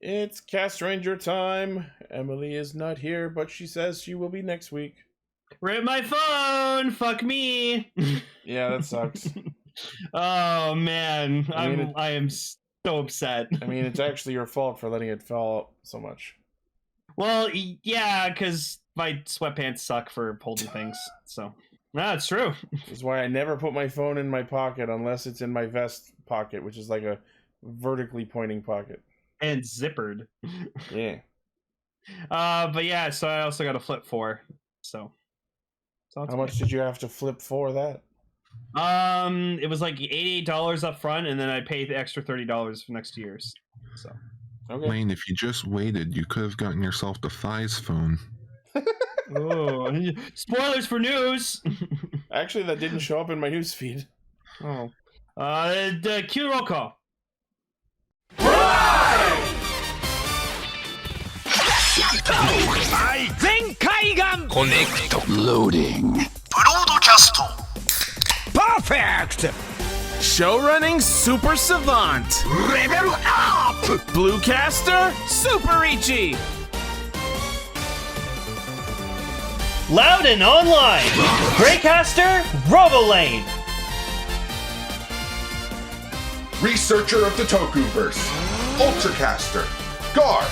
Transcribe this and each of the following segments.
It's Castranger time. Emily is not here, but she says she will be next week. Rip my phone! Fuck me! Yeah, that sucks. Oh man, I am so upset. I mean, it's actually your fault for letting it fall so much. Well, yeah, because my sweatpants suck for holding things. So, no, it's true. This is why I never put my phone in my pocket unless it's in my vest pocket, which is like a vertically pointing pocket. And zippered. Yeah. But yeah, so I also got a flip 4. So how much did you have to flip for that? It was like $88 up front, and then I paid the extra $30 for next 2 years. So, okay. Lane, if you just waited, you could have gotten yourself the Thighs phone. Oh, spoilers for news. Actually, that didn't show up in my newsfeed. Oh, the cue roll call. Connect. Loading. Broadcast. Perfect. Show running super savant. Level up. Bluecaster super Ichi. Loud and online. Greycaster, Robolane. Researcher of the Tokuverse, Ultracaster, Gar.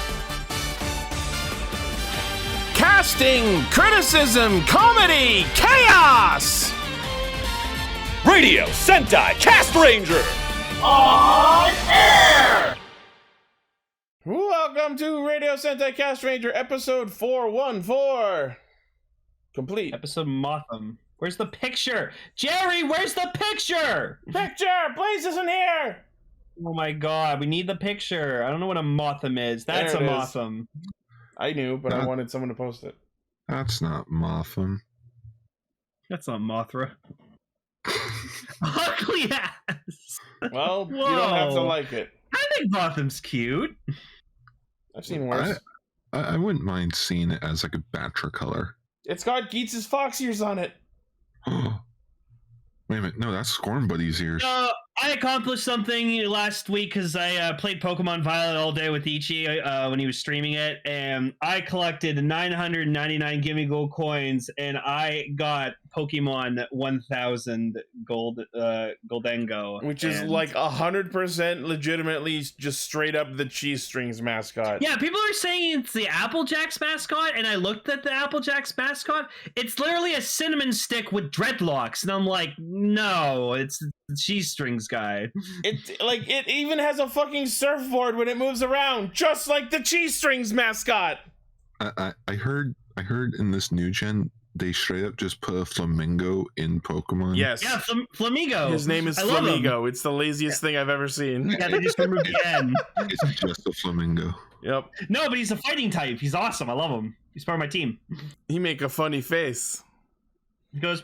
Casting, criticism, comedy, chaos. Radio Sentai Castranger. On air. Welcome to Radio Sentai Castranger, episode 414. Complete. Episode Motham. Where's the picture? Jerry, where's the picture? Picture! Blaze isn't here! Oh my god, we need the picture. I don't know what a Motham is. That's a There it is. Motham. I knew, but I wanted someone to post it. That's not Motham. That's not Mothra. Ugly ass. Well, you don't have to Whoa. like it. I think Motham's cute. I've seen worse. I wouldn't mind seeing it as like a Batra color. It's got Geats' fox ears on it. Wait a minute, no, that's Scorn Buddy's ears. I accomplished something last week because I played Pokemon Violet all day with Ichi when he was streaming it, and I collected 999 Gimme Gold coins, and I got Pokemon 1000 Goldengo. Which is like 100% legitimately just straight up the Cheese Strings mascot. Yeah, people are saying it's the Applejacks mascot, and I looked at the Applejacks mascot. It's literally a cinnamon stick with dreadlocks, and I'm like, no, it's the Cheese Strings guy. It even has a fucking surfboard when it moves around, just like the Cheese Strings mascot. I heard in this new gen they straight up just put a flamingo in Pokemon. Yes. Yeah, Flamigo. His name is Flamigo. It's the laziest thing I've ever seen. Yeah, they just removed the N. It's just a flamingo. Yep. No, but he's a fighting type. He's awesome. I love him. He's part of my team. He make a funny face. He goes,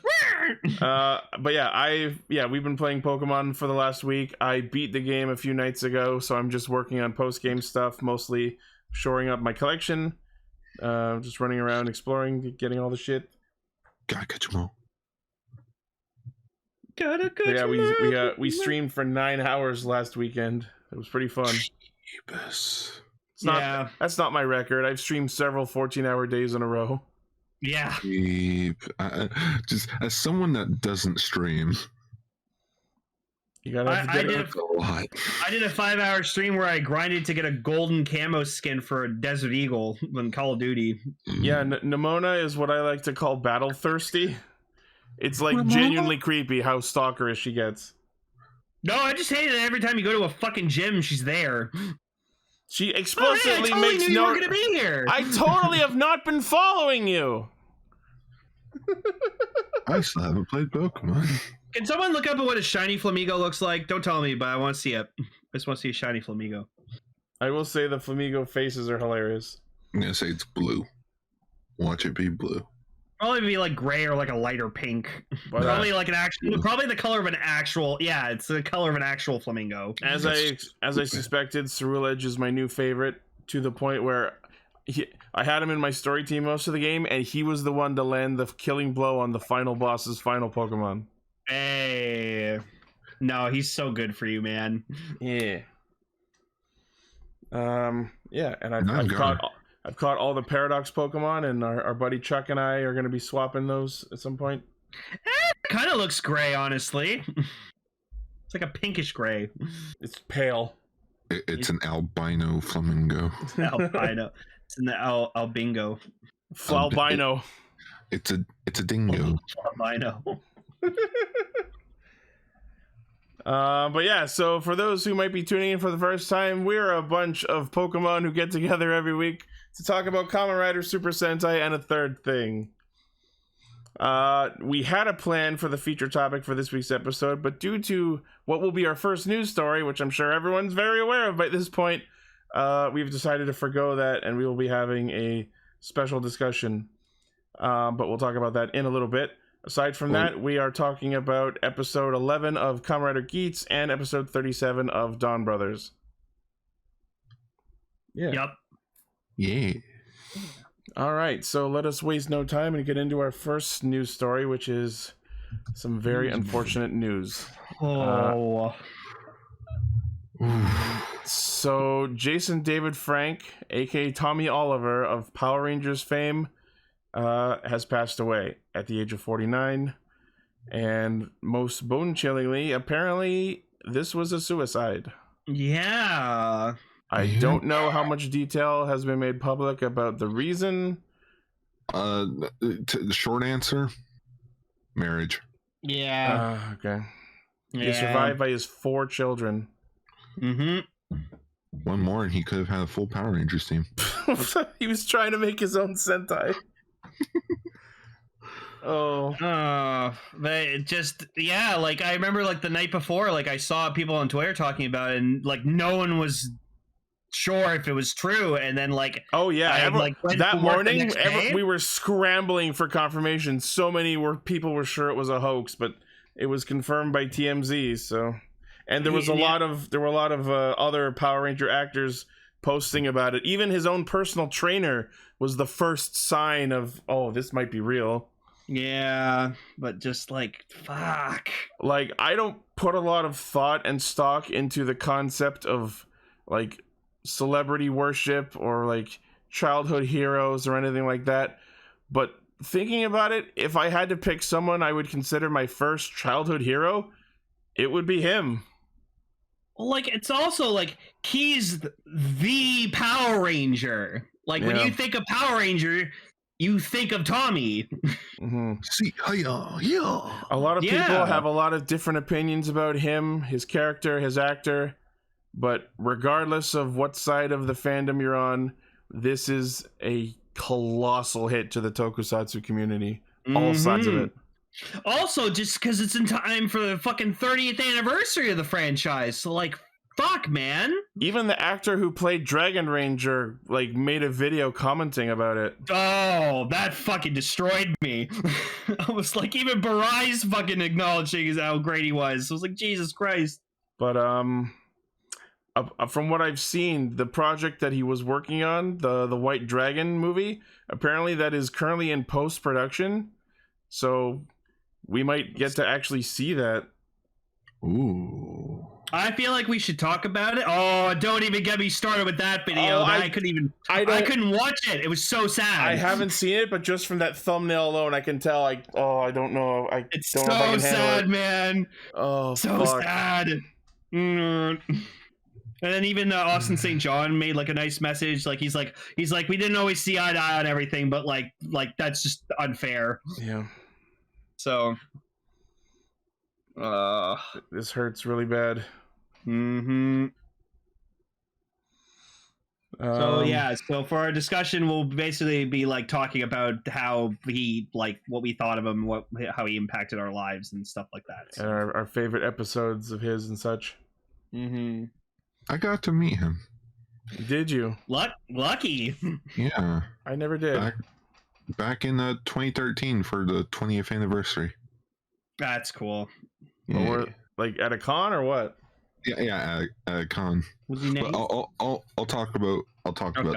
but yeah, we've been playing Pokemon for the last week. I beat the game a few nights ago, so I'm just working on post-game stuff, mostly shoring up my collection. Just running around, exploring, getting all the shit. Gotta catch 'em all. We streamed for 9 hours last weekend. It was pretty fun. Jeebus. That's not my record. I've streamed several 14-hour days in a row. yeah. Just as someone that doesn't stream, You gotta have to I get did it. a lot. I did a 5-hour stream where I grinded to get a golden camo skin for a Desert Eagle in Call of Duty. Yeah, Nimona is what I like to call battle thirsty. It's like genuinely creepy how stalkerish she gets. No, I just hate it every time you go to a fucking gym, she's there. She explicitly I totally makes knew no. you were gonna be here. I totally have not been following you. I still haven't played Pokemon. Can someone look up at what a shiny Flamigo looks like? Don't tell me, but I want to see it. I just want to see a shiny Flamigo. I will say the Flamigo faces are hilarious. I'm gonna say it's blue. Watch it be blue. Probably be like gray or like a lighter pink. But, probably like an actual. Probably the color of an actual. Yeah, it's the color of an actual flamingo. As I suspected, Cerulege is my new favorite, to the point where I had him in my story team most of the game, and he was the one to land the killing blow on the final boss's final Pokemon. Hey, no, he's so good for you, man. Yeah. Yeah, and Nice guy. I've caught all the Paradox Pokemon, and our buddy Chuck and I are going to be swapping those at some point. Kind of looks gray, honestly. It's like a pinkish gray. It's pale. It's an albino flamingo. Albino. It's in the albingo. Flaubino. It's a dingo. Albino. But yeah, so for those who might be tuning in for the first time, we're a bunch of Pokemon who get together every week to talk about Kamen Rider, Super Sentai, and a third thing. We had a plan for the feature topic for this week's episode, but due to what will be our first news story, which I'm sure everyone's very aware of by this point, we've decided to forgo that, and we will be having a special discussion. But we'll talk about that in a little bit. Aside from that, we are talking about episode 11 of Kamen Rider Geats and episode 37 of Donbrothers. Yeah. Yep. Yeah. All right, so let us waste no time and get into our first news story, which is some very unfortunate news. Oh. So Jason David Frank, aka Tommy Oliver of Power Rangers fame, has passed away at the age of 49, and most bone-chillingly, apparently this was a suicide. Yeah. I don't know how much detail has been made public about the reason. The short answer: marriage. Yeah. Okay. He survived by his 4 children. Mm-hmm. One more, and he could have had a full Power Rangers team. He was trying to make his own Sentai. But it just, yeah, like I remember like the night before, like I saw people on Twitter talking about it, and like no one was sure if it was true, and then like that morning we were scrambling for confirmation. So many people were sure it was a hoax, but it was confirmed by TMZ. So, and there was a lot of other Power Ranger actors posting about it. Even his own personal trainer was the first sign of, oh, this might be real. Yeah, but just like, fuck. Like, I don't put a lot of thought and stock into the concept of like celebrity worship or like childhood heroes or anything like that, but thinking about it, if I had to pick someone I would consider my first childhood hero, it would be him. Like, it's also like he's the Power Ranger. Like, when you think of Power Ranger, you think of Tommy. Mm-hmm. See, yeah. A lot of people have a lot of different opinions about him, his character, his actor, but regardless of what side of the fandom you're on, this is a colossal hit to the tokusatsu community. All sides of it. Also, just because it's in time for the fucking 30th anniversary of the franchise, so like, fuck, man. Even the actor who played Dragon Ranger like made a video commenting about it. Oh, that fucking destroyed me. I was like, even Barai's fucking acknowledging how great he was. I was like, Jesus Christ. But from what I've seen, the project that he was working on, the White Dragon movie, apparently that is currently in post-production. So we might get to actually see that. Ooh. I feel like we should talk about it. Oh, don't even get me started with that video. I couldn't watch it. It was so sad. I haven't seen it, but just from that thumbnail alone, I can tell. I don't know. It's don't know if I can sad, it. Man. Oh, so fuck. sad. And then even Austin St. John made like a nice message. Like he's like we didn't always see eye to eye on everything, but like that's just unfair. Yeah. So. This hurts really bad. Mm-hmm. So for our discussion, we'll basically be like talking about how he, like, what we thought of him, how he impacted our lives and stuff like that. So. And our favorite episodes of his and such. Mm-hmm. I got to meet him. Did you? Lucky. Yeah. I never did. Back in 2013 for the 20th anniversary. That's cool. Yeah. Or, like at a con or what? Yeah, at a con. What's his name? I'll talk about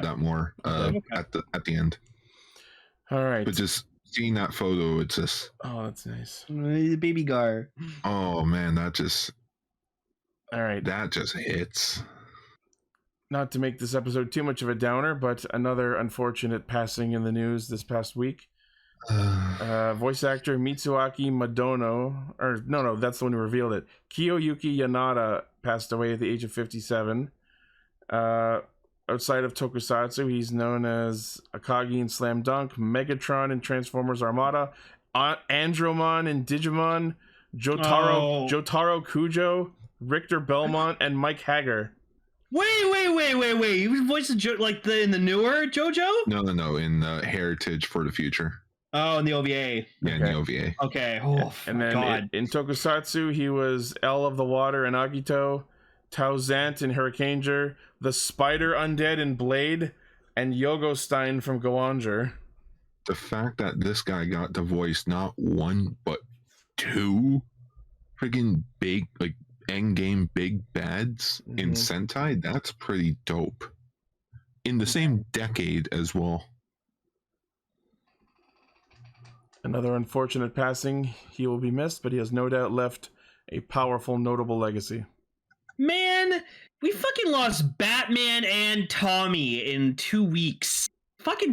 that more at the end. All right. But just seeing that photo, it's just, oh, that's nice. Baby Gar. Oh man, that just hits. not to make this episode too much of a downer, but another unfortunate passing in the news this past week. Voice actor Mitsuaki Madono, or no, that's the one who revealed it. Kiyoyuki Yanada passed away at the age of 57. Outside of tokusatsu, he's known as Akagi in Slam Dunk, Megatron in Transformers Armada, Andromon in Digimon, Jotaro Kujo, Richter Belmont, and Mike Hager. Wait! He was voicing in the newer JoJo? No, in Heritage for the Future. Oh, in the OVA. Yeah, in the OVA. Okay. Oh, and then in tokusatsu, he was L of the Water in Agito, Tao Zant in Hurricaneger, the Spider Undead in Blade, and Yogo Stein from Goanger. The fact that this guy got to voice not one, but two friggin' big, like, endgame big bads in Sentai, that's pretty dope. In the same decade as well. Another unfortunate passing. He will be missed, but he has no doubt left a powerful, notable legacy. Man, we fucking lost Batman and Tommy in 2 weeks. Fuck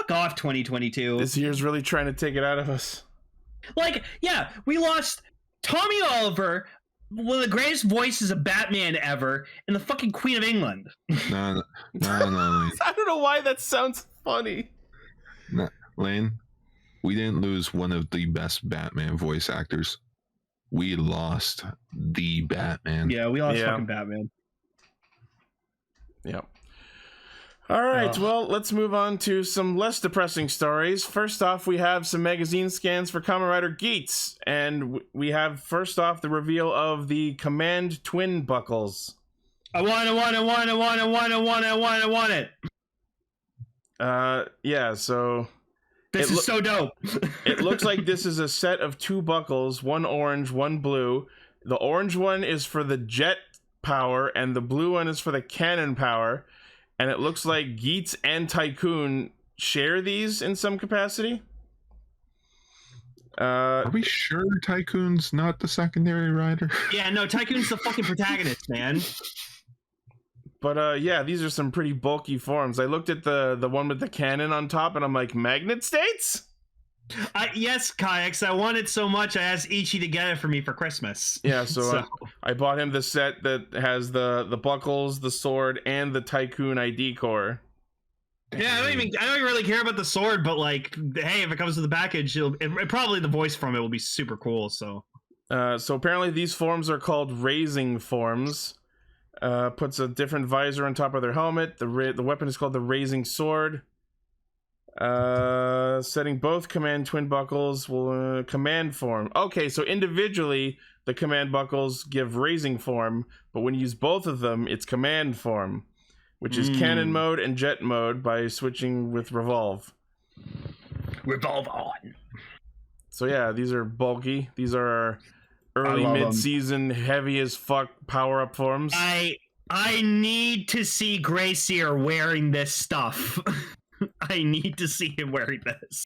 off, 2022. This year's really trying to take it out of us. Like, yeah, we lost Tommy Oliver, one of the greatest voices of Batman ever, and the fucking Queen of England. No. I don't know why that sounds funny. No, Lane, we didn't lose one of the best Batman voice actors. We lost the Batman. Yeah, we lost fucking Batman. Yep. All right, well, let's move on to some less depressing stories. First off, we have some magazine scans for Kamen Rider Geats, and we have first off the reveal of the Command Twin Buckles. I want it. Yeah, so this is so dope. It looks like this is a set of 2 buckles, one orange, one blue. The orange one is for the jet power, and the blue one is for the cannon power. And it looks like Geats and Tycoon share these in some capacity. Are we sure Tycoon's not the secondary rider? Yeah, no, Tycoon's the fucking protagonist, man. But yeah, these are some pretty bulky forms. I looked at the one with the cannon on top, and I'm like, Magnet States? Yes, Kayaks, I want it so much I asked Ichi to get it for me for Christmas. Yeah, so I bought him the set that has the buckles, the sword, and the Tycoon ID core. Yeah, I don't even really care about the sword, but like, hey, if it comes to the package, probably the voice from it will be super cool. So apparently these forms are called raising forms. Puts a different visor on top of their helmet. The weapon is called the raising sword. Setting both command twin buckles will command form. Okay, so individually the command buckles give raising form, but when you use both of them, it's command form, which is cannon mode and jet mode by switching with revolve. Revolve on. So yeah, these are bulky. These are our early mid-season heavy as fuck power-up forms. I need to see Gracier wearing this stuff. I need to see him wearing this.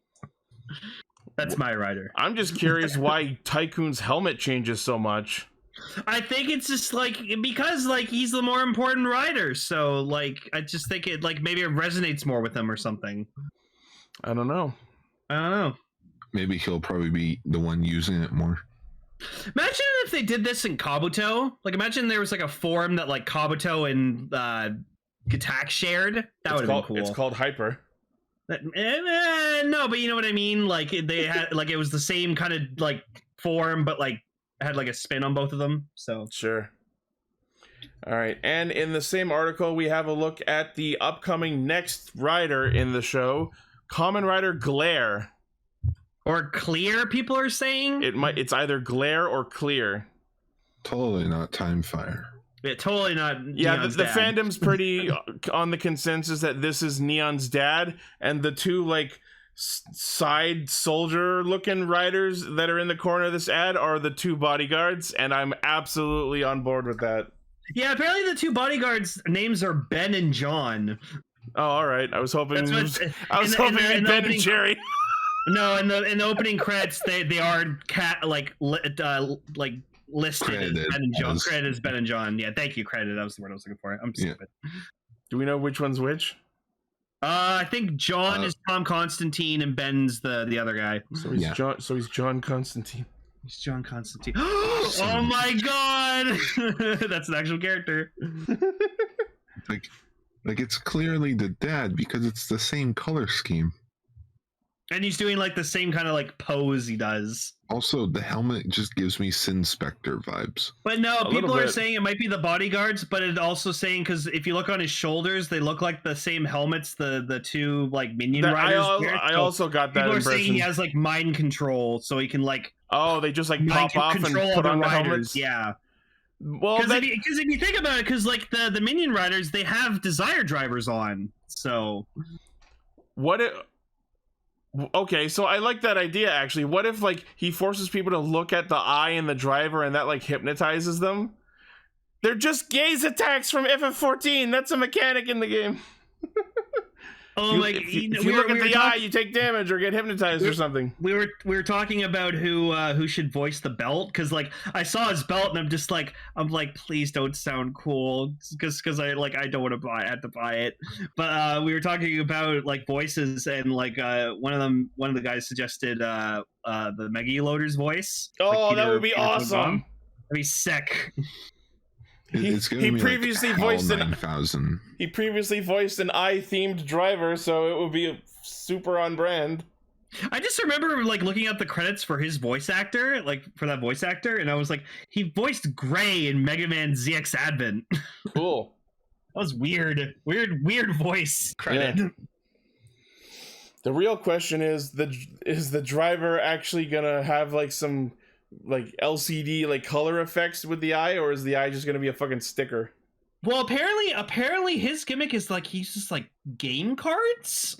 That's my rider. I'm just curious why Tycoon's helmet changes so much. I think it's just like because like he's the more important rider, so like I just think it like maybe it resonates more with him or something. I don't know. Maybe he'll probably be the one using it more. Imagine if they did this in Kabuto. Like imagine there was like a form that like Kabuto and Gatak shared. That would have been cool. It's called Hyper. No, but you know what I mean. Like they had, like it was the same kind of like form, but like had like a spin on both of them. So sure. All right, and in the same article, we have a look at the upcoming next rider in the show, Kamen Rider Glare. Or Clear, people are saying. It's either Glare or Clear. Totally not Time Fire. Yeah, totally not. Yeah, the fandom's pretty on the consensus that this is Neon's dad, and the two like side soldier looking riders that are in the corner of this ad are the 2 bodyguards, and I'm absolutely on board with that. Yeah, apparently the 2 bodyguards' names are Ben and John. Oh, all right. I was hoping in Ben and Jerry. No, in the opening credits, they are listed credited as Ben and John. Credited as Ben and John. Yeah, thank you. Credited. That was the word I was looking for. I'm stupid. Do we know which one's which? I think John is Tom Constantine and Ben's the other guy. So he's John. So he's John Constantine. He's John Constantine. Oh my god, that's an actual character. Like it's clearly the dad because it's the same color scheme. And he's doing like the same kind of like pose he does. Also, the helmet just gives me Sin Spectre vibes. But no, people are saying it might be the bodyguards, but it's also saying because if you look on his shoulders, they look like the same helmets the two like minion riders. I also got that impression. People are saying he has like mind control, so he can like they just like pop off and put on the helmets. Yeah. Well, because if you think about it, because like the minion riders, they have desire drivers on. So what it? Okay, so I like that idea actually. What if like he forces people to look at the eye in the driver and that like hypnotizes them? They're just gaze attacks from FF14. That's a mechanic in the game. If you look at the eye, you take damage or get hypnotized or something. We were talking about who should voice the belt because like I saw his belt and I'm like please don't sound cool because I don't want to have to buy it. But we were talking about like voices and like one of the guys suggested the Mega Loader's voice. Oh, that would be awesome. That'd be sick. He previously voiced an eye-themed driver, so it would be super on brand. I just remember like looking up the credits for his voice actor, like for that voice actor, and I was like, he voiced Gray in Mega Man ZX Advent. Cool. That was weird voice credit. Yeah. The real question is the driver actually gonna have like some like LCD like color effects with the eye, or is the eye just gonna be a fucking sticker? Well, apparently his gimmick is like he uses like game cards.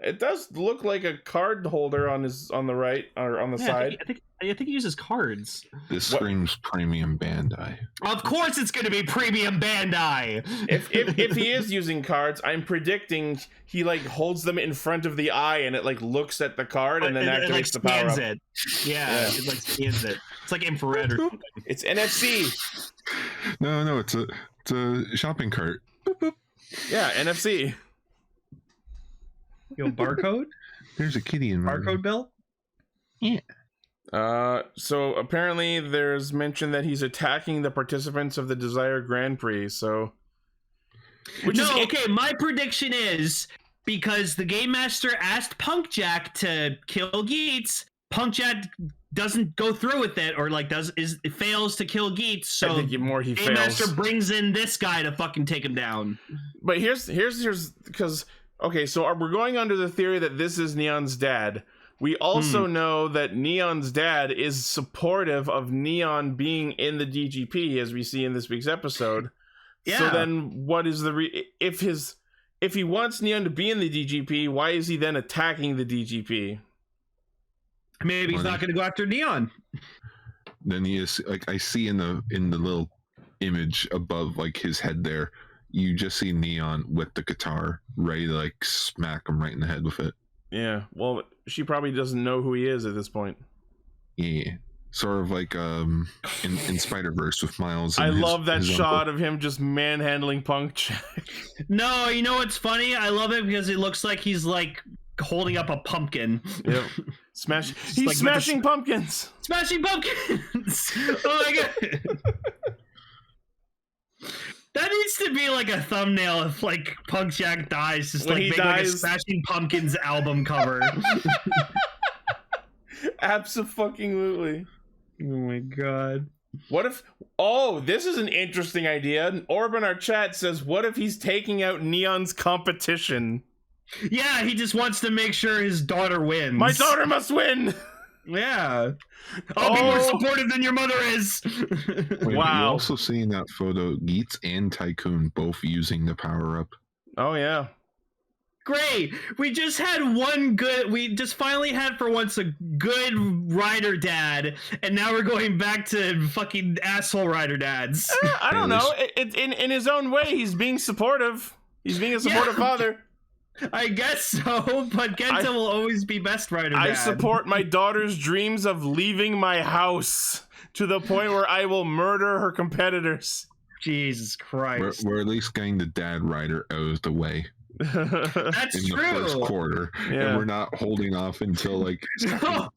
It does look like a card holder on the right or on the side. I think he uses cards. This screams premium Bandai. Of course it's going to be premium Bandai. If he is using cards, I'm predicting he like holds them in front of the eye and it like looks at the card and then activates like, the power up. Yeah, it like scans it. It's like infrared or something. It's NFC. No, it's a shopping cart. Boop, boop. Yeah, NFC. Yo, barcode? There's a kitty in there. Barcode bill? Yeah. So apparently there's mention that he's attacking the participants of the Desire Grand Prix, so... My prediction is, because the Game Master asked Punk Jack to kill Geats, Punk Jack doesn't go through with it, or like fails to kill Geats, so I think he Game fails. Master brings in this guy to fucking take him down. But here's because... Okay, so we're going under the theory that this is Neon's dad. We also know that Neon's dad is supportive of Neon being in the DGP, as we see in this week's episode. Yeah. So then what is if he wants Neon to be in the DGP, why is he then attacking the DGP? Maybe he's not going to go after Neon. Then he is like I see in the little image above like his head there. You just see Neon with the guitar, ready to like smack him right in the head with it. Yeah, well, she probably doesn't know who he is at this point. Yeah, sort of like in Spider-Verse with Miles. I love that shot of him just manhandling Punk Jack. No, you know what's funny? I love it because it looks like he's like holding up a pumpkin. Yep. He's like smashing pumpkins. Smashing pumpkins. Oh my god. That needs to be like a thumbnail if like Punk Jack dies, just like make like a Smashing Pumpkins album cover. Absolutely. Oh my god. What if this is an interesting idea. Orb in our chat says, what if he's taking out Neon's competition? Yeah, he just wants to make sure his daughter wins. My daughter must win. Yeah. I'll be more supportive than your mother is. Wait, wow. You're also seeing that photo, Geats and Tycoon both using the power-up. Oh, yeah. Great. We just finally had for once a good rider dad, and now we're going back to fucking asshole rider dads. I don't know. In his own way, he's being supportive. He's being a supportive father. I guess so, but Genta will always be best rider dad. I support my daughter's dreams of leaving my house to the point where I will murder her competitors. Jesus Christ. We're at least getting the Dad Rider out of the way That's in true. the first quarter, Yeah. and we're not holding off until like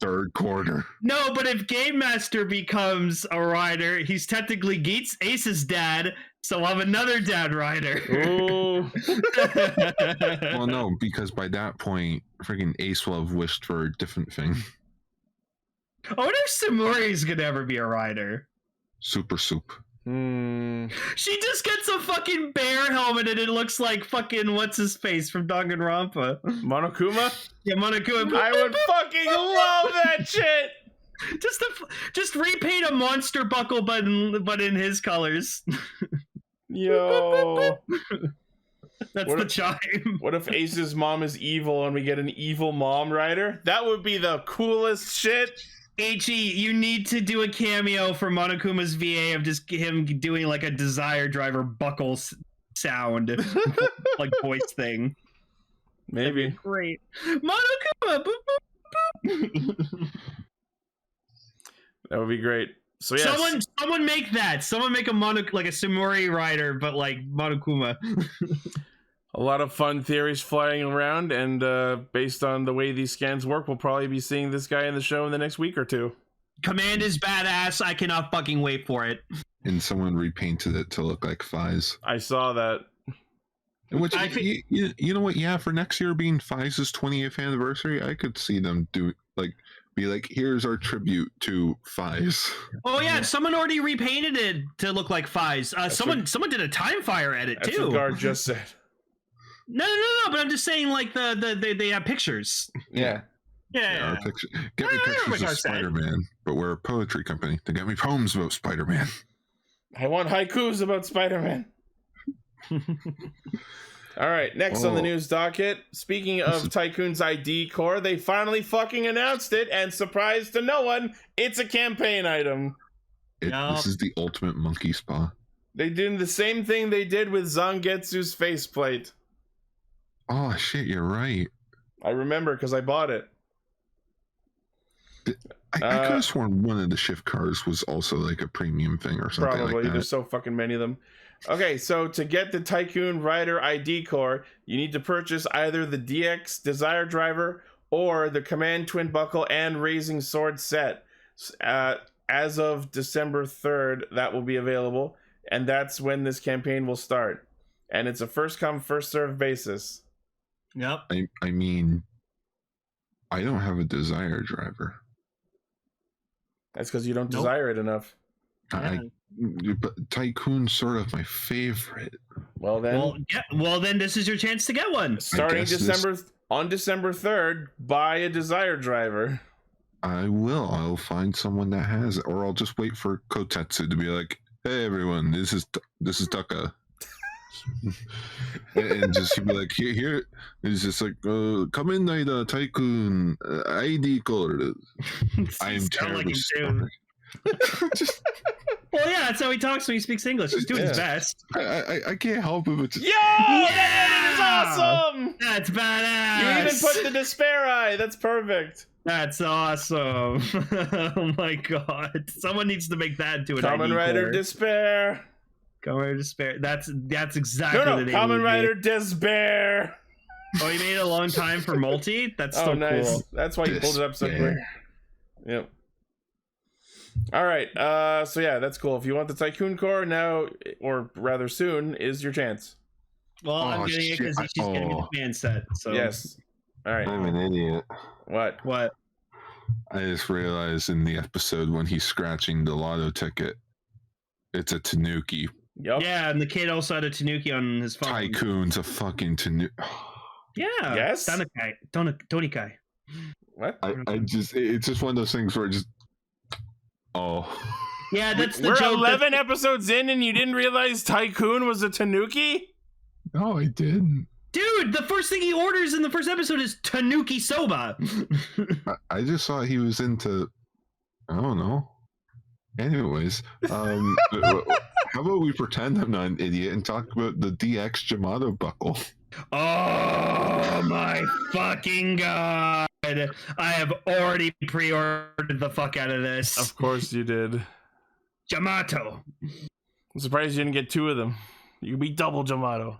third quarter. No, but if Game Master becomes a rider, he's technically Geats Ace's dad, so we'll have another Dad Rider. Ooh. Well, no, because by that point, freaking Ace will have wished for a different thing. I wonder if Samori's gonna ever be a rider. Super soup. She just gets a fucking bear helmet and it looks like fucking what's his face from Danganronpa. Monokuma? Yeah, Monokuma. I would fucking love that shit. Just repaint a monster buckle, but in his colors. Yo. That's What the if- chime. What if Ace's mom is evil and we get an evil mom rider? That would be the coolest shit. H.E., you need to do a cameo for Monokuma's VA of just him doing like a Desire Driver buckle sound, like voice thing. Maybe. Great. Monokuma! Boop, boop, boop. That would be great. So yes. Someone make that. Someone make a like a Samori rider, but like Monokuma. A lot of fun theories flying around, and based on the way these scans work, we'll probably be seeing this guy in the show in the next week or two. Command is badass. I cannot fucking wait for it. And someone repainted it to look like Fies. I saw that. Which, I think- you know what? Yeah, for next year being Fies' 20th anniversary, I could see them be like, here's our tribute to Fies. Oh yeah, someone already repainted it to look like Fies. Someone did a Time Fire edit That's too. what Guard just said. No, but I'm just saying like they have pictures. Yeah. Yeah. Get me I know what pictures I of said. Spider-Man, but we're a poetry company. They get me poems about Spider-Man. I want haikus about Spider-Man. All right, next on the news docket. Speaking of Tycoon's ID core, they finally fucking announced it, and surprise to no one, it's a campaign item. This is the ultimate monkey spa. They did the same thing they did with Zangetsu's faceplate. Oh shit, you're right. I remember because I bought it. I could have sworn one of the shift cars was also like a premium thing or something Probably. like that. There's so fucking many of them. Okay, so to get the Tycoon Rider ID core, you need to purchase either the DX Desire Driver or the Command Twin Buckle and Raising Sword set. As of December 3rd, that will be available, and that's when this campaign will start. And it's a first come, first served basis. Yep. I mean, I don't have a Desire Driver. That's because you don't desire it enough. But Tycoon's sort of my favorite. Well then, Well then, this is your chance to get one. starting on December 3rd, buy a Desire Driver. I will. I'll find someone that has it, or I'll just wait for Kotetsu to be like, "Hey, everyone, this is Taka," and just be like, "Here." It's just like, "Kamen Rider Tycoon ID code." I am terribly smart. Well, yeah, that's how he talks when he speaks English. He's doing his best. I can't help it. But just... That is awesome! That's badass. You even put the despair eye. That's perfect. That's awesome. Oh my god. Someone needs to make that into an Kamen ID Rider core. Despair. Kamen Rider Despair. That's exactly No, the name. Kamen of Rider Despair. Oh, you made it a long time for multi? That's so nice. cool. That's why you pulled it up so quick. Despair. Yep. All right. So yeah, that's cool. If you want the Tycoon core now, or rather soon, is your chance. Well, I'm getting it because shit. she's getting me the fan set. So Yes. All right. I'm an idiot. What? What? I just realized in the episode when he's scratching the lotto ticket, it's a Tanuki. Yup. Yeah, and the kid also had a Tanuki on his phone. Tycoon's a fucking Tanuki. Yeah. Yes? Donikai. What? I just, it's just one of those things where it just, oh. Yeah, that's the We're joke. 11 episodes in and you didn't realize Tycoon was a Tanuki? No, I didn't. Dude, the first thing he orders in the first episode is Tanuki soba. I just thought he was into, I don't know. Anyways, how about we pretend I'm not an idiot and talk about the DX Jyamāto buckle? Oh my fucking god. I have already pre-ordered the fuck out of this. Of course you did. Jyamato. I'm surprised you didn't get 2 of them. You can be double Jyamāto.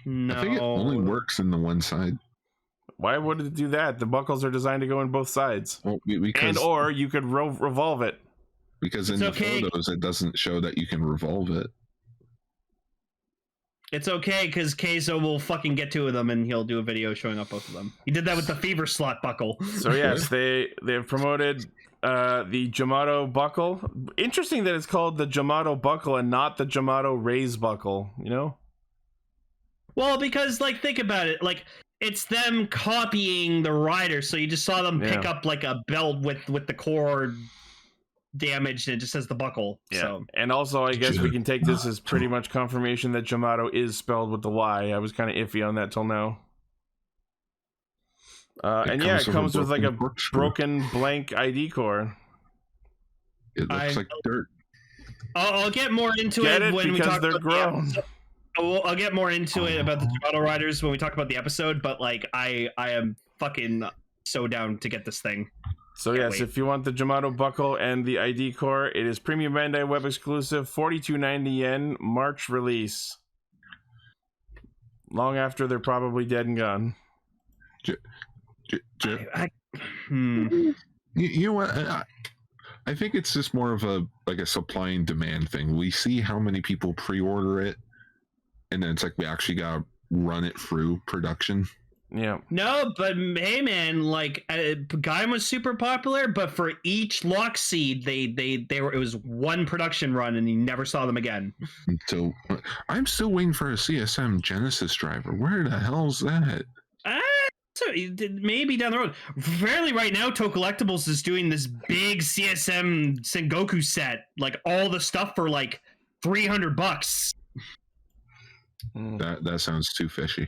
No. I think it only works in the one side. Why would it do that? The buckles are designed to go in both sides. Well, because, and or you could revolve it. Because in the photos, it doesn't show that you can revolve it. It's okay, because Keizo will fucking get 2 of them, and he'll do a video showing up both of them. He did that with the Fever Slot buckle. So yes, they've promoted the Jyamato buckle. Interesting that it's called the Jyamato buckle and not the Jyamato raise buckle, you know? Well, because, like, think about it. Like, it's them copying the riders, so you just saw them pick up, like, a belt with the core damaged, and it just says the buckle. Yeah. So. And also, I guess we can take this as pretty much confirmation that Jyamato is spelled with the Y. I was kind of iffy on that till now. It comes with like a broken blank ID core. It looks like dirt. I'll get more into it when we talk they're about grown. I'll get more into it about the Jyamato riders when we talk about the episode, but like I am fucking so down to get this thing. So yes, if you want the Jyamato buckle and the ID core, it is Premium Bandai Web exclusive, 42.90 yen, March release. Long after they're probably dead and gone. You know what? I think it's just more of a supply and demand thing. We see how many people pre-order it, and then it's like we actually gotta run it through production. Yeah. No, but hey, man, like Gaim was super popular, but for each lock seed, they were, it was one production run, and you never saw them again. So I'm still waiting for a CSM Genesis driver. Where the hell's that? So maybe down the road. Fairly right now, Toe Collectibles is doing this big CSM Sengoku set, like all the stuff for like $300. That sounds too fishy.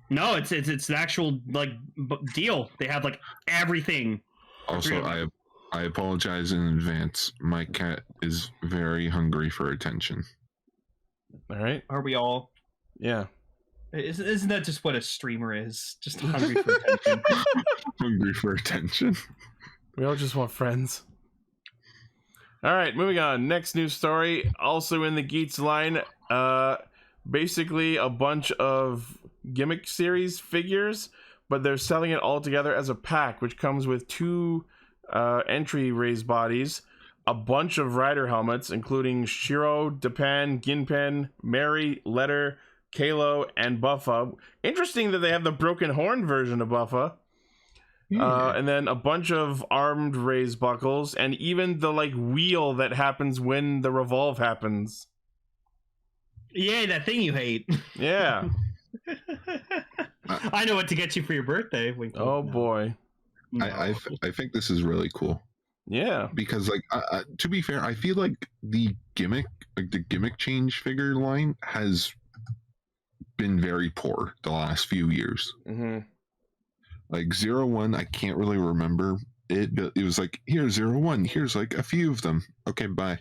No, it's an actual like deal. They have like everything. Also, I apologize in advance. My cat is very hungry for attention. All right. Are we all? Yeah. Isn't that just what a streamer is? Just hungry for attention. Hungry for attention. We all just want friends. All right, moving on. Next news story, also in the Geats line. Basically a bunch of gimmick series figures, but they're selling it all together as a pack, which comes with 2 entry raised bodies, a bunch of rider helmets, including Shiro, Depan, Ginpen, Mary, Letter, Kalo, and Buffa. Interesting that they have the broken horn version of Buffa. And then a bunch of armed raised buckles, and even the like wheel that happens when the revolve happens. Yeah, that thing you hate. Yeah. I know what to get you for your birthday. Oh boy. I think this is really cool. Yeah. Because like to be fair, I feel like the gimmick change figure line has been very poor the last few years. Mm-hmm. Like 01, I can't really remember it, but it was like, here's 01, here's like a few of them. Okay, bye.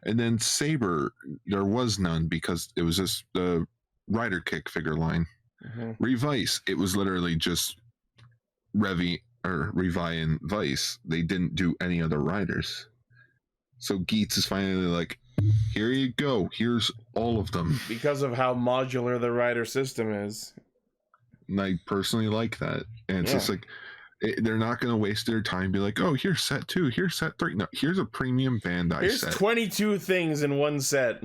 And then Saber, there was none because it was just the Rider Kick figure line. Mm-hmm. Revice, it was literally just Revi and Vice. They didn't do any other riders. So Geats is finally like, here you go. Here's all of them. Because of how modular the rider system is. And I personally like that. And it's just like, they're not going to waste their time and be like, oh, here's set 2, here's set 3. No, here's a premium Bandai set. Here's 22 things in one set.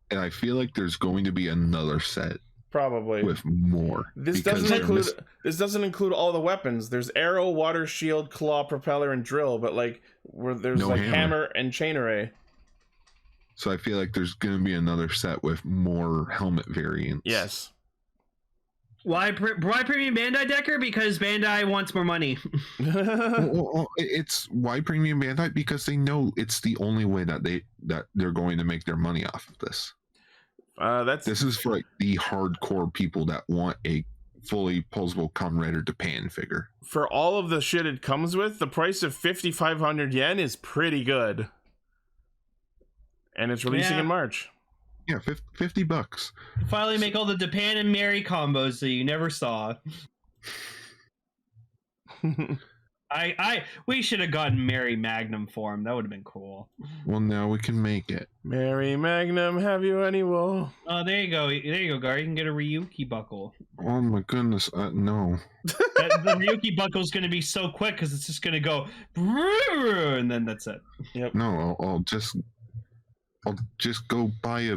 And I feel like there's going to be another set. Probably. With more. This doesn't include all the weapons. There's arrow, water, shield, claw, propeller, and drill, but like there's no like hammer and chain array. So I feel like there's going to be another set with more helmet variants. Yes. Why premium Bandai, Decker? Because Bandai wants more money. It's why premium Bandai, because they know it's the only way that they're going to make their money off of this. This is for like the hardcore people that want a fully posable Kamen Rider Japan figure. For all of the shit it comes with, the price of 5,500 yen is pretty good. And it's releasing in March. Yeah, $50. Finally make all the Japan and Mary combos that you never saw. We should have gotten Mary Magnum for him. That would have been cool. Well, now we can make it. Mary Magnum, have you any wool? Oh, there you go. There you go, Gar. You can get a Ryuki buckle. Oh my goodness, no. The Ryuki buckle is going to be so quick because it's just going to go, and then that's it. Yep. No, I'll just go buy a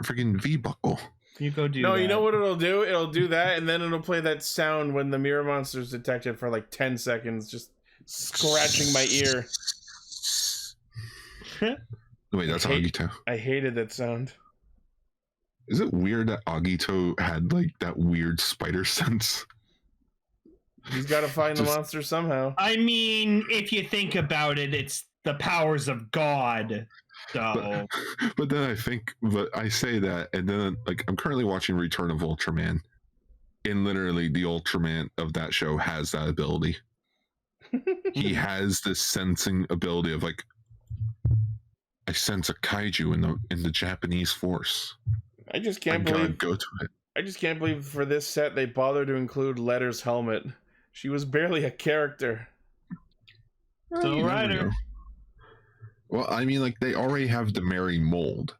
freaking V buckle. You go do No, that. you know what it'll do? It'll do that, and then it'll play that sound when the mirror monster's detected for like 10 seconds, just scratching my ear. Wait, that's Agito. I hated that sound. Is it weird that Agito had like that weird spider sense? He's got to find the monster somehow. I mean, if you think about it, it's the powers of God. So. But then I say that, and then like I'm currently watching Return of Ultraman, and literally the Ultraman of that show has that ability. He has this sensing ability of like, I sense a kaiju in the Japanese force. I just can't believe go to it. I just can't believe for this set they bothered to include Letter's helmet. She was barely a character. So Rider. Well, I mean, like they already have the Mary mold.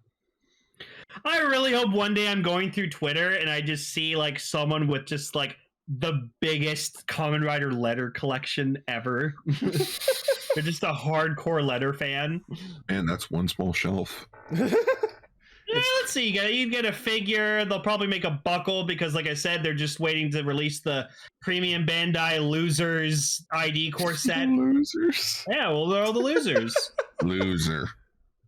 I really hope one day I'm going through Twitter and I just see like someone with just like the biggest Kamen Rider letter collection ever. They're just a hardcore letter fan. Man, that's one small shelf. Yeah, let's see. You get a figure. They'll probably make a buckle because, like I said, they're just waiting to release the premium Bandai Losers ID core set. Losers. Yeah, well, they're all the losers. Loser.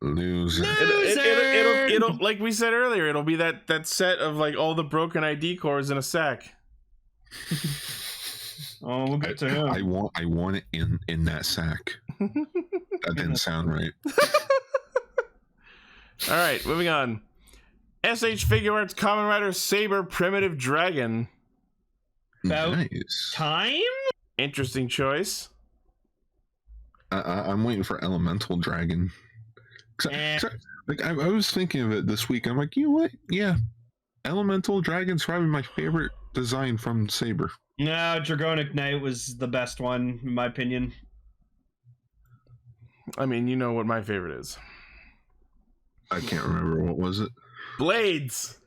It'll like we said earlier, it'll be that set of like all the broken ID cores in a sack. Oh, we'll get to him. I want it in that sack. That didn't sound right. All right, moving on. SH Figure Arts Kamen Rider Saber Primitive Dragon. About Nice. time? Interesting choice. I'm waiting for Elemental Dragon. Like I was thinking of it this week. I'm like, you know what? Yeah, Elemental Dragon's probably my favorite design from Saber. No, Dragonic Knight was the best one, in my opinion. I mean, you know what my favorite is. I can't remember, what was it? Blades!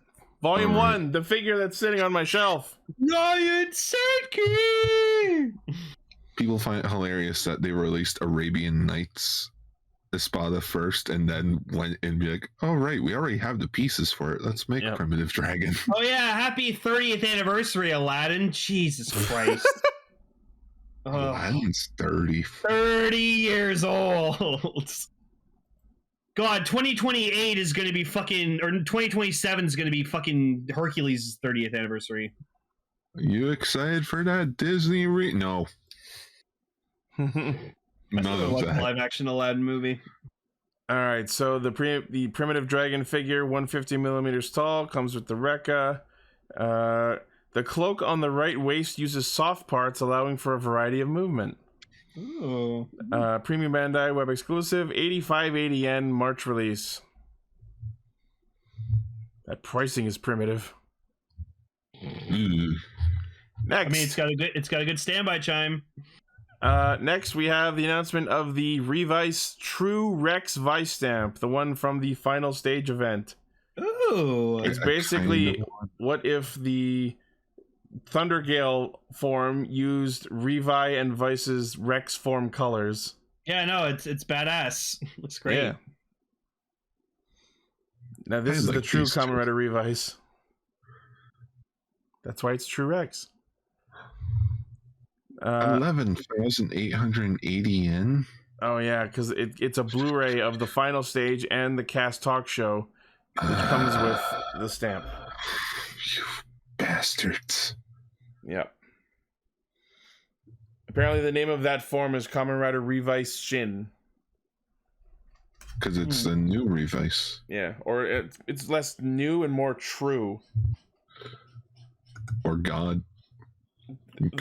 Volume 1, the figure that's sitting on my shelf. Giant Senki! People find it hilarious that they released Arabian Nights Espada first and then went and be like, oh right, we already have the pieces for it. Let's make Primitive Dragon. Oh yeah, happy 30th anniversary, Aladdin. Jesus Christ. Aladdin's 30. 30 years old. God, 2028 is going to be fucking, or 2027 is going to be fucking Hercules' 30th anniversary. Are you excited for that Disney No. None of that. Live action Aladdin movie. All right, so the Primitive Dragon figure, 150 millimeters tall, comes with the Rekka. The cloak on the right waist uses soft parts, allowing for a variety of movement. Ooh. Premium Bandai web exclusive, 85.80 yen, March release. That pricing is primitive. Next, I mean, it's got a good standby chime. Next, we have the announcement of the Revis True Rex Vice Stamp, the one from the final stage event. Ooh. It's basically what if the Thundergale form used Revi and Vice's Rex form colors. Yeah, no, it's badass. Looks great. Yeah. Now this is the true Kamen Rider Revice. That's why it's True Rex. 11,880 yen. Oh yeah, because it's a Blu-ray of the final stage and the cast talk show, which comes with the stamp. You bastards. Yep. Apparently the name of that form is Kamen Rider Revice Shin. Because it's the new Revice. Yeah, or it's less new and more true. Or God.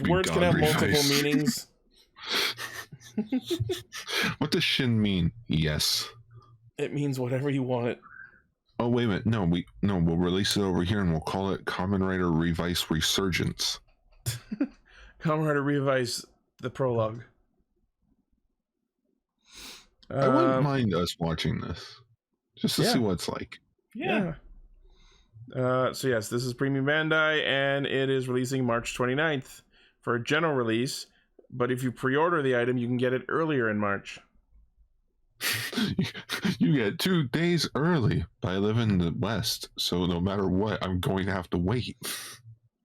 Words can have multiple meanings. What does Shin mean? Yes. It means whatever you want it. Oh wait a minute. No, we'll release it over here and we'll call it Kamen Rider Revice Resurgence. Kamen Rider Revice, the prologue. I wouldn't mind us watching this just to see what it's like. Yeah. So yes, this is Premium Bandai, and it is releasing March 29th for a general release. But if you pre-order the item, you can get it earlier in March. You get 2 days early. I live in the West, so no matter what, I'm going to have to wait.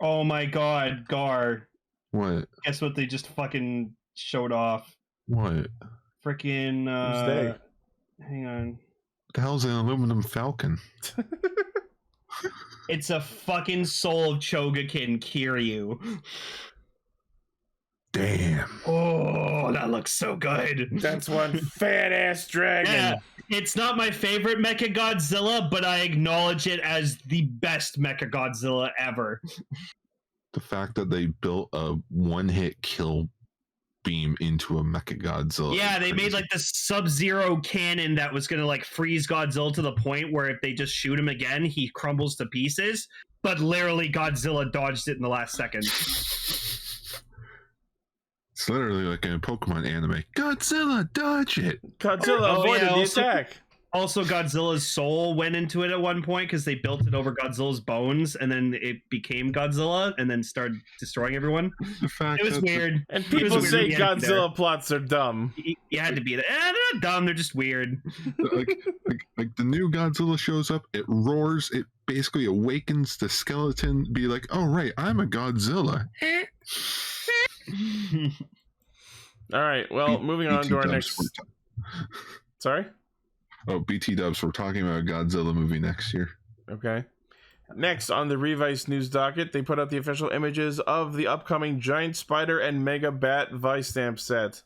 Oh my god, Gar. What? Guess what they just fucking showed off? What? Freaking, Who's hang on. What the hell's an aluminum falcon? It's a fucking Soul of Chogokin Kiryu. Damn. Oh, that looks so good. That's one fat ass dragon. Yeah, it's not my favorite Mecha Godzilla, but I acknowledge it as the best Mecha Godzilla ever. The fact that they built a one-hit kill beam into a Mecha Godzilla. Yeah, they made like this Sub-Zero cannon that was gonna like freeze Godzilla to the point where if they just shoot him again, he crumbles to pieces. But literally, Godzilla dodged it in the last second. It's literally like in a Pokemon anime. Godzilla, dodge it! Godzilla avoided the attack. Also, Godzilla's soul went into it at one point because they built it over Godzilla's bones, and then it became Godzilla, and then started destroying everyone. The fact It was that weird. And people weird. say You had to be there. Godzilla plots are dumb. You had to be there. They're not dumb. They're just weird. like the new Godzilla shows up, it roars, it basically awakens the skeleton, be like, oh right, I'm a Godzilla. All right. Well, moving on to our next. Sorry. Oh, BT Dubs, we're talking about a Godzilla movie next year. Okay. Next on the Revis news docket, they put out the official images of the upcoming Giant Spider and Mega Bat Vice Stamp set.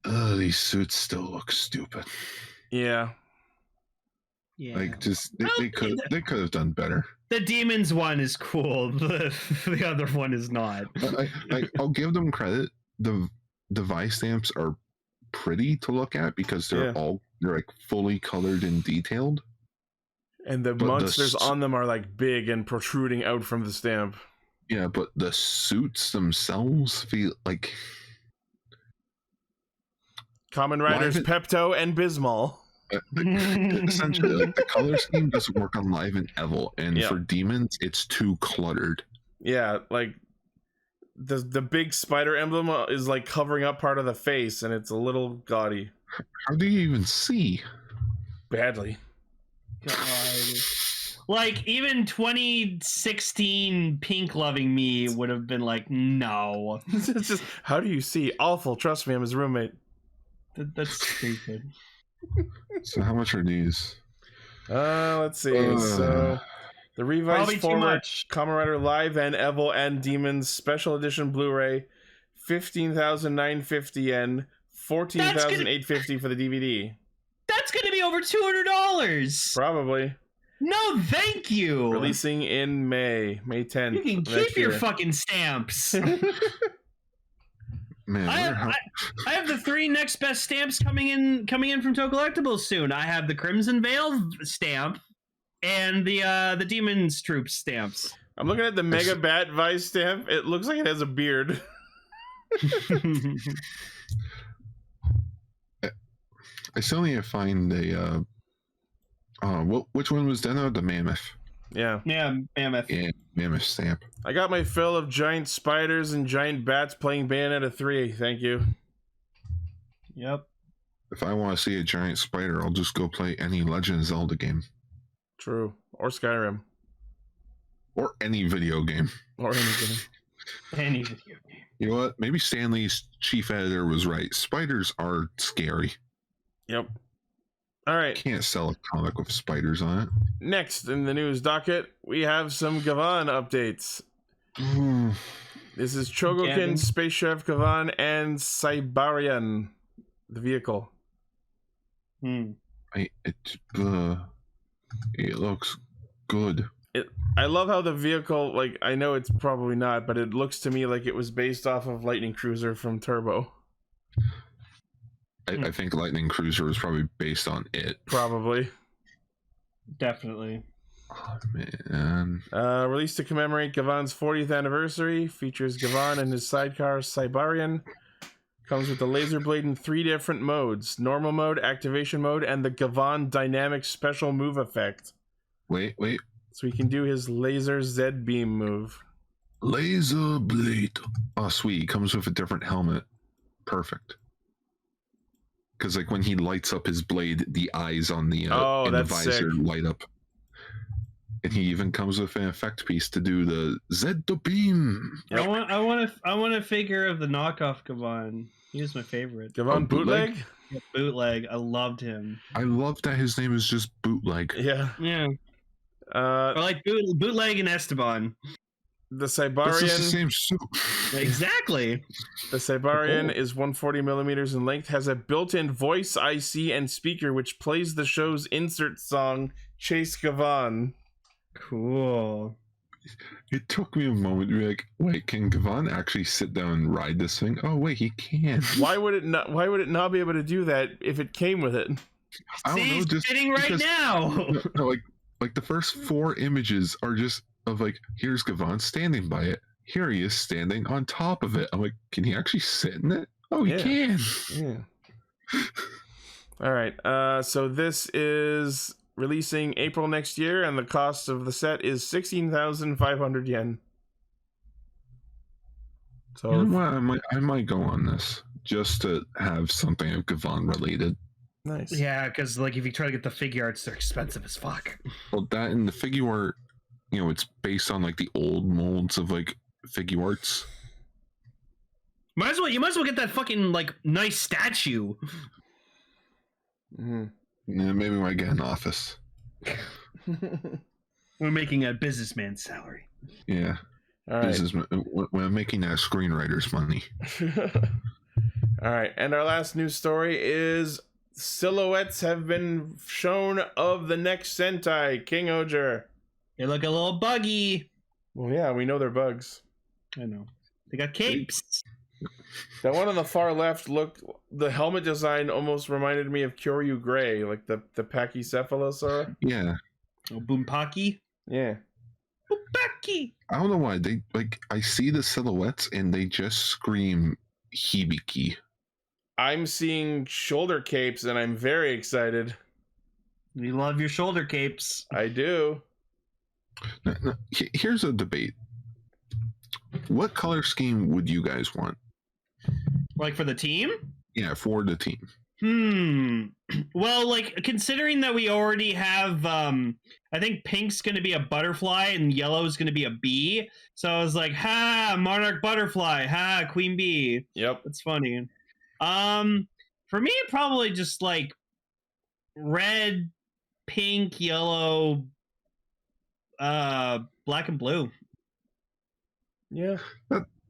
Ugh, these suits still look stupid. Yeah. Yeah. Like, just they could have done better. The Demons one is cool. The other one is not. I'll give them credit. The Vice stamps are pretty to look at because they're like fully colored and detailed. And the monsters on them are like big and protruding out from the stamp. Yeah, but the suits themselves feel like Kamen Riders Pepto and Bismol. Essentially, like the color scheme doesn't work on Live and Evil, and for Demons, it's too cluttered. Yeah, like the big spider emblem is like covering up part of the face, and it's a little gaudy. How do you even see? Badly. God. Like, even 2016 Pink Loving Me would have been like, no. It's just, how do you see? Awful. Trust me, I'm his roommate. That's stupid. So how much are these? Let's see. So the revised forward Kamen Rider Live and Evil and Demons Special Edition Blu-ray, 15,950 yen, 14,850 for the DVD. That's gonna be over $200. Probably. No, thank you. Releasing in May 10th. You can keep your fucking stamps. Man, I have the 3 next best stamps coming in from Toe Collectibles soon. I have the Crimson Veil stamp and the Demon's Troops stamps. I'm looking at the Mega Bat Vice stamp. It looks like it has a beard. I still need to find a which one was Deno? The Mammoth. Yeah, Mammoth. Yeah, Mammoth stamp. I got my fill of giant spiders and giant bats playing Bayonetta 3. Thank you. Yep. If I want to see a giant spider, I'll just go play any Legend of Zelda game. True. Or Skyrim. Or any video game. Or anything. Any video game. You know what? Maybe Stanley's chief editor was right. Spiders are scary. Yep. All right. Can't sell a comic with spiders on it. Next in the news docket, we have some Gavan updates. This is Chogokin, Space Chef Gavan, and Cybarian, the vehicle. It looks good. I love how the vehicle, like, I know it's probably not, but it looks to me like it was based off of Lightning Cruiser from Turbo. I think Lightning Cruiser was probably based on it. Probably. Definitely. Oh, man. Released to commemorate Gavan's 40th anniversary, features Gavan and his sidecar Cybarian. Comes with the laser blade in 3 different modes: normal mode, activation mode, and the Gavan dynamic special move effect. Wait. So he can do his laser Z beam move. Laser blade. Oh, sweet. He comes with a different helmet. Perfect. Because like when he lights up his blade, the eyes on the in the visor sick. light up. And he even comes with an effect piece to do the Z beam. I want a figure of the knockoff Gavan. He was my favorite. Gavan bootleg? Yeah, bootleg. I loved him. I love that his name is just Bootleg. Yeah. I like bootleg and Esteban. The This is the Cybarian. same suit. Exactly. The Cybarian is 140 millimeters in length, has a built-in voice IC and speaker which plays the show's insert song, Chase Gavan. Cool. It took me a moment to be like, wait, can Gavan actually sit down and ride this thing? Oh wait, he can. Why would it not be able to do that if it came with it? I don't See, know, he's just sitting right because- now. No, like the first 4 images are just of like, here's Gavan standing by it. Here he is standing on top of it. I'm like, can he actually sit in it? Oh, he Yeah. can. Yeah. All right. So this is releasing April next year, and the cost of the set is 16,500 yen. So You know what? I might go on this just to have something of Gavan related. nice. Yeah, because like if you try to get the figure arts, they're expensive as fuck. Well, that and the figure art, you know, it's based on like the old molds of like figure arts. You might as well get that fucking like nice statue. Mhm. Yeah, maybe when I get an office. We're making a businessman's salary. Yeah, All right. this is when I'm making that screenwriter's money. All right, and our last news story is silhouettes have been shown of the next Sentai, King Oger. They look a little buggy. Well, yeah, we know they're bugs. I know. They got capes. That one on the far left the helmet design almost reminded me of Kyoryu Gray, like the Pachycephalosaur. Yeah, Oh, Boompaki. Yeah. Boompaki. I don't know why they like. I see the silhouettes and they just scream Hibiki. I'm seeing shoulder capes and I'm very excited. We love your shoulder capes. I do. No, here's a debate. What color scheme would you guys want? Like for the team? Yeah, for the team. Well, like considering that we already have I think pink's gonna be a butterfly and yellow's gonna be a bee. So I was like, ha, monarch butterfly, ha, queen bee. Yep. That's funny. For me probably just like red, pink, yellow, black and blue. Yeah.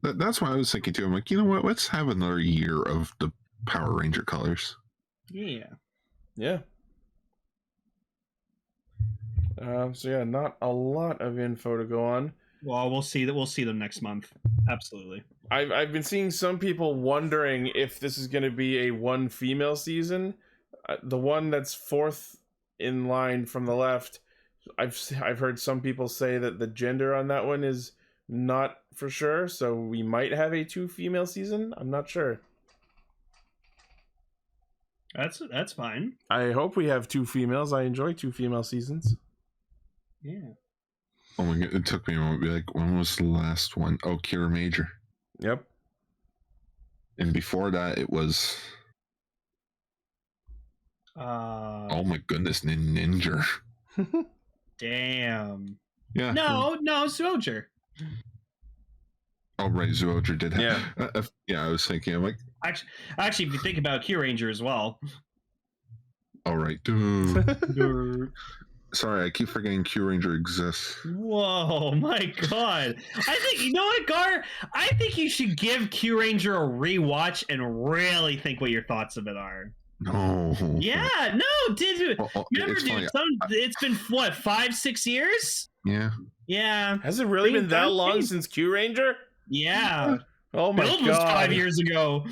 That's what I was thinking too. I'm like, you know what? Let's have another year of the Power Ranger colors. Yeah. Yeah. So yeah, not a lot of info to go on. Well, we'll see them next month. Absolutely. I've been seeing some people wondering if this is going to be a one female season. The one that's fourth in line from the left, I've heard some people say that the gender on that one is not for sure, so we might have a 2 female season. I'm not sure. That's fine. I hope we have 2 females. I enjoy 2 female seasons. Yeah. Oh my god, it took me a moment to be like, when was the last one? Oh, Kira Major. Yep. And before that, it was, oh my goodness, Ninja. Damn. Yeah. No, Soldier. Oh, right, Zooja did have. Yeah. Yeah, I was thinking, I'm like, Actually, if you think about Q Ranger as well. all right, dude. Sorry, I keep forgetting Q Ranger exists. Whoa, my god. I think, you know what, Gar? I think you should give Q Ranger a rewatch and really think what your thoughts of it are. No. Yeah, no, dude. Remember, it's dude, funny. it's been, what, 5-6 years? Yeah. Yeah. Has it really been that long since Q Ranger? Yeah. Oh my Build god. was 5 years ago.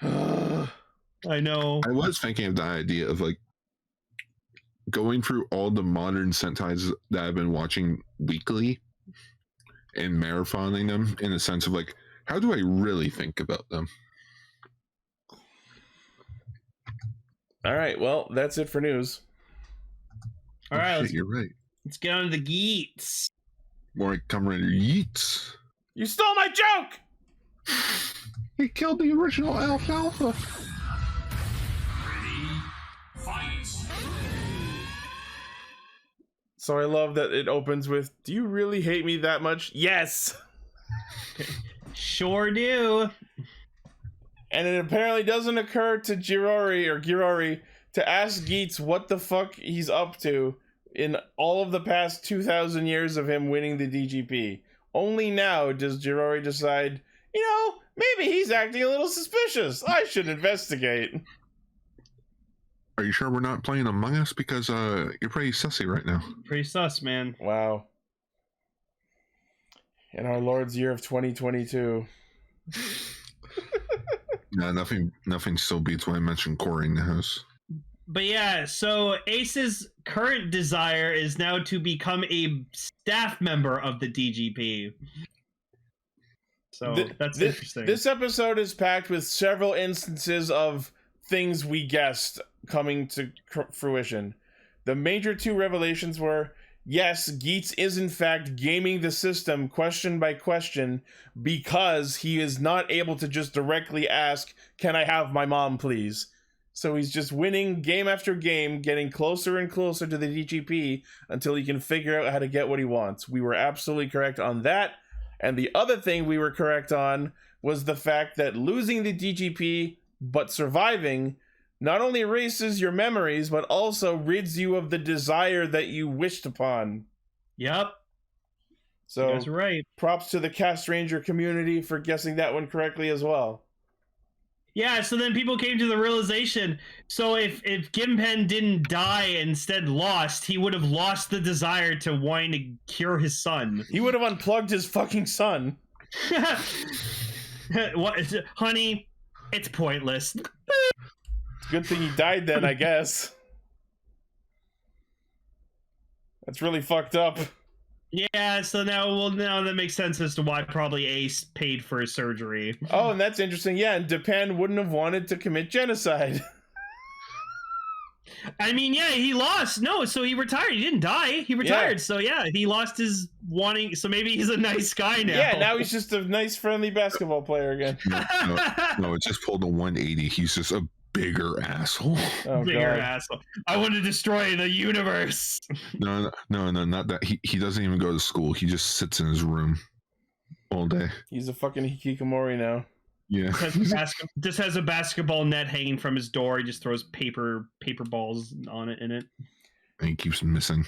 I know. I was thinking of the idea of like going through all the modern Sentais that I've been watching weekly and marathoning them in the sense of like, How do I really think about them? All right, well, that's it for news. All right, Shit, you're right. let's get on to the Geats. More like Kamen Rider Geats. You stole my joke! He killed the original Alfalfa. So I love that it opens with, do you really hate me that much? Yes! Sure do. And it apparently doesn't occur to Girori to ask Geats what the fuck he's up to in all of the past 2,000 years of him winning the DGP. Only now does Girori decide, maybe he's acting a little suspicious. I should investigate. Are you sure we're not playing Among Us? Because you're pretty sussy right now. Pretty sus, man. Wow. In our Lord's year of 2022. Nah, nothing still beats when I mentioned Corey in the house. But yeah, so Ace's current desire is now to become a staff member of the DGP. So that's interesting. This episode is packed with several instances of things we guessed coming to fruition. The major two revelations were, yes, Geats is in fact gaming the system question by question because he is not able to just directly ask, can I have my mom, please? So he's just winning game after game, getting closer and closer to the DGP until he can figure out how to get what he wants. We were absolutely correct on that. And the other thing we were correct on was the fact that losing the DGP but surviving not only erases your memories, but also rids you of the desire that you wished upon. Yep. So that's right. Props to the Castranger community for guessing that one correctly as well. Yeah, so then people came to the realization, so if Gimpen didn't die and instead lost, he would have lost the desire to wanting to cure his son. He would have unplugged his fucking son. What, honey, it's pointless. Good thing he died then, I guess. That's really fucked up. Yeah, so now that makes sense as to why probably Ace paid for his surgery. Oh, and that's interesting. Yeah, and Japan wouldn't have wanted to commit genocide. I mean, yeah, he lost. No, so he retired. He didn't die. He retired. Yeah. So yeah, he lost his wanting. So maybe he's a nice guy now. Yeah, now he's just a nice, friendly basketball player again. No, it just pulled a 180. He's just a bigger asshole. Oh, Bigger God. asshole. I want to destroy the universe. No, not that. He doesn't even go to school. He just sits in his room all day. He's a fucking hikikomori now. Yeah. Just has a basketball net hanging from his door. He just throws paper balls on it in it. And he keeps missing.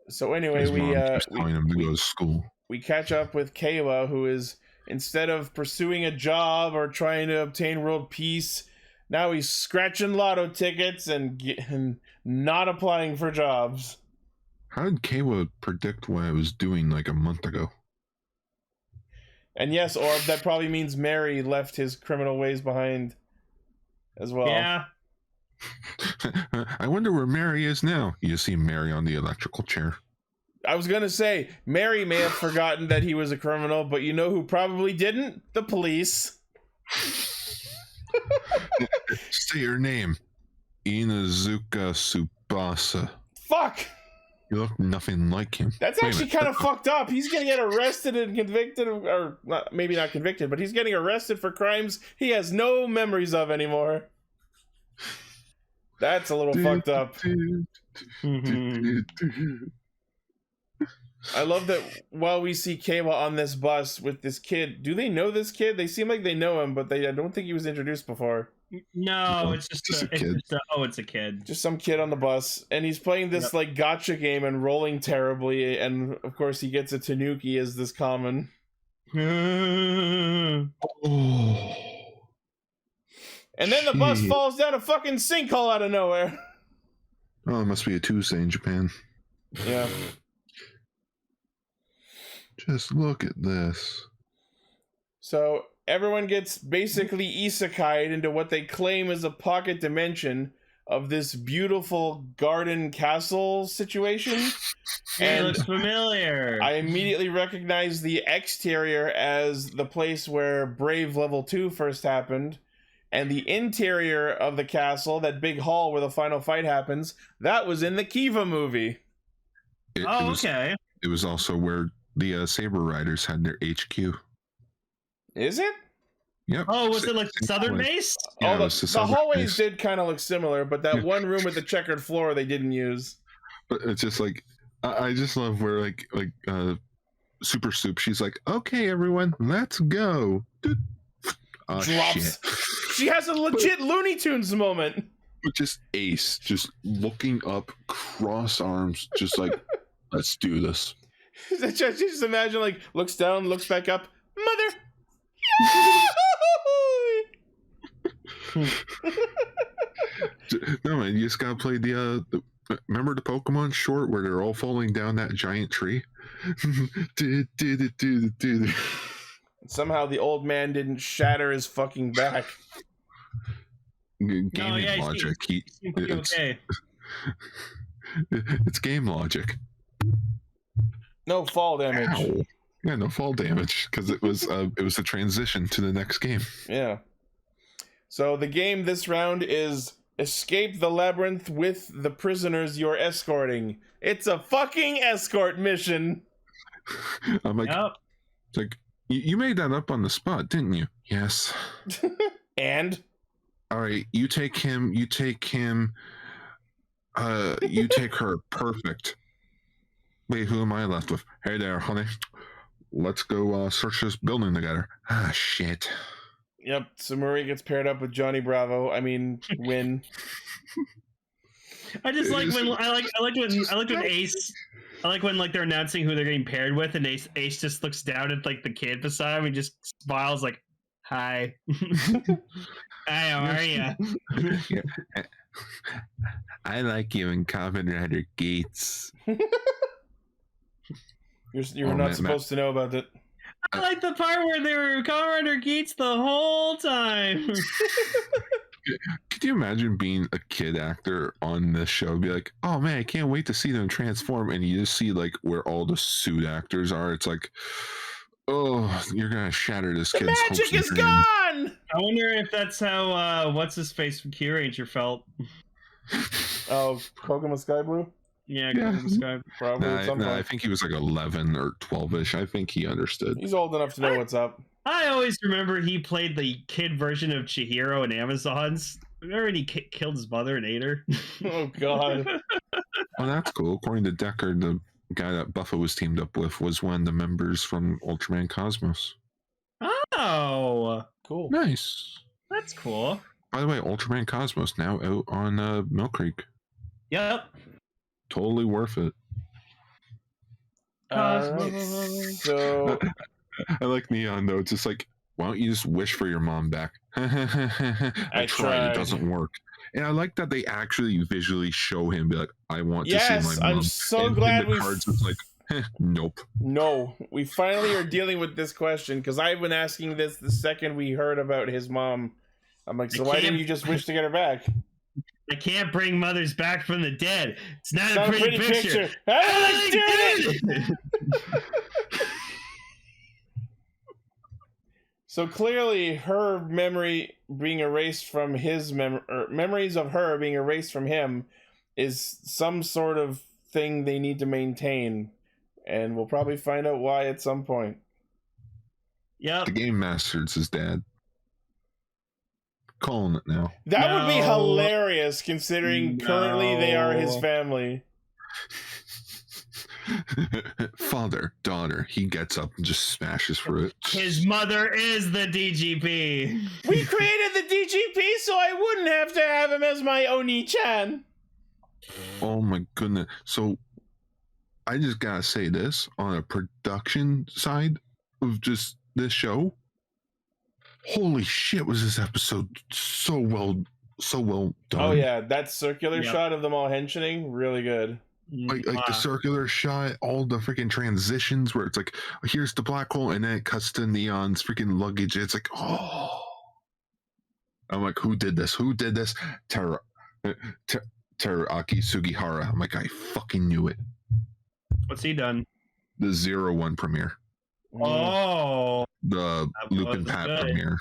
So anyway, His mom keeps telling him to go to school. we catch up with Kayla, who is, instead of pursuing a job or trying to obtain world peace, now he's scratching lotto tickets and not applying for jobs. How did Kayla predict what I was doing like a month ago? And yes, Orb, that probably means Mary left his criminal ways behind as well. Yeah. I wonder where Mary is now. You see Mary on the electrical chair. I was going to say, Mary may have forgotten that he was a criminal, but you know who probably didn't? The police. Say your name. Inazuka Tsubasa. Fuck! You look nothing like him. That's actually kind of fucked up. He's going to get arrested and convicted, or maybe not convicted, but he's getting arrested for crimes he has no memories of anymore. That's a little fucked up. I love that while we see Kayla on this bus with this kid, do they know this kid? They seem like they know him, but I don't think he was introduced before. No, it's just a kid. It's a kid. Just some kid on the bus, and he's playing this like gotcha game and rolling terribly, and of course he gets a tanuki as this common. Oh. And then the bus falls down a fucking sinkhole out of nowhere. Oh, it must be a Tuesday in Japan. Yeah. Just look at this. So everyone gets basically isekai'd into what they claim is a pocket dimension, of this beautiful garden castle situation. It looks familiar. I immediately recognized the exterior as the place where Brave Level 2 first happened. And the interior of the castle, that big hall where the final fight happens, that was in the Kiva movie. Okay. It was also where the Saber Riders had their HQ. Is it? Yep. Oh, was it like the southern base? Yeah, the hallways did kind of look similar, but that one room with the checkered floor they didn't use. But it's just like, I just love where like Super Soup, she's like, okay, everyone, let's go. Oh, drops. shit. She has a legit Looney Tunes moment. Just Ace, just looking up, cross arms, just like, let's do this. Just imagine, like, looks down, looks back up, mother. No man, you just gotta play the remember the Pokemon short where they're all falling down that giant tree? Somehow the old man didn't shatter his fucking back. Gaming logic. Okay. It's game logic. No fall damage. Ow. Yeah, no fall damage because it was a transition to the next game. Yeah. So the game this round is escape the labyrinth with the prisoners you're escorting. It's a fucking escort mission. I'm like, Yep. it's like you made that up on the spot, didn't you? Yes. And all right, you take him. You take her. Perfect. Wait, who am I left with? Hey there, honey. Let's go search this building together. Ah, shit. Yep, so Marie gets paired up with Johnny Bravo. I mean, Win. I just like when I like when Ace. I like when like they're announcing who they're getting paired with, and Ace just looks down at like the kid beside him and just smiles like, "Hi, hi, how are you?" Yeah. I like you in Kamen Rider Geats. You're not supposed to know about it. I like the part where they were Kamen Rider Geats the whole time. Could you imagine being a kid actor on this show? Be like, oh man, I can't wait to see them transform, and you just see like where all the suit actors are. It's like, oh, you're gonna shatter this kid's hopes Magic and is dreams. gone. I wonder if that's how what's his face from Q Ranger felt. Oh, Pokemon Sky Blue? Yeah, Yeah. Sky. Probably at some point. I think he was like 11 or 12ish. I think he understood. He's old enough to know what's up. I always remember he played the kid version of Chihiro in Amazons. Remember when he killed his mother and ate her? Oh god. Oh, that's cool. According to Decker, the guy that Buffa was teamed up with was one of the members from Ultraman Cosmos. Oh, Cool. Nice. that's cool. By the way, Ultraman Cosmos now out on Mill Creek. Yep. Totally worth it. So I like Neon though. It's just like, why don't you just wish for your mom back? I tried. tried. It doesn't work. And I like that they actually visually show him be like, I want to see yes, my mom. I'm so and glad the we. cards it's like, nope. No, we finally are dealing with this question because I've been asking this the second we heard about his mom. I'm like, so why didn't you just wish to get her back? I can't bring mothers back from the dead. It's not, It's a not pretty picture. I did it! So clearly, her memory being erased from his memories of her being erased from him is some sort of thing they need to maintain, and we'll probably find out why at some point. Yep. The Game Master's his dad. Calling it now. That would be No. hilarious, considering currently they are his No. family. Father, daughter, he gets up and just smashes through it. His mother is the DGP. We created the DGP so I wouldn't have to have him as my Oni-chan. Oh my goodness. So I just gotta say this on a production side of just this show. Holy shit, was this episode so well done. Oh yeah, that circular Yep. shot of them all henching, really good. Like the circular shot, all the freaking transitions where it's like, here's the black hole, and then it cuts to Neon's freaking luggage. It's like, oh. I'm like, who did this? Who did this? Teraraki Sugihara. I'm like, I fucking knew it. What's he done? The 01 premiere. Oh, The That Lupin was Pat good. premiere.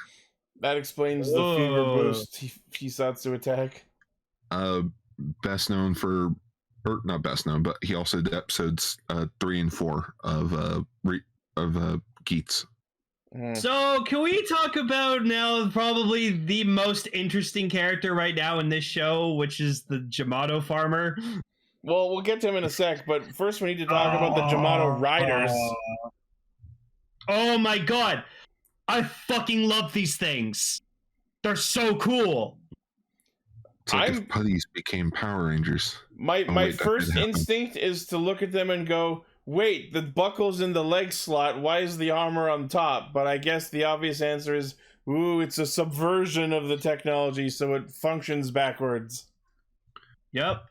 That explains the Whoa. fever boost Hisatsu attack. Best known for, or not best known, but he also did episodes 3 and 4 of Geats. so can we talk about now probably the most interesting character right now in this show, which is the Jyamato farmer? Well, we'll get to him in a sec, but first we need to talk about the Jyamato riders. Oh my god. I fucking love these things. They're so cool. It's like I'm- if putties became Power Rangers. My wait, that first did happen. instinct is to look at them and go, wait, the buckle's in the leg slot. Why is the armor on top? But I guess the obvious answer is, ooh, it's a subversion of the technology, so it functions backwards. Yep.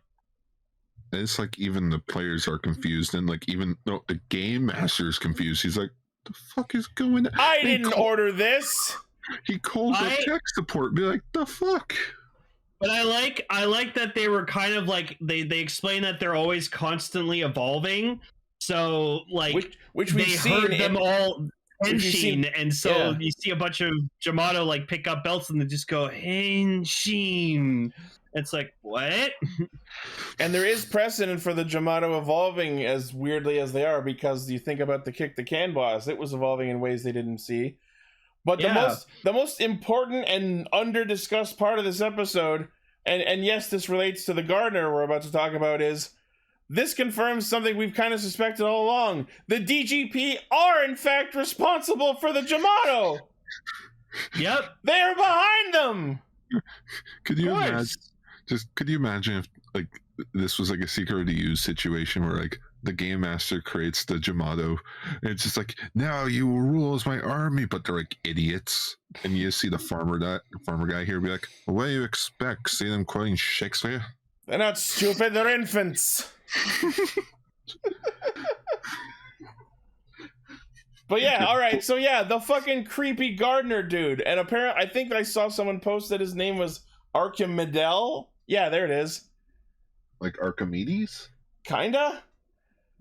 It's like even the players are confused, and like even no, the game master's confused. He's like, "The fuck is going on?" I He didn't call- order this. He called the tech support, be like, "The fuck." But I like that they were kind of like they explain that they're always constantly evolving. So like Which they we've seen heard them all which we've seen- Henshin, and so yeah. you see a bunch of Jyamato like pick up belts and they just go Henshin. It's like, what? And there is precedent for the Jyamato evolving as weirdly as they are, because you think about the Kick the Can boss, it was evolving in ways they didn't see. But Yeah. the most important and under discussed part of this episode, and yes, this relates to the gardener we're about to talk about, is this confirms something we've kind of suspected all along. The DGP are in fact responsible for the Jyamato. Yep. They're behind them. Could you Of course. imagine? Could you imagine if like this was like a secret to use situation where like the game master creates the Jyamato, and it's just like, now you will rule as my army, but they're like idiots, and you see the farmer guy here be like, what do you expect? See them quoting Shakespeare? They're not stupid, they're infants. But yeah, all right. So yeah, the fucking creepy gardener dude, and apparently, I think I saw someone post that his name was Archimedel. Yeah, there it is. Like Archimedes? Kinda.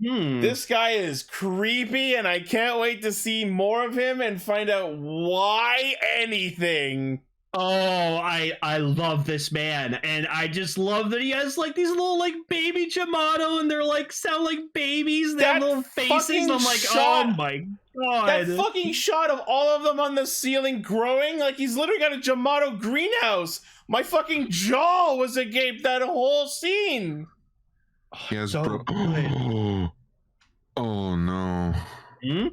This guy is creepy, and I can't wait to see more of him and find out why anything. Oh, I love this man, and I just love that he has like these little like baby Jyamato, and they're like sound like babies. They have That little faces. fucking And I'm like, shot- oh my god! That fucking shot of all of them on the ceiling growing, like he's literally got a Jyamato greenhouse. My fucking jaw was agape that whole scene. He has so good. Oh no. Hmm?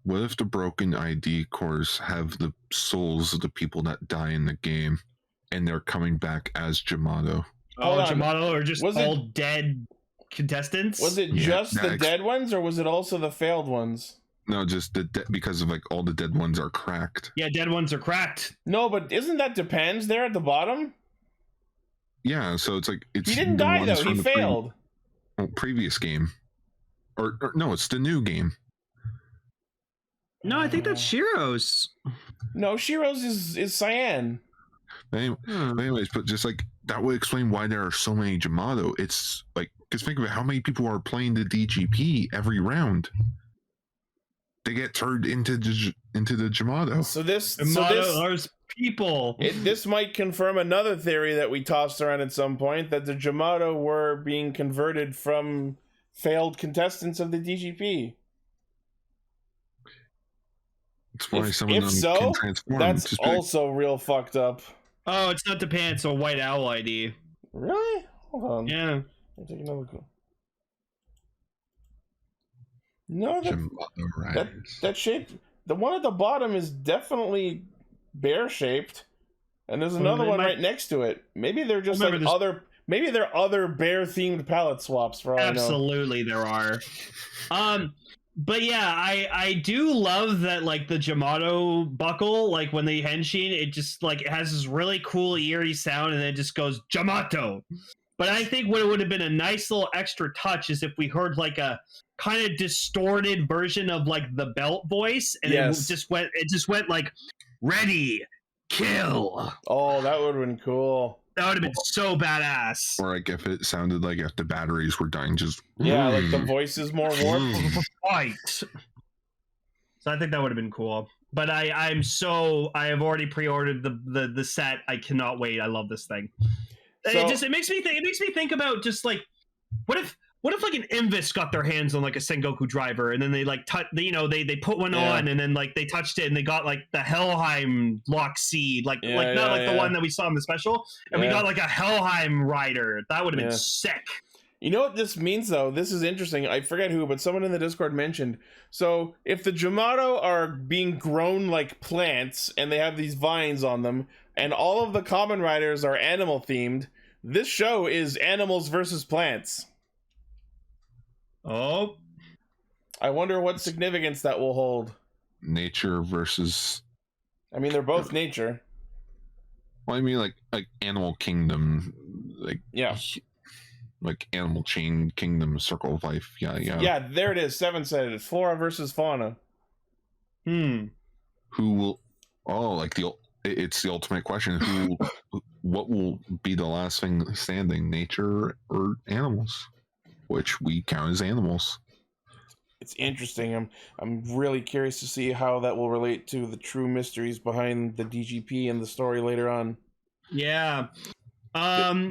What if the broken ID cores have the souls of the people that die in the game, and they're coming back as Jyamato? Oh, Hold on. Jyamato are just Was it- all dead contestants. Was it Yeah, just the that dead ones, or was it also the failed ones? No, just because of like all the dead ones are cracked. Yeah, dead ones are cracked. No, but isn't that depends there at the bottom? Yeah, so it's like it's He didn't the die ones though. from He the failed. previous game, or no, it's the new game. No, I think that's Shiro's. No, Shiro's is cyan. But anyways, but just like that would explain why there are so many Jyamato. It's like, because think of it, how many people are playing the DGP every round? They get turned into the Jyamato. So this There's people. this might confirm another theory that we tossed around at some point, that the Jyamato were being converted from failed contestants of the DGP. That's why If- some of if them so, can transform. That's Just be like, also real fucked up. Oh, it's not the pants. It's a white owl ID. Really? Hold on. Yeah. I'll take another look. No, Jyamato Riders. that shape, the one at the bottom is definitely bear shaped, and there's another they one might- right next to it. Maybe they're just Remember like this- other. Maybe they're other bear themed palette swaps for all I know. Absolutely, there are. But yeah, I do love that, like the Jyamato buckle, like when they henshin, it just like it has this really cool eerie sound, and then it just goes Jyamato. But I think what would have been a nice little extra touch is if we heard like a kind of distorted version of like the belt voice, and Yes. it just went like ready, kill. Oh, that would have been cool. That would have been so badass. Or like if it sounded like if the batteries were dying, just Yeah, like the voice is more warped. Right. So I think that would have been cool. But I have already pre-ordered the set. I cannot wait. I love this thing. So, It makes me think about just like what if like an Invis got their hands on like a Sengoku driver and then they like they put one on and then like they touched it and they got like the Helheim lock seed like the one that we saw in the special and we got like a Helheim rider. That would have been sick. You know what this means though? This is interesting. I forget who, but someone in the Discord mentioned. So if the Jyamato are being grown like plants and they have these vines on them and all of the Kamen Riders are animal themed, this show is animals versus plants. Oh, I wonder what significance that will hold. nature versus. I mean, they're both nature. Well, I mean, like Animal Kingdom, like Animal Chain Kingdom, Circle of Life. Yeah. There it is. 7 said it. Flora versus fauna. Who will? Oh, like it's the ultimate question. What will be the last thing standing, nature or animals? Which we count as animals. It's interesting. I'm really curious to see how that will relate to the true mysteries behind the DGP and the story later on. Yeah. I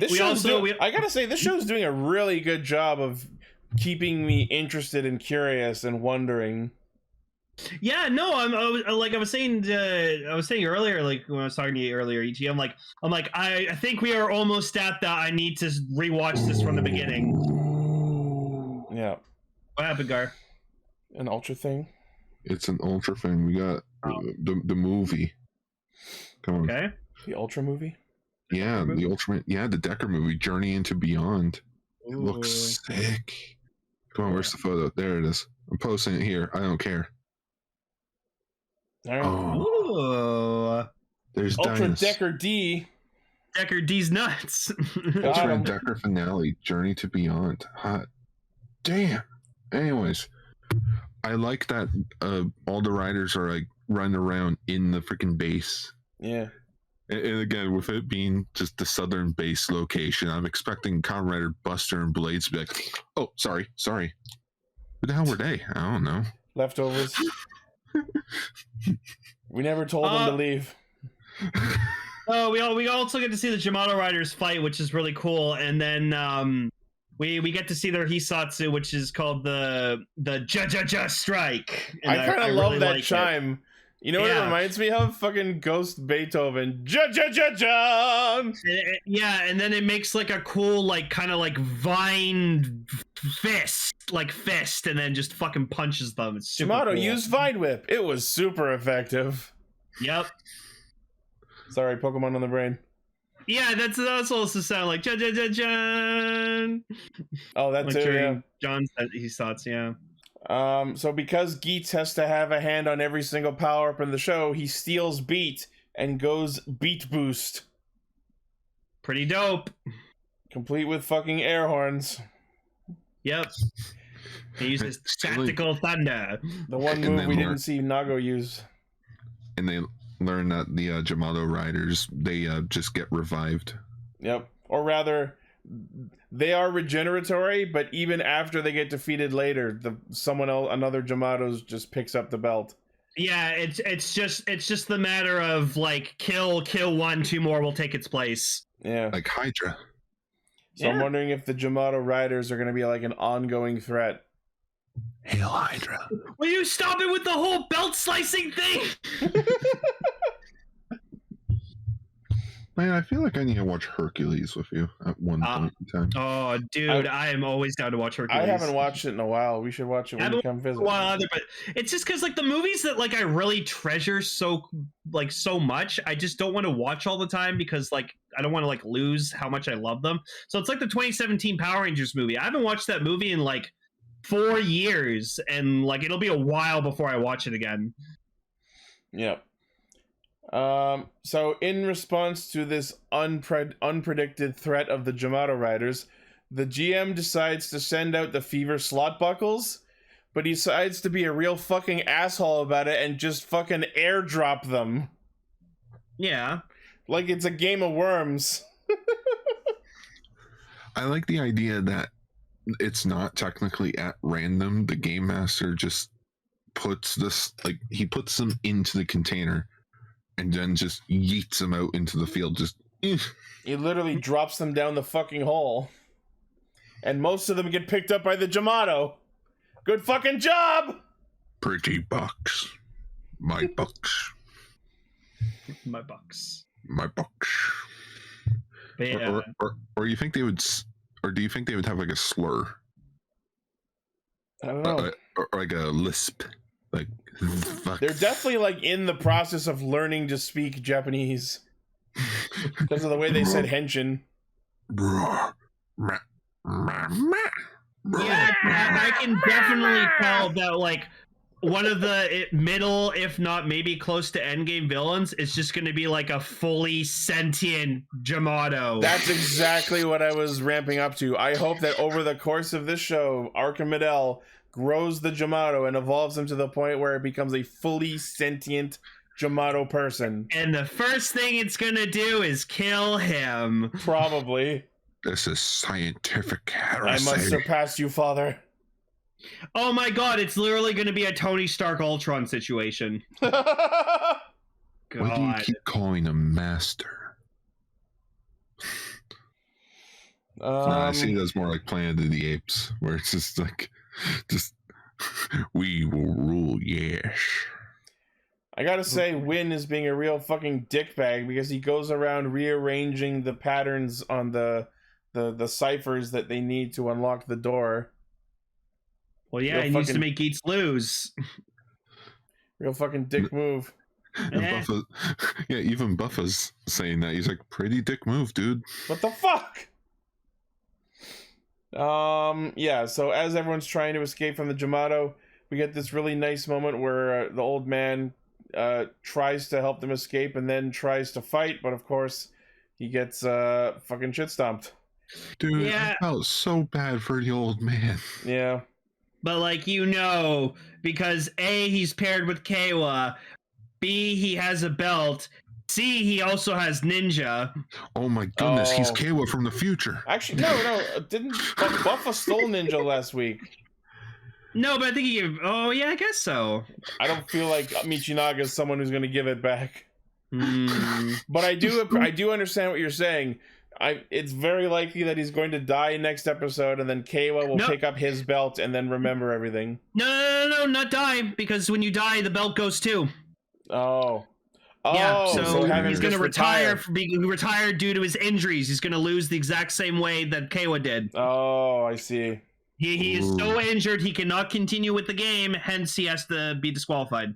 gotta say, this show's doing a really good job of keeping me interested and curious and wondering. Yeah, no, I was saying earlier, like when I was talking to you earlier, EG, I'm like, I think we are almost at that. I need to rewatch this from the beginning. Yeah. What happened, Gar? An ultra thing? It's an ultra thing. We got the movie. Come on. Okay. The ultra movie? Yeah, the ultimate. Yeah, the Decker movie, Journey into Beyond. It looks sick. Come on, where's the photo? There it is. I'm posting it here. I don't care. All right. Oh. There's Ultra Dynas. Decker D. Decker D's nuts. Ultra Decker finale, Journey to Beyond. Hot damn. Anyways, I like that all the riders are like running around in the freaking base. Yeah. And again, with it being just the southern base location, I'm expecting Kamen Rider Buster and Blades to be like, oh, sorry. Who the hell were they? I don't know. Leftovers. We never told them to leave. Oh, we also get to see the Jyamato riders fight, which is really cool, and then we get to see their Hisatsu, which is called the Ja strike. And I kind of love really that like chime. It. You know what it reminds me of? Fucking Ghost Beethoven. Ja. Yeah, and then it makes like a cool, like kind of like vine fist, and then just fucking punches them. It's super Jyamato cool. used Vine Whip. It was super effective. Yep. Sorry, Pokemon on the brain. Yeah, that's supposed to sound like John. Oh, that's like it. Yeah. John said his thoughts. Yeah. So because Geats has to have a hand on every single power up in the show, he steals Beat and goes Beat Boost, Pretty dope. complete with fucking air horns. Yep. He uses tactical thunder. The one And move then we more. didn't see Nago use. And they learn that the Jyamato riders, they just get revived. Yep. Or rather, they are regeneratory, but even after they get defeated later, someone else, another Jyamato, just picks up the belt. Yeah, it's just the matter of like kill one, 2 more will take its place. Yeah. Like Hydra. So I'm wondering if the Jyamato riders are going to be like an ongoing threat. Hail Hydra. Will you stop it with the whole belt slicing thing? Man, I feel like I need to watch Hercules with you at one point in time. Oh, dude, I am always down to watch Hercules. I haven't watched it in a while. We should watch it when you come visit. Either, but it's just because like the movies that like I really treasure so much, I just don't want to watch all the time because like I don't want to like lose how much I love them. So it's like the 2017 Power Rangers movie. I haven't watched that movie in like 4 years, and like it'll be a while before I watch it again. Yep. So in response to this unpredicted threat of the Jyamato riders, the GM decides to send out the Fever slot buckles, but he decides to be a real fucking asshole about it and just fucking airdrop them. Yeah. Like it's a game of worms. I like the idea that it's not technically at random. The game master just puts he puts them into the container and then just yeets them out into the field. Just He literally drops them down the fucking hole. And most of them get picked up by the Jyamato. Good fucking job! pretty bucks. My bucks. My bucks. My bucks. But yeah. Or you think they would, or do you think they would have like a slur? I don't know. Or like a lisp, like fuck. They're definitely like in the process of learning to speak Japanese because of the way they said henshin. Yeah, I can definitely tell that like one of the middle, if not maybe close to endgame villains, is just going to be like a fully sentient Jyamato. That's exactly what I was ramping up to. I hope that over the course of this show, Arkham Middle grows the Jyamato and evolves him to the point where it becomes a fully sentient Jyamato person. And the first thing it's going to do is kill him. Probably. This is scientific heresy. I must surpass you, father. Oh my god, it's literally going to be a Tony Stark Ultron situation. Why do you God. keep calling him master? I see it as more like Planet of the Apes, where it's just like, we will rule, yes. I gotta say, Win is being a real fucking dickbag because he goes around rearranging the patterns on the ciphers that they need to unlock the door. Well, yeah, he needs to make Geats lose. Real fucking dick move. And Buffa, yeah, even Buffa's saying that. He's like, pretty dick move, dude. What the fuck? Yeah, so as everyone's trying to escape from the Jyamato, we get this really nice moment where the old man tries to help them escape and then tries to fight, but of course he gets fucking shit stomped. Dude, Yeah. I felt so bad for the old man. Yeah. But like, you know, because A, he's paired with Kawa, B, he has a belt, C, he also has ninja. Oh my goodness, he's Oh. Kawa from the future. Actually, no, didn't Buffa stole ninja last week? No, but I think he, oh yeah, I guess so. I don't feel like Michinaga is someone who's going to give it back. Hmm. But I do understand what you're saying. It's very likely that he's going to die next episode, and then Kawa will pick up his belt and then remember everything. No, not die, because when you die, the belt goes too. Oh. Yeah, Oh, so have him he's going to just retire. He retired due to his injuries. He's going to lose the exact same way that Kawa did. Oh, I see. He is so injured he cannot continue with the game. Hence, he has to be disqualified.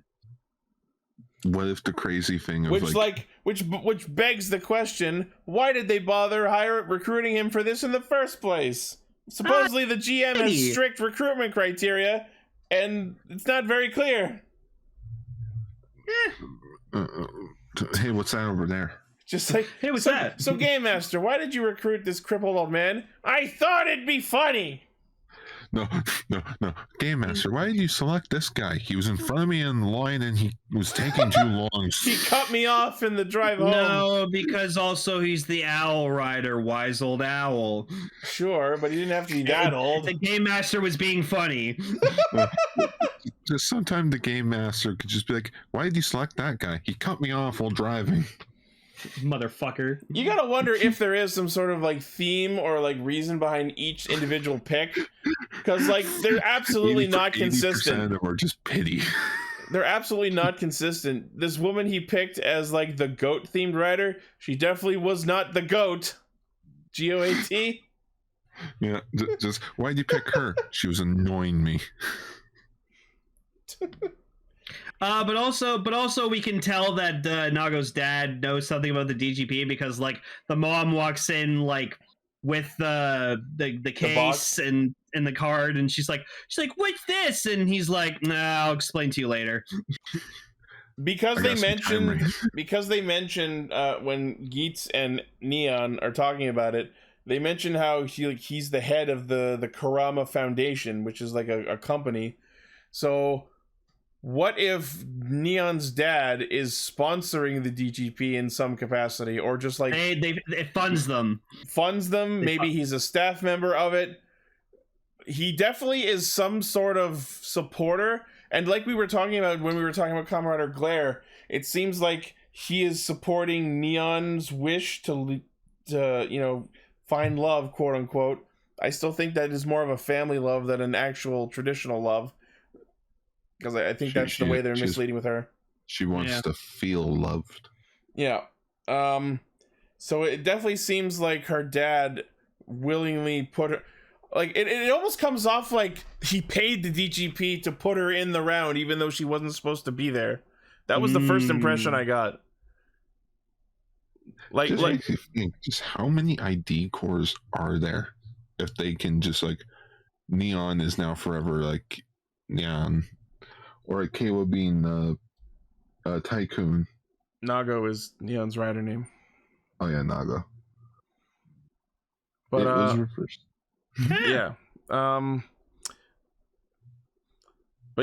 What if the crazy thing of Which begs the question: why did they bother recruiting him for this in the first place? Supposedly, the GM has strict recruitment criteria, and it's not very clear. hey, what's that over there? Just like, hey, what's that? So, Game Master, why did you recruit this crippled old man? I thought it'd be funny. No. Game Master, why did you select this guy? He was in front of me in the line and he was taking too long. He cut me off in the drive home. No, because also he's the owl rider, wise old owl. Sure, but he didn't have to be that old. The Game Master was being funny. Just sometimes the Game Master could just be like, why did you select that guy? He cut me off while driving. Motherfucker. You gotta wonder if there is some sort of like theme or like reason behind each individual pick, because like they're absolutely not 80% consistent. of them are just pity. They're absolutely not consistent. This woman he picked as like the goat themed rider, she definitely was not the goat. GOAT. Yeah, just why'd you pick her? She was annoying me. But also we can tell that Nago's dad knows something about the DGP because like the mom walks in like with the case and the card and she's like what's this, and he's like, nah, I'll explain to you later. Because they mentioned when Geats and Neon are talking about it, they mention how he's the head of the Karama Foundation, which is like a company. So what if Neon's dad is sponsoring the DGP in some capacity, or just like it funds them? Maybe he's a staff member of it. He definitely is some sort of supporter, and like we were talking about when we were talking about Kamen Rider Glare, it seems like he is supporting Neon's wish to find love, quote unquote. I still think that is more of a family love than an actual traditional love. Because I think that's the way they're misleading with her. She wants to feel loved. Yeah. So it definitely seems like her dad willingly put her... Like, it almost comes off like he paid the DGP to put her in the round, even though she wasn't supposed to be there. That was the first impression I got. Just how many ID cores are there? If they can just, like... Neon is now forever, like... Neon... Or Kayla being Tycoon. Nago is Neon's rider name. Oh yeah, Nago. But it was reversed. Yeah. But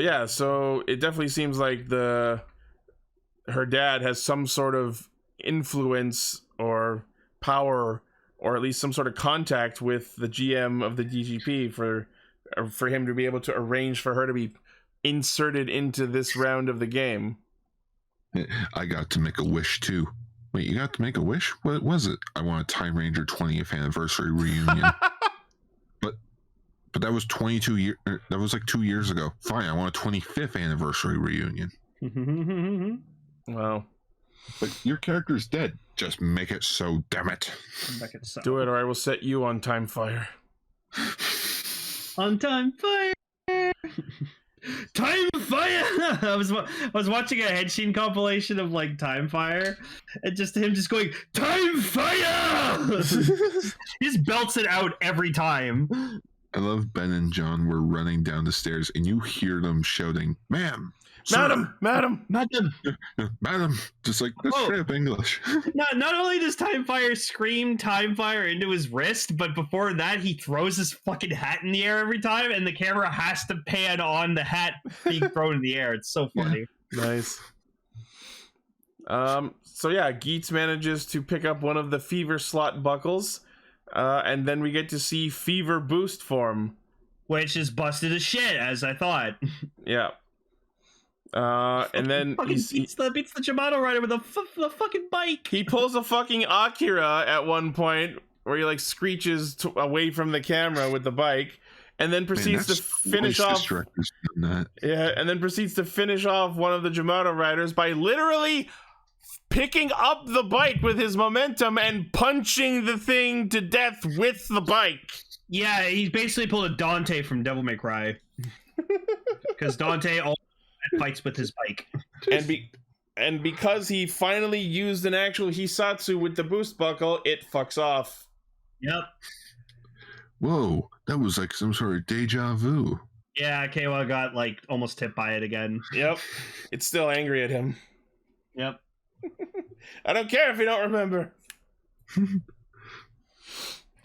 yeah, so it definitely seems like her dad has some sort of influence or power, or at least some sort of contact with the GM of the DGP for him to be able to arrange for her to be inserted into this round of the game. I got to make a wish too. Wait, you got to make a wish? What was it? I want a Time Ranger 20th anniversary reunion. but that was 22 years. That was like 2 years ago. Fine, I want a 25th anniversary reunion. Wow. But your character's dead. Just make it so, damn it. Do it, or I will set you on Time Fire. On Time Fire. Time Fire! I was watching a Henshin compilation of like Time Fire, and just him just going Time Fire. He just belts it out every time. I love Ben and John were running down the stairs, and you hear them shouting, "Ma'am, sir, madam!" Just like that's straight up English. Not only does Time Fire scream Time Fire into his wrist, but before that he throws his fucking hat in the air every time, and the camera has to pan on the hat being thrown in the air. It's so funny. Nice. So yeah, Geats manages to pick up one of the Fever slot buckles, and then we get to see Fever boost form, which is busted as shit, as I thought. Yeah. And then beats the Jyamāto rider with a fucking bike. He pulls a fucking Akira at one point where he like screeches away from the camera with the bike, and then proceeds to finish off. Yeah, and then proceeds to finish off one of the Jyamāto riders by literally picking up the bike with his momentum and punching the thing to death with the bike. Yeah, he basically pulled a Dante from Devil May Cry. Because Dante always fights with his bike. And because he finally used an actual Hisatsu with the boost buckle, it fucks off. Yep. Whoa, that was like some sort of deja vu. Yeah, Kayla got like almost hit by it again. Yep. It's still angry at him. Yep. I don't care if you don't remember. They're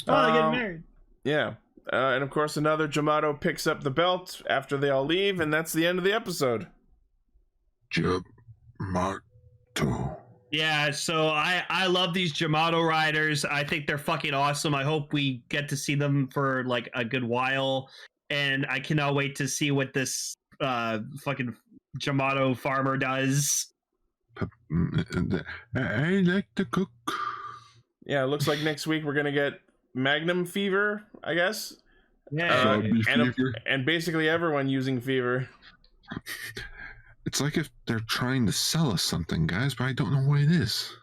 getting married. Yeah. And of course, another Jyamāto picks up the belt after they all leave, and that's the end of the episode. Jyamāto. Yeah, so I love these Jyamāto riders. I think they're fucking awesome. I hope we get to see them for like a good while, and I cannot wait to see what this fucking Jyamāto farmer does. I like to cook. Yeah, it looks like next week we're gonna get Magnum Fever, I guess. Yeah, and basically everyone using Fever. It's like if they're trying to sell us something, guys, but I don't know what it is.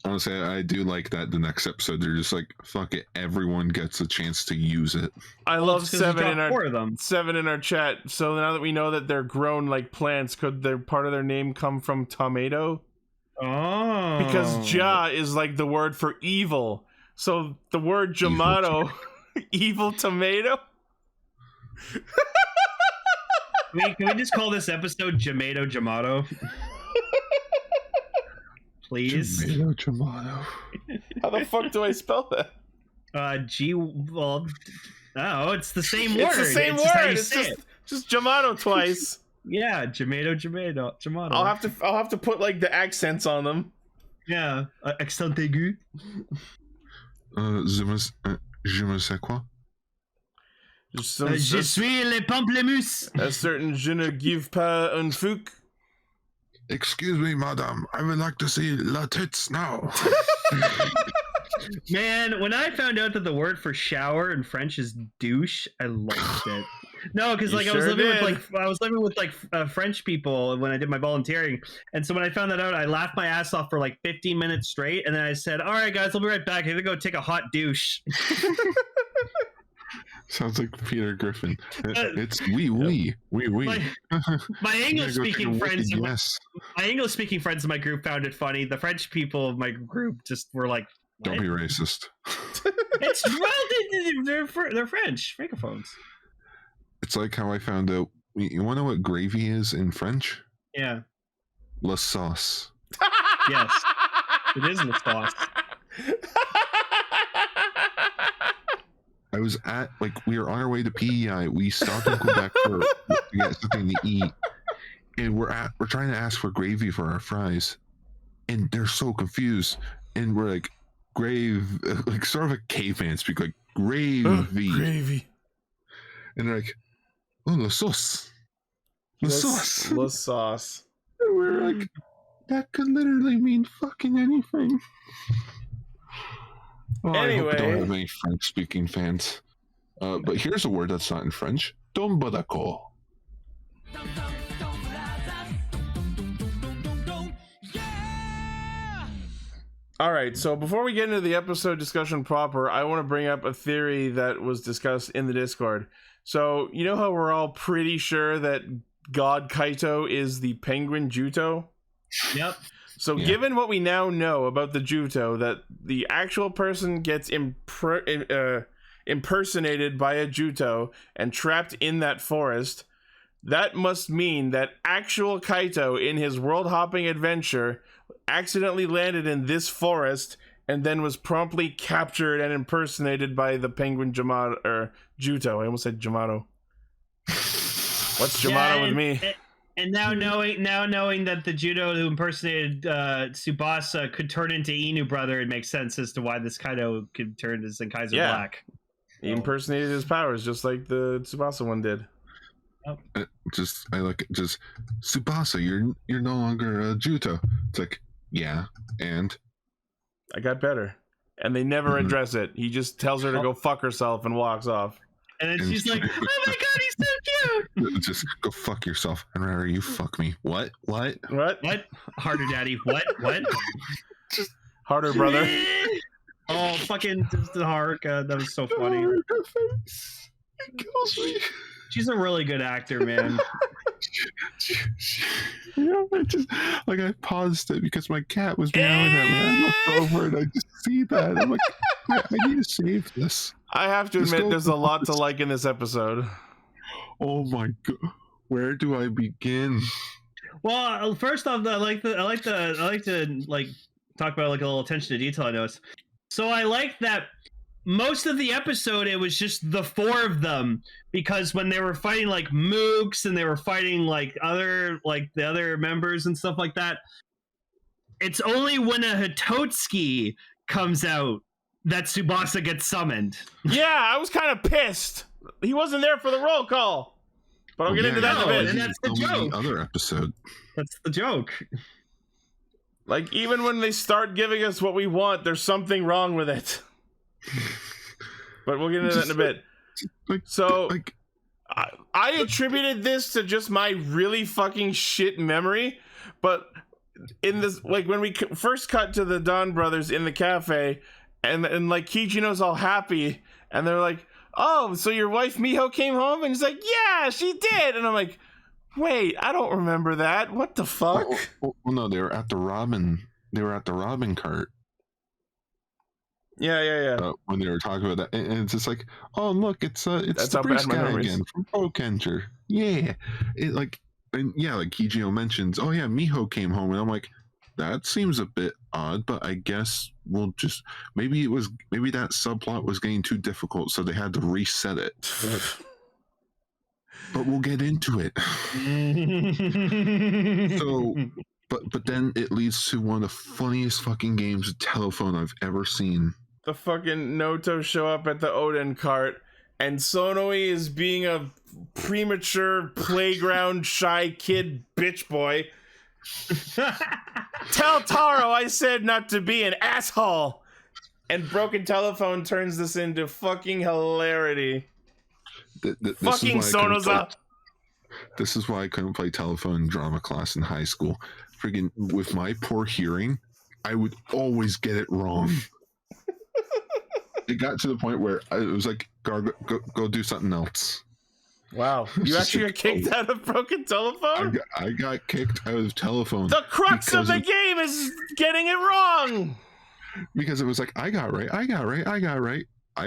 Honestly, I do like that the next episode they're just like, fuck it, everyone gets a chance to use it. I love Seven in our chat. So now that we know that they're grown like plants, could their part of their name come from tomato? Oh, because Ja is like the word for evil. So the word Jyamāto, evil tomato. Can we just call this episode Jyamato? Please. Jyamato. How the fuck do I spell that? No, it's the same word. It's the same word. It's just Just Jyamato twice. Yeah, Jyamato. I'll have to put like the accents on them. Yeah, accent aigu. Je me sais quoi? Je suis les pamplemousses. A certain je ne give pas un fuck. Excuse me, madame. I would like to see la tits now. Man, when I found out that the word for shower in French is douche, I lost it. No, because like I was living with French people when I did my volunteering, and so when I found that out, I laughed my ass off for like 15 minutes straight, and then I said, "All right, guys, I'll be right back. I'm gonna go take a hot douche." Sounds like Peter Griffin. It's oui. My English-speaking friends, yes. My English-speaking friends in my group found it funny. The French people of my group just were like, what? Don't be racist. It's they're French francophones. It's like how I found out. You want to know what gravy is in French? Yeah. La sauce. Yes. It is la sauce. I was at, we were on our way to PEI. We stopped in Quebec to get something to eat. And we're trying to ask for gravy for our fries. And they're so confused. And we're like, sort of a caveman speak, like, gravy. Gravy. And they're like, oh, la sauce. La sauce. La sauce. And we're like, that could literally mean fucking anything. Well, anyway. I hope we don't have any French-speaking fans. But here's a word that's not in French. Donbrothers. All right, so before we get into the episode discussion proper, I want to bring up a theory that was discussed in the Discord. So, you know how we're all pretty sure that God Kaito is the penguin Juto? Yep. So given what we now know about the Juto, that the actual person gets impersonated by a Juto and trapped in that forest, that must mean that actual Kaito in his world-hopping adventure accidentally landed in this forest and then was promptly captured and impersonated by the penguin Jyamato, or Juto. I almost said Jyamato. What's Jyamato with me? And now knowing that the Judo who impersonated Tsubasa could turn into Inu Brother, it makes sense as to why this Kaido could turn to Zenkaiser Black. He impersonated his powers just like the Tsubasa one did. I like it. Just Tsubasa, you're no longer a Juto. It's like, yeah, and I got better. And they never address it. He just tells her to go fuck herself and walks off. And then she's like, oh my god, he's so cute! Just go fuck yourself and rather you fuck me. What? Harder, daddy. What? Just harder, brother. Oh, fucking the Haruka. That was so funny. It kills me. She's a really good actor, man. Yeah, I paused it because my cat was meowing at me. I looked over and I just see that. I'm like, I need to save this. I have to admit, there's a lot to like in this episode. Oh my god, where do I begin? Well, first off, I like to talk about like a little attention to detail I noticed. So I like that most of the episode it was just the four of them, because when they were fighting like Mooks and they were fighting like the other members and stuff like that, it's only when a Hitotsuki comes out that Tsubasa gets summoned. Yeah, I was kind of pissed. He wasn't there for the roll call. But I'll get into that in a bit. And that's the joke. The other episode. That's the joke. Like, even when they start giving us what we want, there's something wrong with it. But we'll get into that in a bit. I attributed this to just my really fucking shit memory, but in this, like, when we first cut to the Donbrothers in the cafe, and like Kijino's all happy, and they're like, oh, so your wife Miho came home? And he's like, yeah, she did. And I'm like, wait, I don't remember that. What the fuck? Well, no, they were at the Robin cart. Yeah. When they were talking about that, and it's just like, oh look, it's the Bruce guy again from Prokenger. Yeah, like Kijino mentions, oh yeah, Miho came home, and I'm like, that seems a bit odd, but I guess we'll just maybe that subplot was getting too difficult, so they had to reset it. but we'll get into it. So, but then it leads to one of the funniest fucking games of telephone I've ever seen. The fucking Noto show up at the Oden cart, and Sonoi is being a premature playground shy kid bitch boy. Tell Taro I said not to be an asshole. And Broken Telephone turns this into fucking hilarity. Fucking Sonoza. This is why I couldn't play telephone drama class in high school. Friggin' with my poor hearing, I would always get it wrong. It got to the point where it was like, go do something else. Wow. You actually got kicked out of Broken Telephone? I got kicked out of telephone. The crux of the game is getting it wrong. Because it was like, I got right. I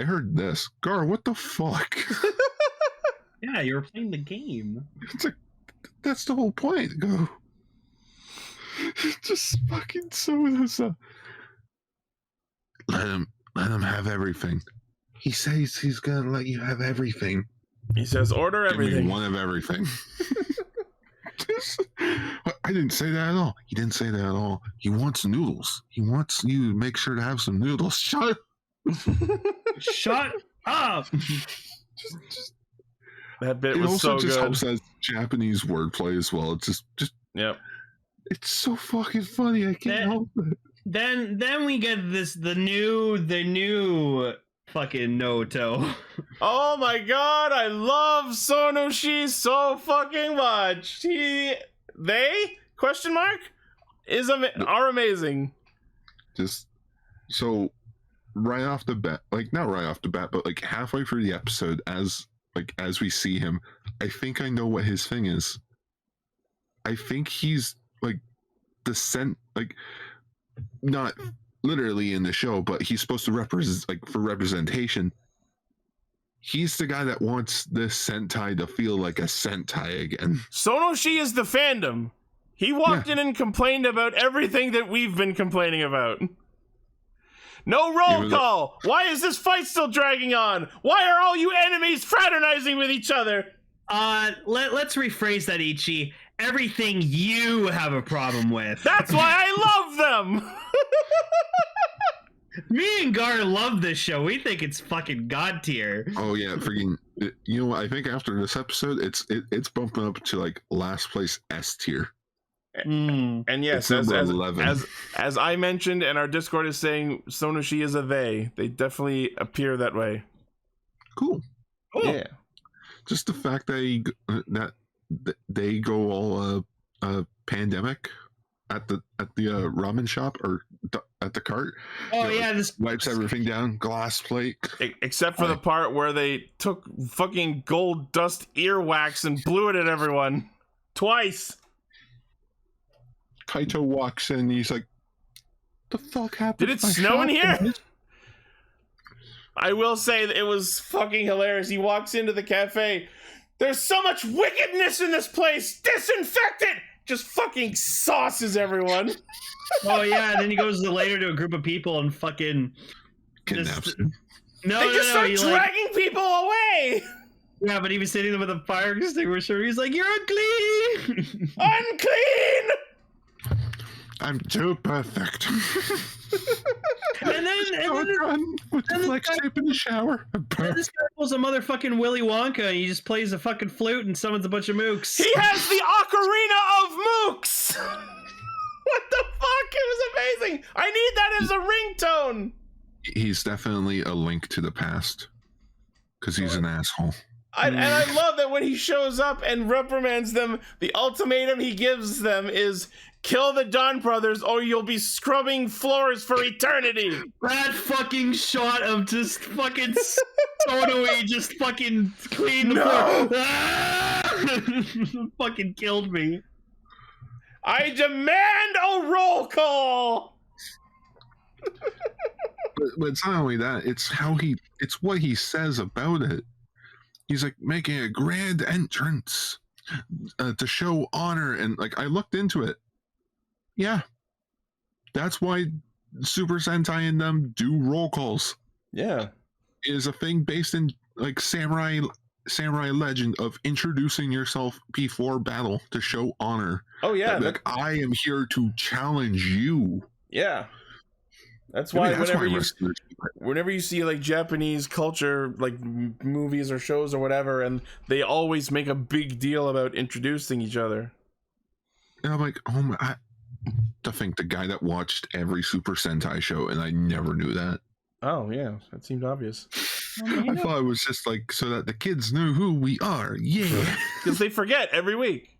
heard this. Gar, what the fuck? Yeah, you were playing the game. It's like, that's the whole point. Go. Just fucking so this up. Let him have everything. He says he's gonna let you have everything. He says, order everything. Give me one of everything. I didn't say that at all. He didn't say that at all. He wants noodles. He wants you to make sure to have some noodles. Shut up. Just that bit was so good. It also just helps as Japanese wordplay as well. It's just yep. It's so fucking funny. I can't help it. Then we get the new fucking Noto. Oh my god, I love Sonoshi so fucking much. They are amazing. Just so right off the bat, like not right off the bat, but like halfway through the episode, as we see him, I think I know what his thing is. I think he's like like not literally in the show, but he's supposed to represent, like, for representation. He's the guy that wants this Sentai to feel like a Sentai again. Sonoshi is the fandom. He walked in and complained about everything that we've been complaining about. No roll call! Why is this fight still dragging on? Why are all you enemies fraternizing with each other? Let's rephrase that, Ichi. Everything you have a problem with. That's why I love them! Me and Gar love this show. We think it's fucking god tier. Oh yeah, freaking! You know what? I think after this episode, it's bumping up to like last place S tier. And yes, as I mentioned, and our Discord is saying, Sonoshi is a they. They definitely appear that way. Cool. Yeah. Just the fact that they go all pandemic at the ramen shop or at the cart. Oh yeah, this wipes everything down, glass plate. Except for the part where they took fucking gold dust earwax and blew it at everyone twice. Kaito walks in. He's like, "The fuck happened? Did it snow in here?" I will say that it was fucking hilarious. He walks into the cafe. There's so much wickedness in this place. Disinfect it. Just fucking sauces everyone. Oh yeah, and then he goes later to a group of people and fucking kidnaps. They just start dragging people away. Yeah, but he was hitting them with a fire extinguisher. He's like, "You're unclean." Unclean. I'm too perfect. and then with the flex tape in the shower. This guy pulls a motherfucking Willy Wonka and he just plays a fucking flute and summons a bunch of mooks. He has the ocarina of mooks. What the fuck? It was amazing. I need that as a ringtone. He's definitely a link to the past because he's an asshole. And I love that when he shows up and reprimands them, the ultimatum he gives them is kill the Donbrothers or you'll be scrubbing floors for eternity. That fucking shot of just fucking Sonoi just fucking clean the floor. Ah! Fucking killed me. I demand a roll call. But it's not only that, it's what he says about it. He's like making a grand entrance to show honor, and like I looked into it. Yeah, that's why Super Sentai and them do roll calls. Yeah, it is a thing based in like samurai samurai legend of introducing yourself before battle to show honor. Oh yeah, like I am here to challenge you. Yeah, that's why Maybe whenever you see like Japanese culture, like movies or shows or whatever, and they always make a big deal about introducing each other. And I'm like, oh my! To think the guy that watched every Super Sentai show, and I never knew that. Oh yeah, that seemed obvious. I thought it was just like so that the kids knew who we are. Yeah, because they forget every week.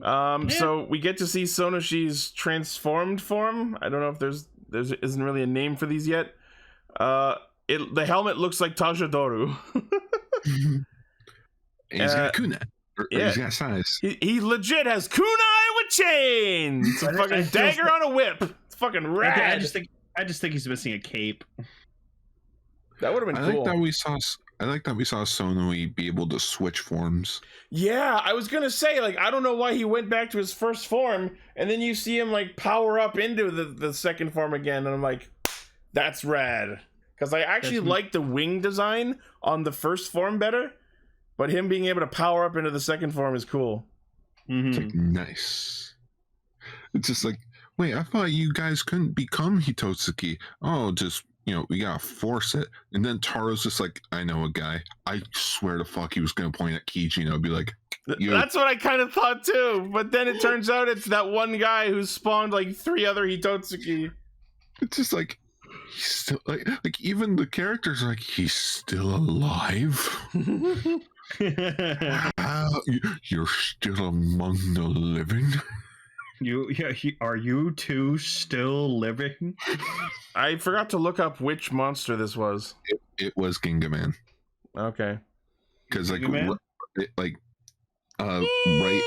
So we get to see Sonoshi's transformed form. I don't know if there's isn't really a name for these yet. The helmet looks like Tajadoru. And he's got kunai. He's got size. He legit has kunai with chains. It's a fucking dagger on a whip. It's fucking rad. I just think he's missing a cape. That would have been cool. I like that we saw Sonoi be able to switch forms. Yeah, I was gonna say, like, I don't know why he went back to his first form, and then you see him like power up into the second form again, and I'm like, that's rad. Because I actually like the wing design on the first form better, but him being able to power up into the second form is cool. Mm-hmm. It's like, nice. It's just like, wait, I thought you guys couldn't become Hitotsuki. Oh, just, we gotta force it. And then Taro's just like, I know a guy. I swear to fuck he was gonna point at Kichi and I'd be like, you. That's what I kind of thought too. But then it turns out it's that one guy who spawned like 3 other Hitotsuki. It's just like, he's still like even the characters are like, he's still alive. You're still among the living. Are you two still living? I forgot to look up which monster this was. It was Gingaman. Okay. Because right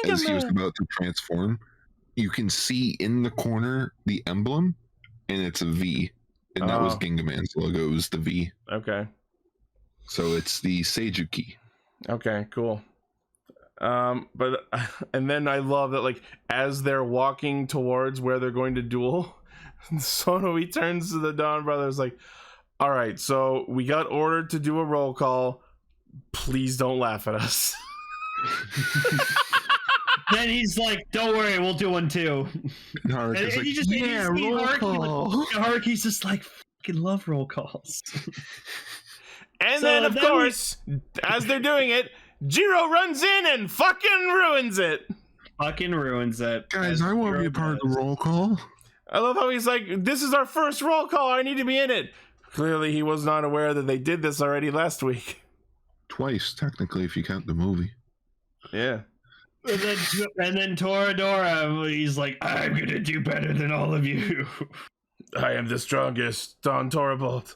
as he was about to transform, you can see in the corner the emblem, and it's a V, and that was Gingaman's logo. It was the V. Okay. So it's the Seijuki. Okay, cool. But and then I love that, like, as they're walking towards where they're going to duel, Sonoi turns to the Donbrothers like, all right, so we got ordered to do a roll call. Please don't laugh at us. Then he's like, don't worry, we'll do one too. And you just roll call. Haruki's just like, fucking love roll calls. And then, of course, as they're doing it, Jiro runs in and fucking ruins it. Guys, I want to be a part of the roll call. I love how he's like, this is our first roll call. I need to be in it. Clearly, he was not aware that they did this already last week. Twice, technically, if you count the movie. Yeah. And then Toradora, he's like, I'm going to do better than all of you. I am the strongest, Don Torbolt.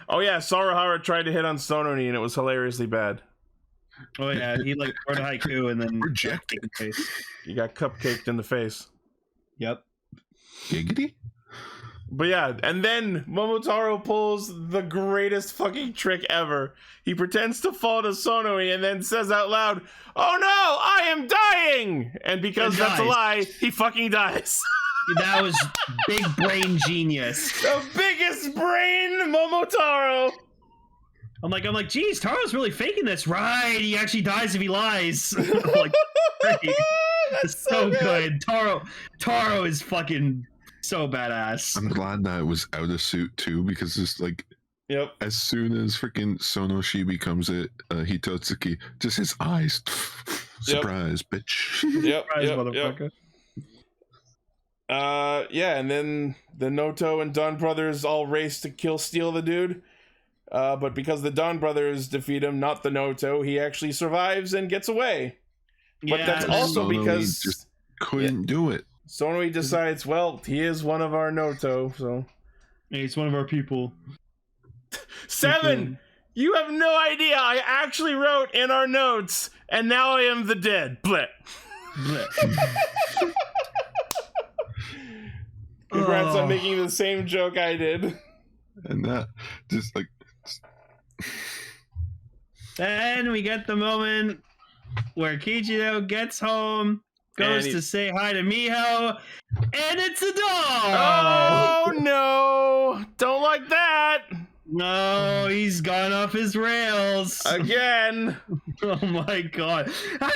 Oh, yeah, Saruhara tried to hit on Sononi, and it was hilariously bad. Oh yeah, he like wrote a haiku and then rejected. He got cupcaked in the face. Yep. Giggity. But yeah, and then Momotaro pulls the greatest fucking trick ever. He pretends to fall to Sonoi and then says out loud, "Oh no, I am dying!" And because that's a lie, he fucking dies. That was big brain genius. The biggest brain, Momotaro. I'm like, geez, Taro's really faking this. Right, he actually dies if he lies. Like, great. That's so good. Taro is fucking so badass. I'm glad that it was out of suit too, because it's like, yep. As soon as freaking Sonoshi becomes a Hitotsuki, just his eyes, surprise, bitch. Yep. Surprise, motherfucker. Yeah, and then the Noto and Donbrothers all race to steal the dude. But because the Donbrothers defeat him, not the Noto, he actually survives and gets away. But that's also Sonoi because just couldn't do it. Sonoi decides, well, he is one of our Noto, so he's one of our people. 7, you have no idea. I actually wrote in our notes, and now I am the dead. Bleh. Congrats on making the same joke I did. And that just like. Then we get the moment where Kichiro gets home, goes to say hi to Miho, and it's a dog! Oh no! Don't like that! No, he's gone off his rails. Again. Oh my god.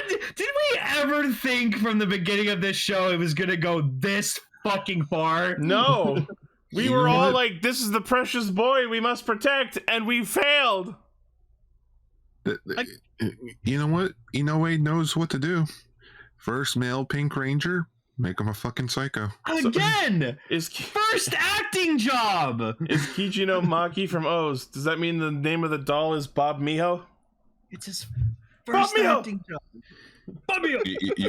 Did we ever think from the beginning of this show it was gonna go this fucking far? No. We You were know all what? like, this is the precious boy we must protect, and we failed. You know what? Inoue knows what to do. First male Pink Ranger, make him a fucking psycho. Again! Is First acting job! is Kijino Maki from O's? Does that mean the name of the doll is Bob Miho? It's his first Bob Miho! acting job. Bob Miho!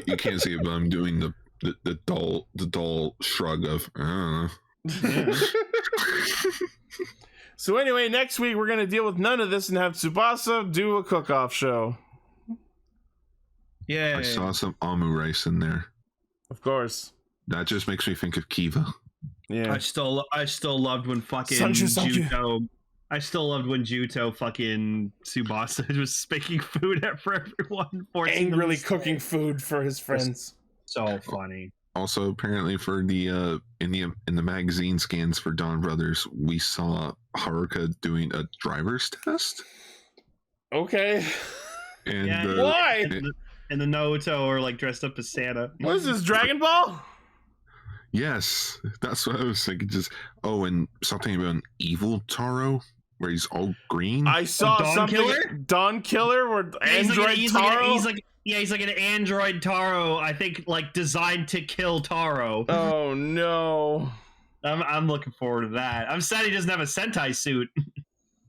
You can't see it, but I'm doing the doll shrug of I don't know. So anyway, next week we're gonna deal with none of this and have Tsubasa do a cook-off show. Yeah. I saw some Amu rice in there. Of course. That just makes me think of Kiva. Yeah. I still loved when fucking Sanju. Juto. I still loved when Juto fucking Tsubasa was making food for everyone, forcing them Angrily to stay. cooking food for his friends. So funny. Also, apparently, for the in the magazine scans for Donbrothers, we saw Haruka doing a driver's test, Okay. and Yeah, Why? And the Naruto are like dressed up as Santa. What is this, Dragon Ball? yes, that's what I was thinking. Just and something about an evil Taro where he's all green. I saw Dawn something. Killer? Dawn Killer, where Android he's Taro. He's like an android Taro. I think like designed to kill Taro. Oh no. I'm looking forward to that. I'm sad he doesn't have a Sentai suit.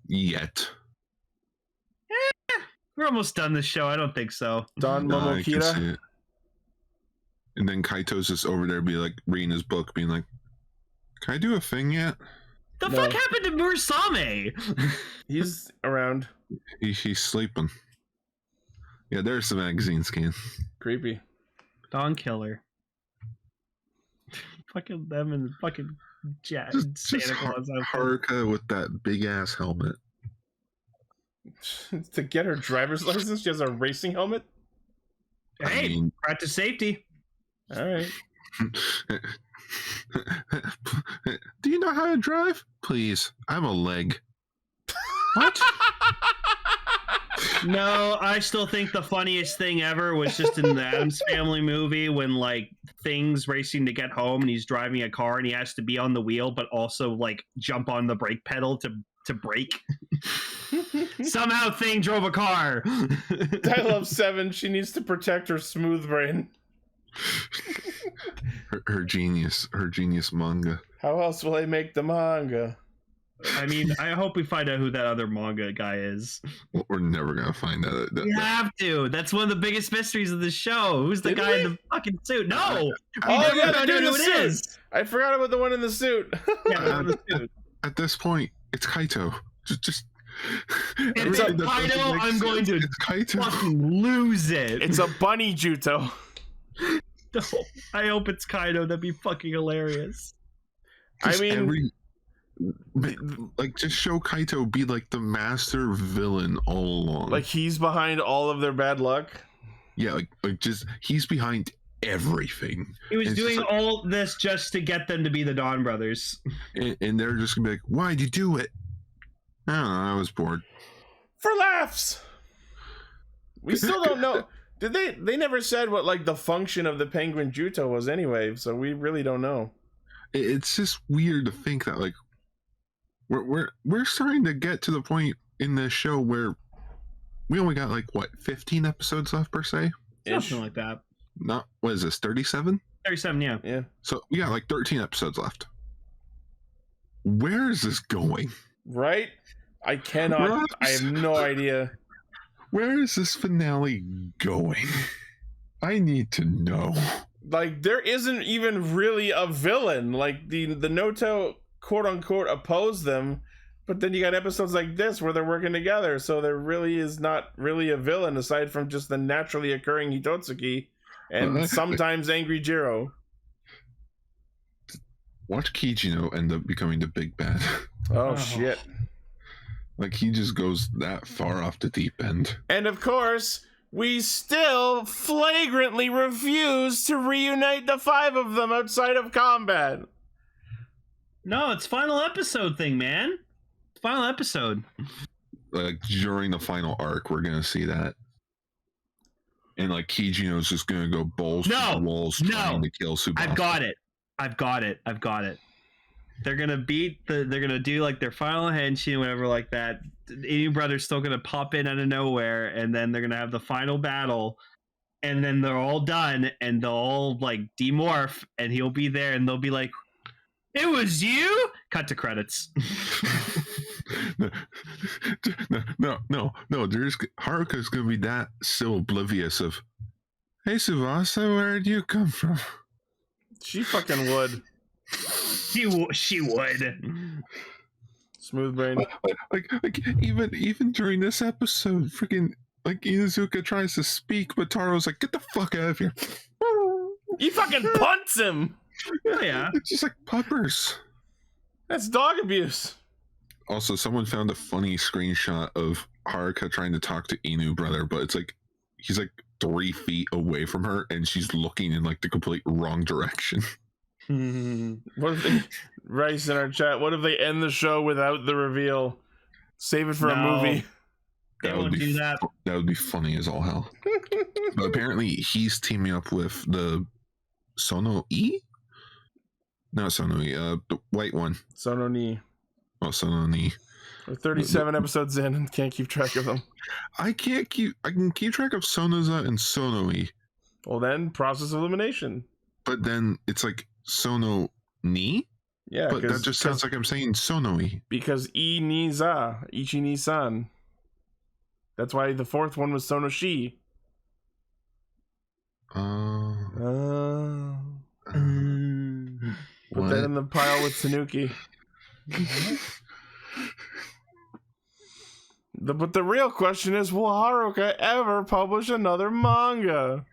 Yet. We're almost done this show. I don't think so. Don No, I can see Momokita. it. And then Kaito's just over there, be like reading his book, being like, "Can I do a thing yet?" The No. fuck happened to Murasame? He's around. He's sleeping. Yeah, there's the magazine scan. Creepy. Dawn Killer. Fucking them and fucking Just Santa Claus. Haruka with that big ass helmet. To get her driver's license, she has a racing helmet. Hey, I mean, practice safety. All right. do you know how to drive? Please, I have a leg. What? No, I still think the funniest thing ever was just in the Addams Family movie when like Thing's racing to get home and he's driving a car and he has to be on the wheel but also like jump on the brake pedal to brake. Somehow Thing drove a car. I love Seven. She needs to protect her smooth brain. her genius manga. How else will I make the manga? I mean, I hope we find out who that other manga guy is. We're never gonna find out. We have to. That's one of the biggest mysteries of the show. Who's the Did guy we? in the fucking suit? No! We Oh, never yeah, the found dude out in who the it suit. is. I forgot about the one in the suit. Yeah, the one in the suit. At this point, it's Kaito. Just It's everything that doesn't Kaito, make I'm going sense, to It's Kaito. fucking lose it. It's a bunny Juto. No, I hope it's Kaido. That'd be fucking hilarious. I mean, like just show Kaito be like the master villain all along. like he's behind all of their bad luck. yeah, like just he's behind everything. He was It's doing just all this just to get them to be the Donbrothers. and they're just gonna be like, "Why'd you do it?" I don't know. I was bored. For laughs. We still don't know. Did they never said what like the function of the penguin Juto was anyway, so we really don't know. It's just weird to think that like we're starting to get to the point in this show where we only got like what 15 episodes left per se. Something like that. Not what is this 37? 37, yeah. Yeah. So we got like 13 episodes left. Where is this going? Right? I cannot. Right. I have no idea. Where is this finale going? I need to know. Like there isn't even really a villain. Like the Noto quote unquote oppose them, but then you got episodes like this where they're working together, so there really is not really a villain aside from just the naturally occurring Hitotsuki and sometimes angry Jiro. Watch Kijino end up becoming the big bad. Oh shit. Like he just goes that far off the deep end. And of course, we still flagrantly refuse to reunite the 5 of them outside of combat. No, it's final episode thing, man. Final episode. Like during the final arc, we're gonna see that. And like Kijino's just gonna go balls to the walls trying to kill Tsubasa. I've got it. They're gonna they're gonna do like their final henshin, whatever, like that. Inu Brother's still gonna pop in out of nowhere, and then they're gonna have the final battle, and then they're all done, and they'll all like demorph, and he'll be there, and they'll be like, "It was you." Cut to credits. No. There's Haruka's gonna be that so oblivious of, "Hey Tsubasa, where'd you come from?" She fucking would. She would. Smooth brain. Like even during this episode, freaking like Inuzuka tries to speak, but Taro's like, "Get the fuck out of here!" He fucking punts him. Yeah. It's just like puppers. That's dog abuse. Also, someone found a funny screenshot of Haruka trying to talk to Inu Brother, but it's like he's like 3 feet away from her, and she's looking in like the complete wrong direction. What if they, Rice in our chat, what if they end the show without the reveal? Save it for a movie. They won't do that. That would be funny as all hell. But apparently he's teaming up with the Sono-E? Not Sono-E, the white one. Sono-ni. Oh, Sono-ni. We're 37 episodes in and can't keep track of them. I can keep track of Sonoza and Sono-e. Well then, process of elimination. But then it's like Sono-ni? Yeah, but that just sounds like I'm saying Sono-e. Because I-ni-za, Ichi-ni-san. That's why the 4th one was Sono-shi. Put that in the pile with Tanuki. But the real question is, will Haruka ever publish another manga?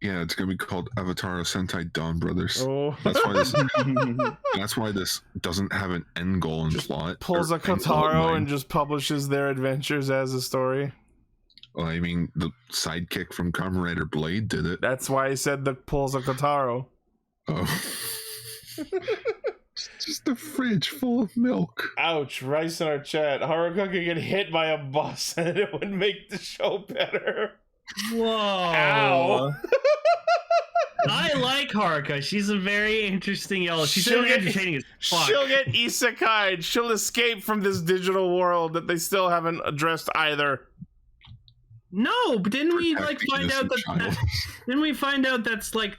Yeah, it's gonna be called Avataro Sentai Donbrothers. Oh. That's why this doesn't have an end goal and plot. Pulls a Kotaro and just publishes their adventures as a story. Well, I mean, the sidekick from Kamen Rider Blade did it. That's why I said that pulls a Kotaro. Oh. It's just a fridge full of milk. Ouch, Rice in our chat. Haruka could get hit by a bus and it would make the show better. Whoa. Ow. I like Haruka. She's a very interesting yellow. She's really entertaining as fuck. She'll get isekai'd. She'll escape from this digital world that they still haven't addressed either. No, but didn't we like find out that didn't we find out that's like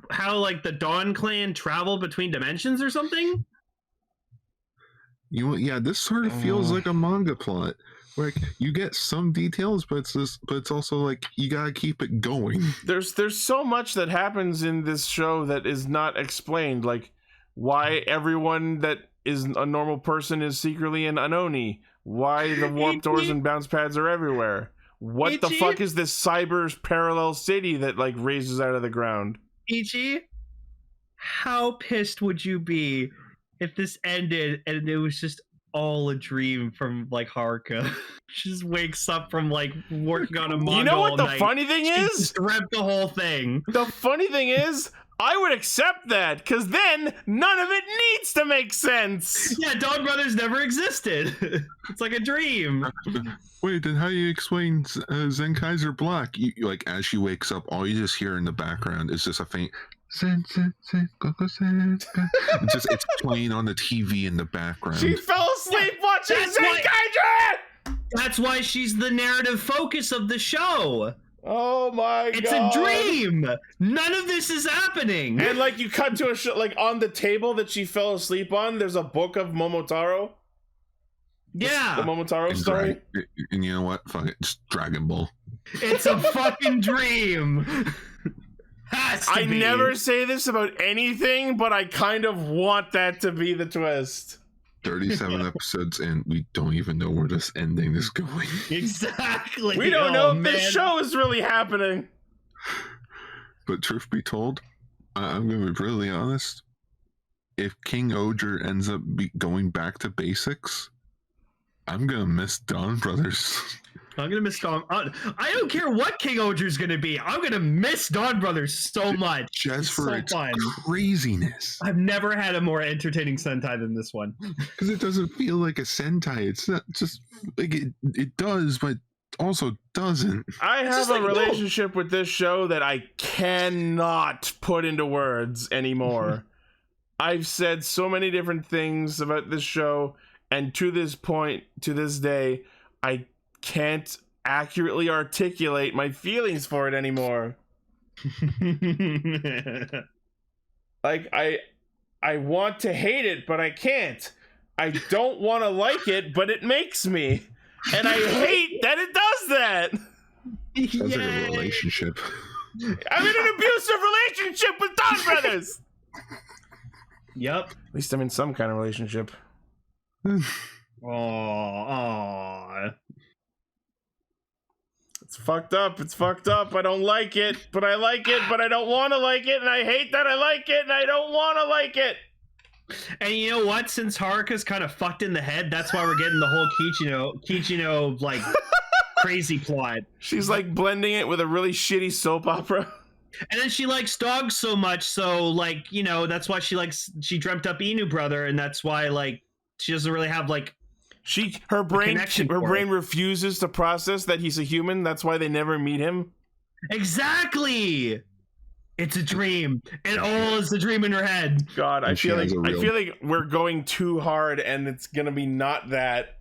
how like the Dawn Clan travel between dimensions or something? Yeah, this sort of feels like a manga plot. Like you get some details, but it's also like you gotta keep it going. There's so much that happens in this show that is not explained, like why everyone that is a normal person is secretly an Anoni, why the warp doors and bounce pads are everywhere. What the fuck is this cyber parallel city that like raises out of the ground? Ichi, how pissed would you be if this ended and it was just all a dream from like Haruka? She just wakes up from like working on a manga. You know what the night. funny thing is? Just dreamt the whole thing. The funny thing is, I would accept that, because then none of it needs to make sense. Yeah, Donbrothers never existed. It's like a dream. Wait, then how do you explain Zenkaiser Black? You, like, as she wakes up, all you just hear in the background is just a faint it's playing on the TV in the background. She fell asleep watching Zenkaiser! That's why she's the narrative focus of the show. Oh my god. It's a dream. None of this is happening. And like you cut to a show, like on the table that she fell asleep on, there's a book of Momotaro. Yeah. The Momotaro story. And you know what? Fuck it. It's Dragon Ball. It's a fucking dream. I never say this about anything, but I kind of want that to be the twist. 37 episodes in, we don't even know where this ending is going. Exactly. We don't know if this show is really happening. But truth be told, I'm going to be brutally honest. If King Oger ends up going back to basics, I'm going to miss Donbrothers. I'm gonna miss Don. I don't care what King Oger's gonna be. I'm gonna miss Donbrothers so much. Just it's for so its fun. craziness. I've never had a more entertaining Sentai than this one. Because it doesn't feel like a Sentai. It's not just like it does, but also doesn't. I have a relationship with this show that I cannot put into words anymore. I've said so many different things about this show, and to this point, to this day, I can't accurately articulate my feelings for it anymore. Like, I want to hate it, but I can't. I don't want to like it, but it makes me. And I hate that it does that. Sounds like a relationship. I'm in an abusive relationship with Donbrothers. Yep. At least I'm in some kind of relationship. Oh. It's fucked up. It's fucked up. I don't like it, but I like it, but I don't want to like it, and I hate that I like it, and I don't want to like it. And you know what? Since Haruka's kind of fucked in the head, that's why we're getting the whole Kichino like crazy plot. She's like blending it with a really shitty soap opera. And then she likes dogs so much, so like, you know, that's why she dreamt up Inu brother, and that's why like she doesn't really have like her brain it. refuses to process that he's a human. That's why they never meet him. Exactly. It's a dream. It all is a dream in her head. God, I feel like we're going too hard, and it's gonna be not that.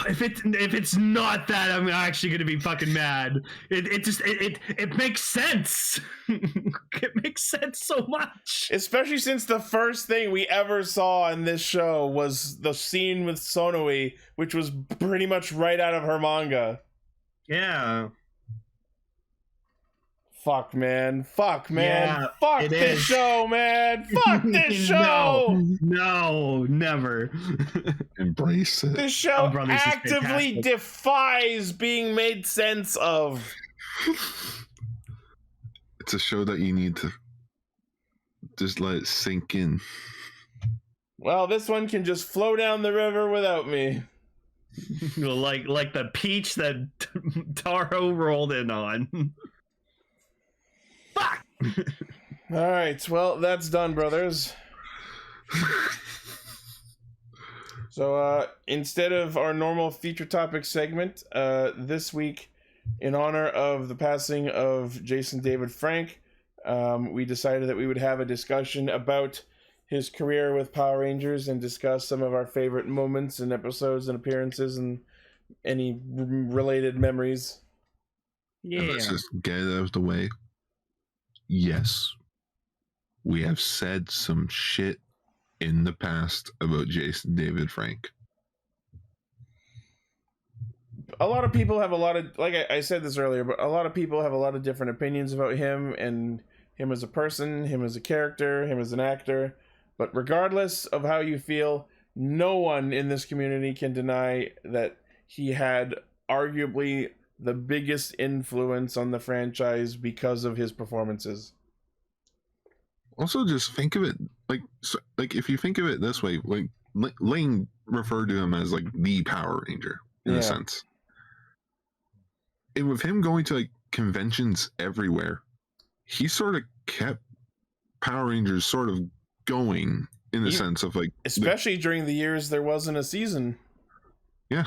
If it's not that, I'm actually gonna be fucking mad. It makes sense. It makes sense so much. Especially since the first thing we ever saw in this show was the scene with Sonoi, which was pretty much right out of her manga. Yeah. Fuck, man. Fuck, man. Yeah, Fuck this show, man. Fuck this show. No, never. Embrace it. This show actively defies being made sense of. It's a show that you need to just let it sink in. Well, this one can just flow down the river without me. like the peach that Taro rolled in on. Fuck! All right, well, that's done, brothers. So, instead of our normal feature topic segment, this week, in honor of the passing of Jason David Frank, we decided that we would have a discussion about his career with Power Rangers and discuss some of our favorite moments and episodes and appearances and any related memories. Yeah. And let's just get it out of the way. Yes, we have said some shit in the past about Jason David Frank. A lot of people have a lot of, like I said this earlier, but a lot of people have a lot of different opinions about him and him as a person, him as a character, him as an actor. But regardless of how you feel, no one in this community can deny that he had arguably the biggest influence on the franchise because of his performances. Also, just think of it like if you think of it this way, like Lane referred to him as like the Power Ranger in a sense. And with him going to like conventions everywhere, he sort of kept Power Rangers sort of going in the sense of like, especially during the years there wasn't a season. Yeah.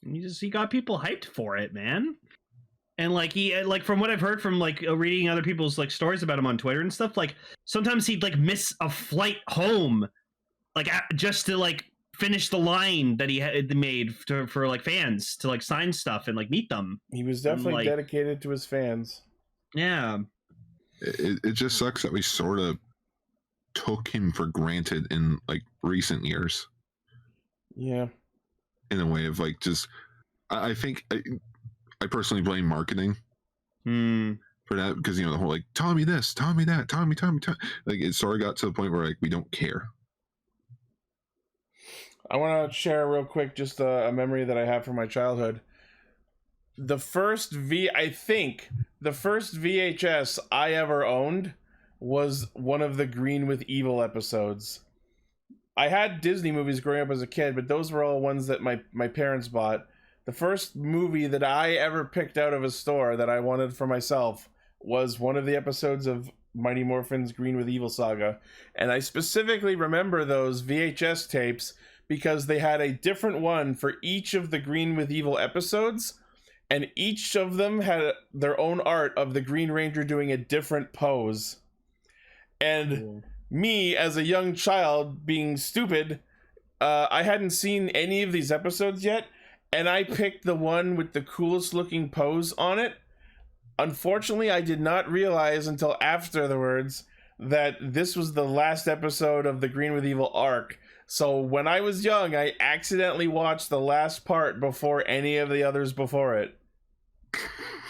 He got people hyped for it, man. And like he like from what I've heard from like reading other people's like stories about him on Twitter and stuff, like sometimes he'd like miss a flight home, like just to like finish the line that he had made for like fans to like sign stuff and like meet them. He was definitely dedicated to his fans. Yeah. It just sucks that we sort of took him for granted in like recent years. Yeah. In a way of like just, I think I personally blame marketing for that, because you know the whole like Tommy this, Tommy that, Tommy, like it sort of got to the point where like we don't care. I want to share real quick just a memory that I have from my childhood. The first VHS I ever owned was one of the Green with Evil episodes. I had Disney movies growing up as a kid, but those were all ones that my parents bought. The first movie that I ever picked out of a store that I wanted for myself was one of the episodes of Mighty Morphin's Green with Evil saga. And I specifically remember those VHS tapes because they had a different one for each of the Green with Evil episodes, and each of them had their own art of the Green Ranger doing a different pose. And me, as a young child, being stupid, I hadn't seen any of these episodes yet, and I picked the one with the coolest looking pose on it. Unfortunately, I did not realize until afterwards that this was the last episode of the Green with Evil arc. So when I was young, I accidentally watched the last part before any of the others before it.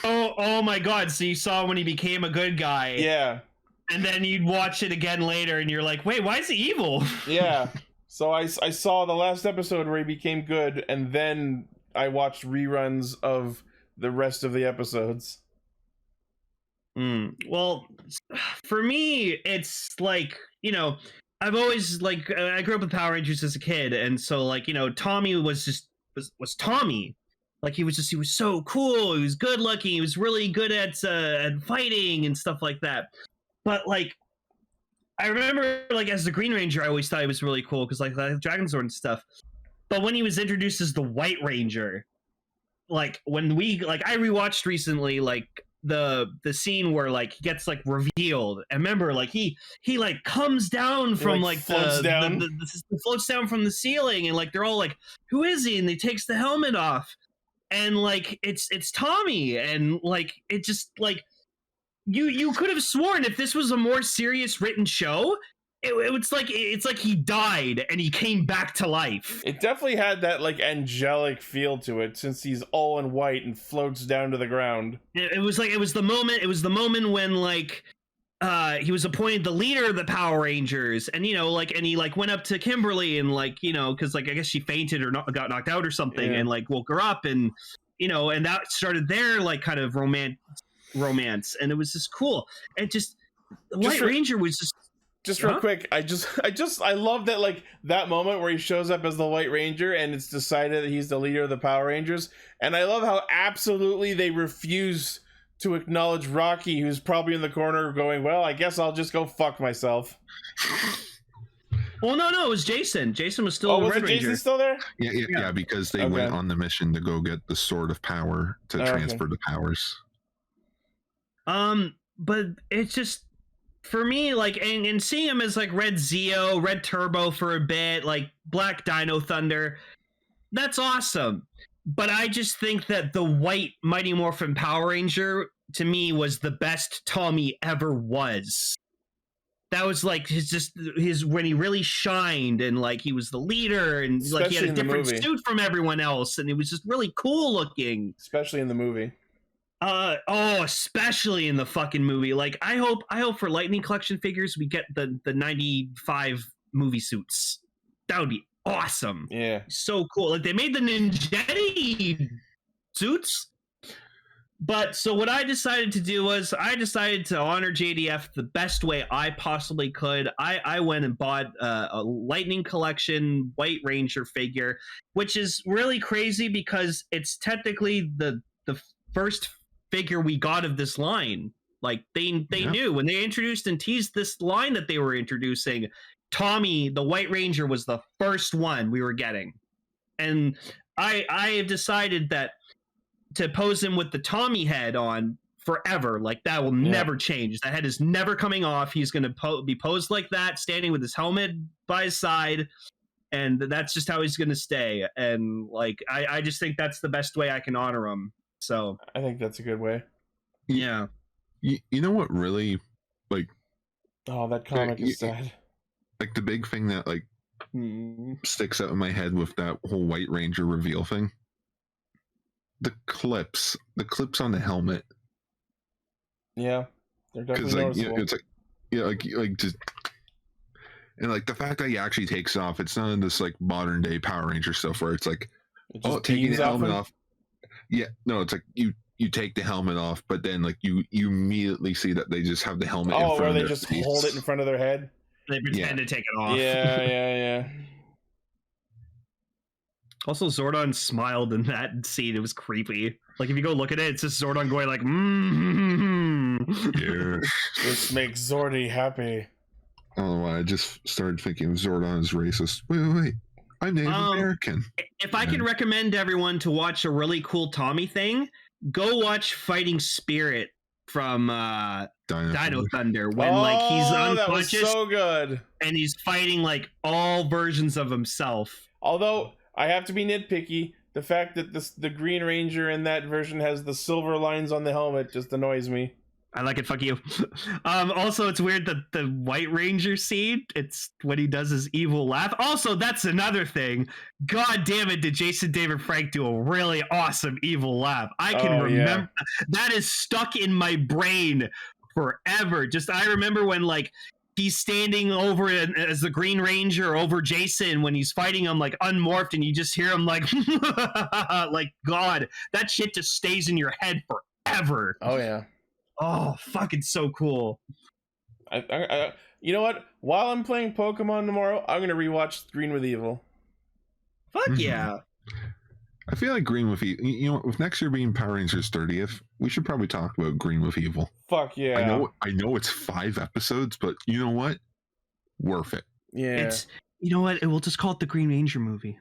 Oh my god, so you saw when he became a good guy. Yeah. And then you'd watch it again later and you're like, wait, why is he evil? Yeah. So I saw the last episode where he became good, and then I watched reruns of the rest of the episodes. Well, for me, it's like, you know, I've always, like, I grew up with Power Rangers as a kid, and so, like, you know, Tommy was Tommy. Like, he was so cool, he was good looking, he was really good at fighting and stuff like that. But, like, I remember, like, as the Green Ranger, I always thought he was really cool because, like, Dragon Sword and stuff. But when he was introduced as the White Ranger, like, when I rewatched recently, like, the scene where, like, he gets, like, revealed. And remember, like, he like comes down from, like, floats down. Floats down from the ceiling, and, like, they're all like, who is he? And he takes the helmet off, and, like, it's Tommy, and, like, it just, like, you could have sworn if this was a more serious written show, it's like he died and he came back to life. It definitely had that, like, angelic feel to it, since he's all in white and floats down to the ground. It was the moment when, like, he was appointed the leader of the Power Rangers, and, you know, like, and he, like, went up to Kimberly and, like, you know, because, like, I guess she fainted or got knocked out or something, and, like, woke her up, and, you know, and that started their, like, kind of romance, and it was just cool. And just White Ranger was just real quick, I love that, like, that moment where he shows up as the White Ranger and it's decided that he's the leader of the Power Rangers, and I love how absolutely they refuse to acknowledge Rocky, who's probably in the corner going, well, I guess I'll just go fuck myself. Well, no, it was Jason. Jason was still the Red Ranger. Jason still there? Yeah, because they went on the mission to go get the Sword of Power to transfer the powers. But it's just, for me, like, and seeing him as, like, Red Zeo, Red Turbo for a bit, like, Black Dino Thunder, that's awesome. But I just think that the white Mighty Morphin Power Ranger, to me, was the best Tommy ever was. That was, like, his when he really shined, and, like, he was the leader, and, like, he had a different suit from everyone else, and it was just really cool looking. Especially in the movie. Especially in the fucking movie. Like, I hope for Lightning Collection figures we get the 95 movie suits. That would be awesome. Yeah. So cool. Like, they made the Ninjetti suits. But so what I decided to do was I decided to honor JDF the best way I possibly could. I went and bought a Lightning Collection White Ranger figure, which is really crazy because it's technically the first figure we got of this line. Like, they knew when they introduced and teased this line that they were introducing, Tommy the White Ranger was the first one we were getting. And I have decided that to pose him with the Tommy head on forever, like, that will never change. That head is never coming off. He's going to be posed like that, standing with his helmet by his side, and that's just how he's going to stay. And, like, I just think that's the best way I can honor him. So I think that's a good way. Yeah. You know what really, like, that comic is sad. Like, the big thing that, like, sticks out in my head with that whole White Ranger reveal thing, the clips on the helmet. Yeah, they're definitely noticeable. It's like just, and, like, the fact that he actually takes it off, it's not in this, like, modern day Power Ranger stuff where it's like, taking the helmet off. Yeah, no, it's like you take the helmet off, but then, like, you immediately see that they just have the helmet in front where of they their just face. hold it in front of their head. They pretend to take it off. Yeah. Also, Zordon smiled in that scene. It was creepy. Like, if you go look at it, it's just Zordon going like, Yeah. This makes Zordy happy. I don't know why. I just started thinking Zordon is racist. Wait. I'm Native American. If I can recommend everyone to watch a really cool Tommy thing, go watch Fighting Spirit from Dino Thunder. When like he's unconscious, that was so good, and he's fighting like all versions of himself. Although I have to be nitpicky, the fact that the Green Ranger in that version has the silver lines on the helmet just annoys me. I like it. Fuck you. Also, it's weird that the White Ranger scene, it's when he does his evil laugh. Also, that's another thing. God damn it, did Jason David Frank do a really awesome evil laugh? I can remember. That is stuck in my brain forever. Just, I remember when, like, he's standing over as the Green Ranger over Jason when he's fighting him, like, unmorphed, and you just hear him, like, like, God, that shit just stays in your head forever. Oh, yeah. Oh, fucking so cool. I you know what? While I'm playing Pokemon tomorrow, I'm going to rewatch Green with Evil. Fuck yeah. I feel like Green with Evil, you know, with next year being Power Rangers 30th, we should probably talk about Green with Evil. Fuck yeah. I know it's 5 episodes, but you know what? Worth it. Yeah. It's, you know what? We'll just call it the Green Ranger movie.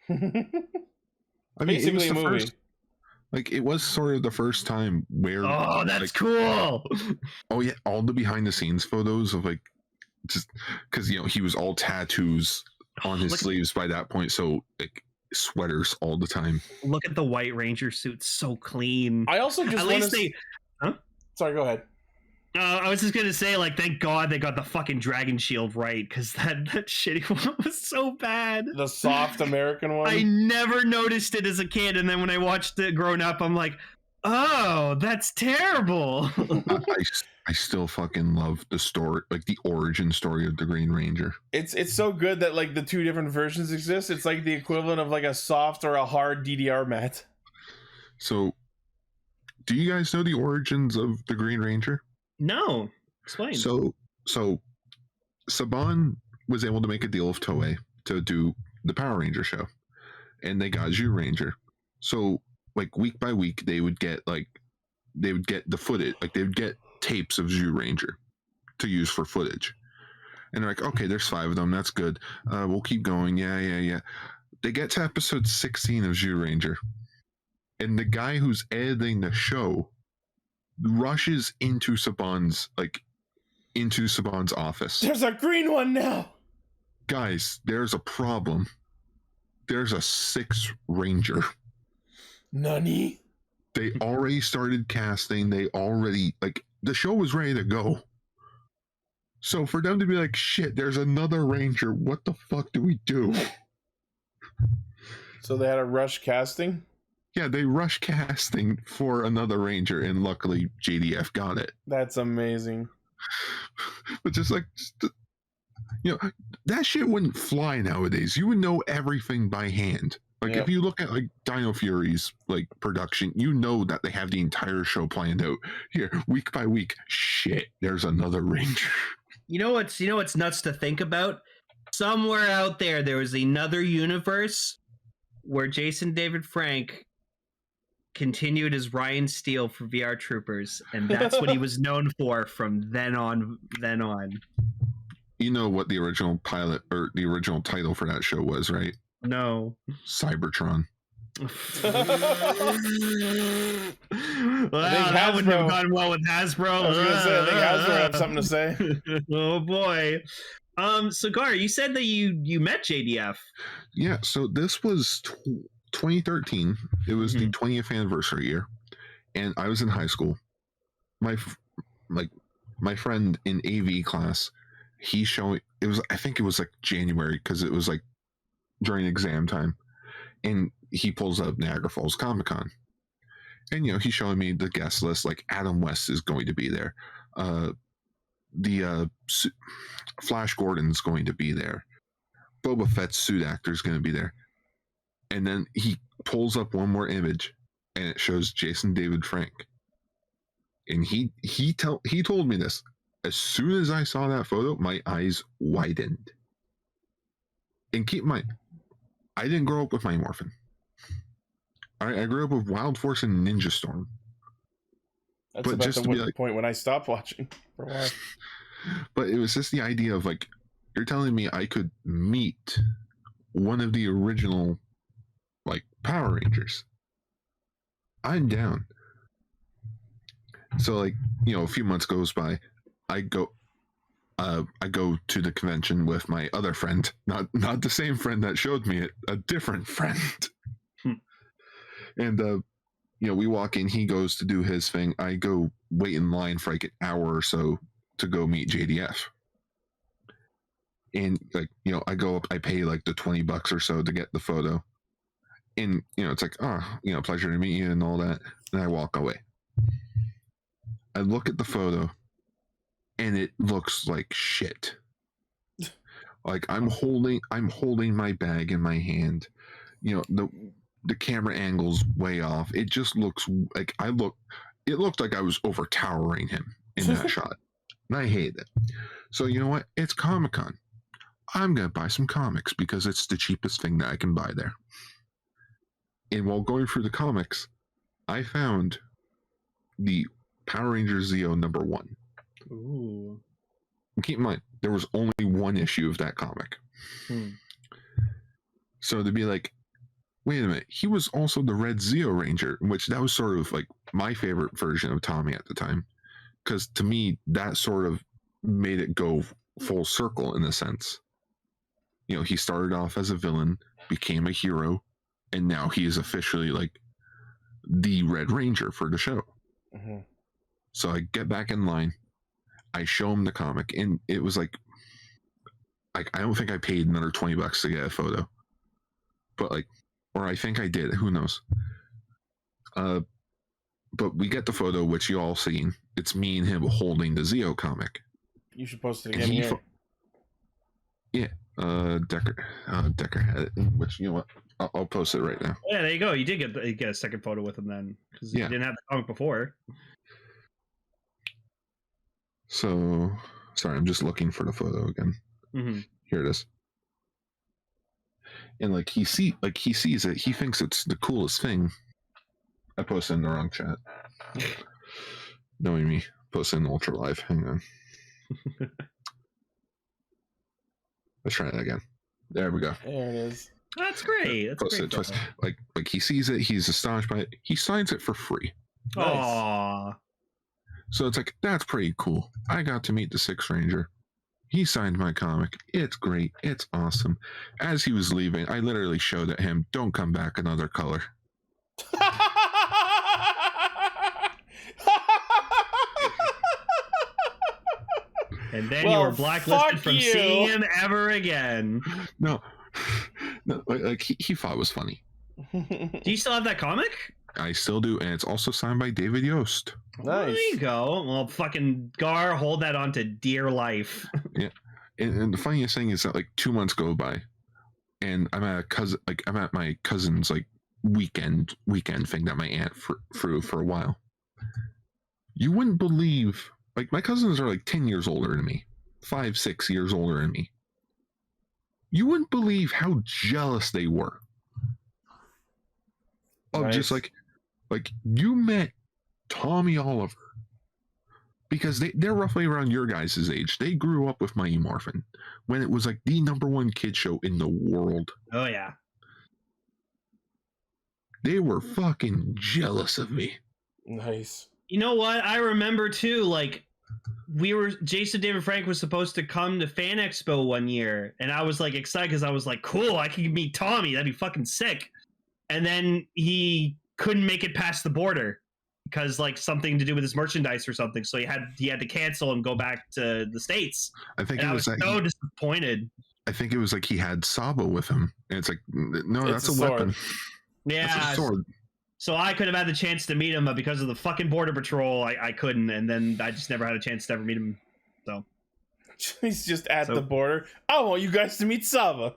I mean, Basically a movie. Like, it was sort of the first time where... Oh, that's like, cool! Oh, yeah, all the behind-the-scenes photos of, like, just... Because, you know, he was all tattoos on his sleeves by that point, so, like, sweaters all the time. Look at the White Ranger suit, so clean. I also just want to... Huh? Sorry, go ahead. I was just gonna say, like, thank God they got the fucking Dragon Shield right, because that shitty one was so bad. The soft American one? I never noticed it as a kid, and then when I watched it growing up, I'm like, oh, that's terrible. I still fucking love the story, like the origin story of the Green Ranger. It's so good that, like, the two different versions exist. It's like the equivalent of, like, a soft or a hard DDR mat. So, do you guys know the origins of the Green Ranger? No, explain. So Saban was able to make a deal with Toei to do the Power Ranger show, and they got Zyuranger. So, like, week by week, they would get the footage, like they would get tapes of Zyuranger to use for footage, and they're like, okay, there's 5 of them, that's good. We'll keep going. Yeah. They get to episode 16 of Zyuranger, and the guy who's editing the show rushes into Saban's office. There's a green one now! Guys, there's a problem. There's a 6th Ranger. Nani? They already started casting. They already, like, the show was ready to go. So for them to be like, shit, there's another Ranger, what the fuck do we do? So they had a rush casting? Yeah, they rushed casting for another Ranger, and luckily JDF got it. That's amazing. But just like, you know, that shit wouldn't fly nowadays. You would know everything by hand. Like, if you look at, like, Dino Fury's, like, production, you know that they have the entire show planned out. Here, week by week, shit, there's another Ranger. You know what's nuts to think about? Somewhere out there was another universe where Jason David Frank continued as Ryan Steele for VR Troopers, and that's what he was known for from then on. You know what the original pilot or the original title for that show was, right? No. Cybertron. Well, that wouldn't have gone well with Hasbro. I was gonna say, I think Hasbro had something to say. Oh boy. Cigar, you said that you met JDF. Yeah, so this was 2013. It was the 20th anniversary year, and I was in high school. My friend in AV class, he showing, it was, I think it was like January, because it was like during exam time, and he pulls up Niagara Falls Comic Con, and you know, he's showing me the guest list. Like, Adam West is going to be there, Flash Gordon's going to be there, Boba Fett's suit actor is going to be there. And then he pulls up one more image, and it shows Jason David Frank. And he told me this. as soon as I saw that photo, my eyes widened. And keep in mind, I didn't grow up with Mighty Morphin. I grew up with Wild Force and Ninja Storm. That's but about just the to be like, point when I stopped watching for a while. But it was just the idea of like, you're telling me I could meet one of the original like Power Rangers. I'm down. So like, you know, a few months goes by, I go to the convention with my other friend, not the same friend that showed me it, a different friend. And you know, we walk in, he goes to do his thing. I go wait in line for like an hour or so to go meet JDF. And like, you know, I go up, I pay like the $20 or so to get the photo. And, you know, it's like, oh, you know, pleasure to meet you and all that. And I walk away. I look at the photo and it looks like shit. Like I'm holding my bag in my hand. You know, the camera angle's way off. It just looks like it looked like I was overtowering him in that shot. And I hate it. So you know what? It's Comic-Con. I'm going to buy some comics because it's the cheapest thing that I can buy there. And while going through the comics, I found the Power Rangers Zeo #1. Ooh. And keep in mind, there was only one issue of that comic. So to be like, wait a minute, he was also the Red Zeo Ranger, which that was sort of like my favorite version of Tommy at the time. Because to me, that sort of made it go full circle in a sense. You know, he started off as a villain, became a hero, and now he is officially like the Red Ranger for the show. Mm-hmm. So I get back in line, I show him the comic, and it was like I don't think I paid another $20 to get a photo, but like, or I think I did, who knows. But we get the photo, which you all seen. It's me and him holding the Zeo comic. You should post it again here. Decker had it, which, you know what, I'll post it right now. Yeah, there you go. You did get a second photo with him then, because you didn't have the comic before. So, sorry, I'm just looking for the photo again. Mm-hmm. Here it is. And like he sees it, he thinks it's the coolest thing. I posted in the wrong chat. Knowing me, posted in Ultra Live. Hang on. Let's try that again. There we go. There it is. That's great. That's posted great. Twice. Like he sees it, he's astonished by it. He signs it for free. Nice. Aww. So it's like, that's pretty cool. I got to meet the Sixth Ranger. He signed my comic. It's great. It's awesome. As he was leaving, I literally showed at him, don't come back another color. And then you were blacklisted from seeing him ever again. No, like he thought it was funny. Do you still have that comic? I still do, and it's also signed by David Yost. Nice. There you go. Well, fucking Gar, hold that on to dear life. Yeah, and the funniest thing is that like 2 months go by, and I'm at my cousin's like weekend thing that my aunt threw for a while. You wouldn't believe, like, my cousins are like 10 years older than me, 5-6 years older than me. You wouldn't believe how jealous they were of just like you met Tommy Oliver, because they're roughly around your guys' age. They grew up with Mighty Morphin when it was like the #1 kid show in the world. Oh yeah. They were fucking jealous of me. Nice. You know what? I remember too, like, Jason David Frank was supposed to come to Fan Expo one year, and I was like excited because I was like, cool, I can meet Tommy. That'd be fucking sick. And then he couldn't make it past the border because like something to do with his merchandise or something. So he had to cancel and go back to the States. I think I was so disappointed. I think it was like he had Sabo with him, and it's like, no, that's a weapon. Yeah. That's a sword. So I could have had the chance to meet him, but because of the fucking border patrol, I couldn't, and then I just never had a chance to ever meet him. So he's just at the border. I want you guys to meet Saba.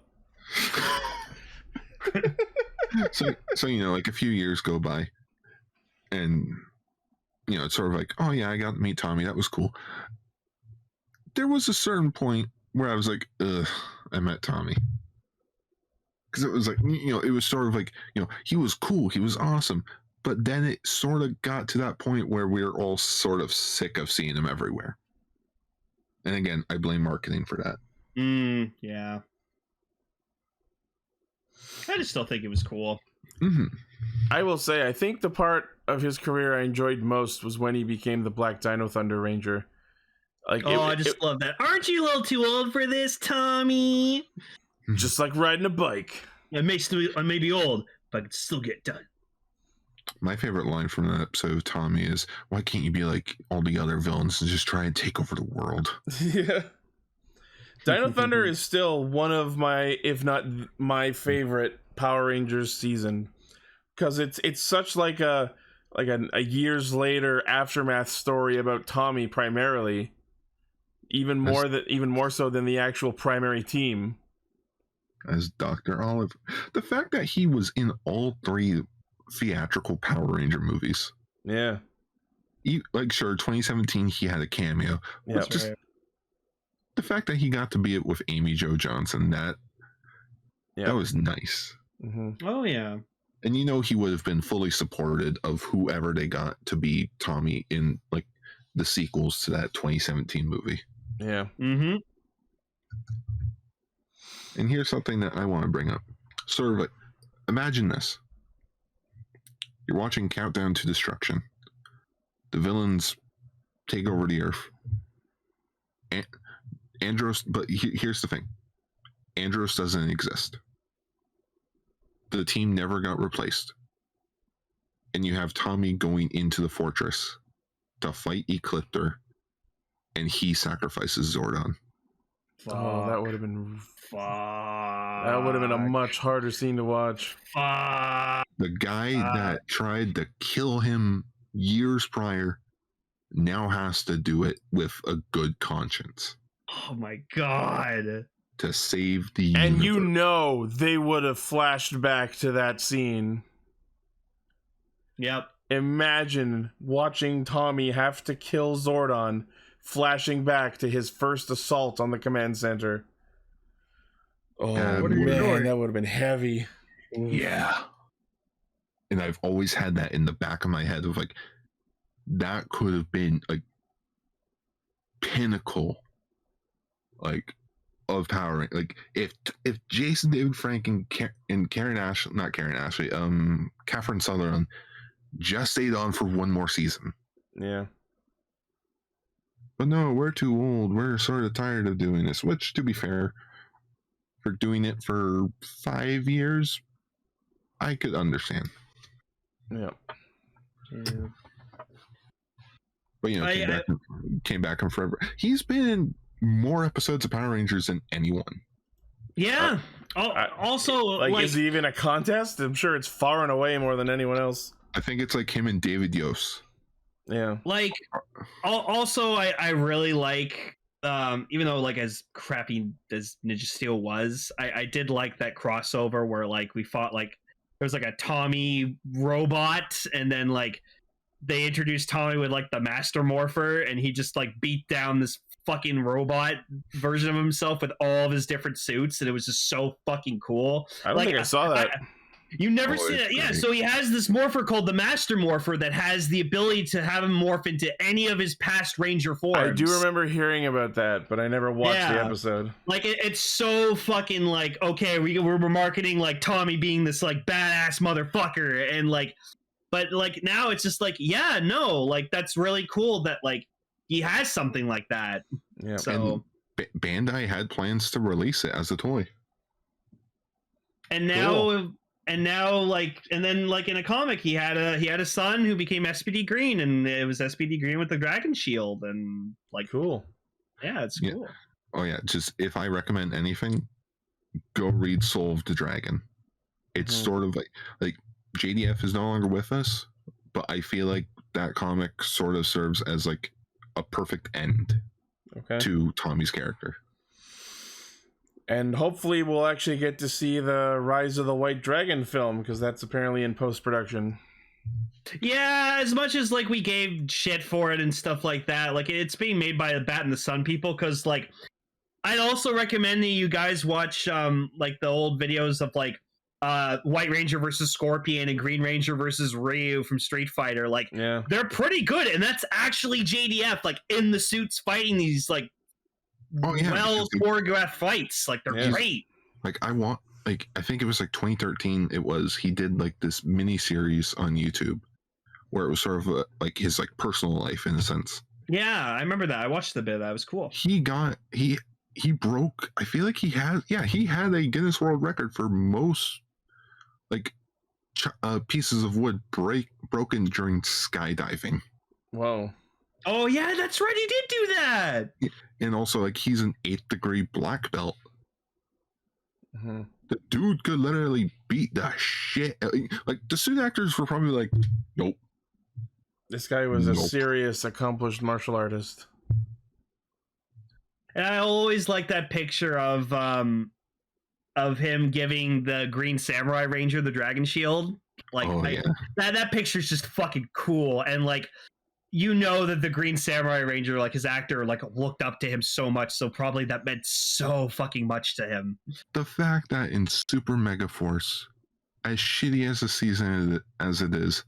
so you know, like a few years go by, and you know, it's sort of like, oh yeah, I got to meet Tommy. That was cool. there was a certain point where I was like, ugh, I met Tommy. Because it was like, it was sort of like, he was cool, he was awesome. But then it sort of got to that point where we were all sort of sick of seeing him everywhere. And again, I blame marketing for that. Yeah. I just still think it was cool. Mm-hmm. I will say, I think the part of his career I enjoyed most was when he became the Black Dino Thunder Ranger. Like, I just love that. Aren't you a little too old for this, Tommy? Just like riding a bike. I may be old, but I can still get done. My favorite line from that episode of Tommy is, why can't you be like all the other villains and just try and take over the world? Yeah. Dino Thunder is still one of my, if not my favorite Power Rangers season. Because it's such like a years later aftermath story about Tommy primarily. Even more so than the actual primary team. As Dr. Olive. The fact that he was in all 3 theatrical Power Ranger movies. Yeah. Sure, 2017 he had a cameo. Yeah. Just the fact that he got to be it with Amy Jo Johnson, that was nice. Mm-hmm. Oh, yeah. And he would have been fully supported of whoever they got to be Tommy in like the sequels to that 2017 movie. Yeah. Mm-hmm. And here's something that I want to bring up. Sort of like, imagine this. You're watching Countdown to Destruction. The villains take over the Earth. Andros, but here's the thing. Andros doesn't exist. The team never got replaced. And you have Tommy going into the fortress to fight Ecliptor, and he sacrifices Zordon. Oh, that would have been... Fuck. That would have been a much harder scene to watch. Fuck. The guy that tried to kill him years prior now has to do it with a good conscience. Oh my god. To save the And universe. they would have flashed back to that scene. Yep. Imagine watching Tommy have to kill Zordon, flashing back to his first assault on the command center. Oh, man, that would have been heavy. Yeah. And I've always had that in the back of my head of like, that could have been a pinnacle, like, of Power. Like, if Jason David Frank and Catherine Sutherland just stayed on for one more season. Yeah. But no, we're too old. We're sort of tired of doing this, which, to be fair, for doing it for 5 years, I could understand. Yeah. But came back from forever. He's been in more episodes of Power Rangers than anyone. Yeah. Also, is he even a contest? I'm sure it's far and away more than anyone else. I think it's like him and David Yost. Yeah. Like, also, I really like, even though, like, as crappy as Ninja Steel was, I did like that crossover where, like, we fought, like, there was, like, a Tommy robot, and then, like, they introduced Tommy with, like, the Master Morpher, and he just, like, beat down this fucking robot version of himself with all of his different suits, and it was just so fucking cool. I don't think I saw that. You never see that. Yeah, so he has this morpher called the Master Morpher that has the ability to have him morph into any of his past Ranger forms. I do remember hearing about that, but I never watched the episode. Like, it's so fucking, like, okay, we're marketing, like, Tommy being this, like, badass motherfucker, and, like, but, like, now it's just, like, yeah, no, like, that's really cool that, like, he has something like that. Yeah. So... And Bandai had plans to release it as a toy. And now... Cool. And now, like, and then, like, in a comic, he had a son who became SPD Green, and it was SPD Green with the dragon shield, and, like, cool. Yeah, it's cool. Oh yeah, just if I recommend anything, go read Soul of the Dragon. It's sort of like JDF is no longer with us, but I feel like that comic sort of serves as like a perfect end to Tommy's character. And hopefully we'll actually get to see the Rise of the White Dragon film, because that's apparently in post-production. Yeah, as much as like we gave shit for it and stuff like that, like it's being made by the Bat and the Sun people, because like I'd also recommend that you guys watch like the old videos of like White Ranger versus Scorpion and Green Ranger versus Ryu from Street Fighter. Like they're pretty good, and that's actually JDF like in the suits fighting these like well choreographed fights. Like they're great. Like I think it was like 2013. He did like this mini series on YouTube where it was sort of like his like personal life in a sense. Yeah, I remember that. I watched the bit. That was cool. He broke. I feel like he had a Guinness World Record for most like pieces of wood broken during skydiving. Whoa. Oh yeah, that's right. He did do that. And also like he's an 8th degree black belt. Mm-hmm. The dude could literally beat the shit. Like the suit actors were probably like, nope. This guy was a serious, accomplished martial artist. And I always like that picture of him giving the Green Samurai Ranger the dragon shield. Like that picture's just fucking cool. And like, you know that the Green Samurai Ranger, like his actor, like looked up to him so much. So probably that meant so fucking much to him. The fact that in Super Mega Force, as shitty as the season as it is,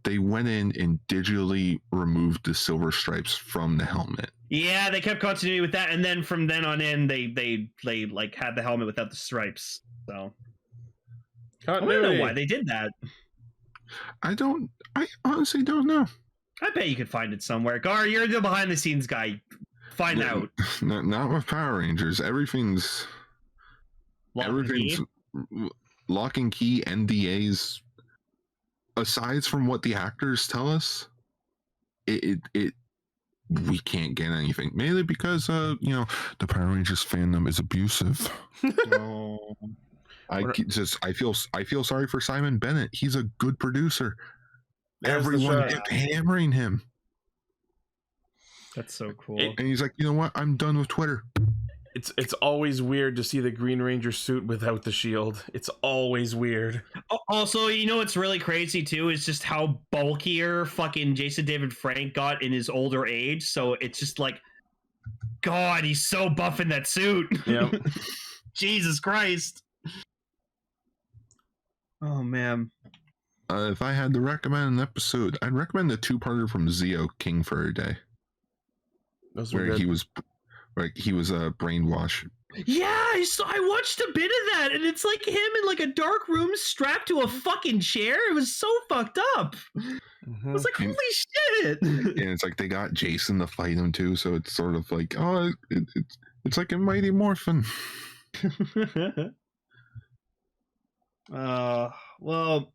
they went in and digitally removed the silver stripes from the helmet. Yeah, they kept continuity with that, and then from then on in, they like had the helmet without the stripes. So I don't know why they did that. I honestly don't know. I bet you could find it somewhere. Gar, you're the behind the scenes guy. Find out. Not with Power Rangers. Everything's lock and key NDAs. Aside from what the actors tell us, we can't get anything. Mainly because the Power Rangers fandom is abusive. No. I feel sorry for Simon Bennett. He's a good producer. Everyone kept hammering him. That's so cool. And he's like, you know what? I'm done with Twitter. It's always weird to see the Green Ranger suit without the shield. It's always weird. Also, you know what's really crazy too is just how bulkier fucking Jason David Frank got in his older age. So it's just like, God, he's so buff in that suit. Yeah. Jesus Christ. Oh man. If I had to recommend an episode, I'd recommend the 2-parter from Zeo King for a Day. Those were good. He was a brainwash. Yeah, I watched a bit of that, and it's like him in like a dark room strapped to a fucking chair. It was so fucked up. Mm-hmm. I was like, holy shit. And it's like they got Jason to fight him too, so it's sort of like, oh, it's like a Mighty Morphin. Well,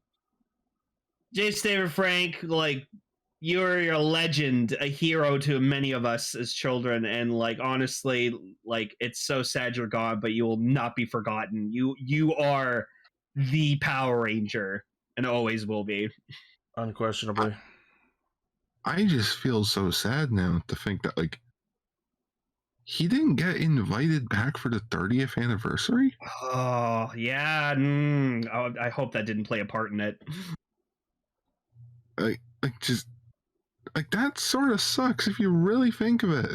Jason David Frank, like, you're a legend, a hero to many of us as children, and like honestly, like it's so sad you're gone, but you will not be forgotten. You are the Power Ranger and always will be. Unquestionably. I just feel so sad now to think that like he didn't get invited back for the 30th anniversary. Oh yeah, I hope that didn't play a part in it. Like that sort of sucks if you really think of it.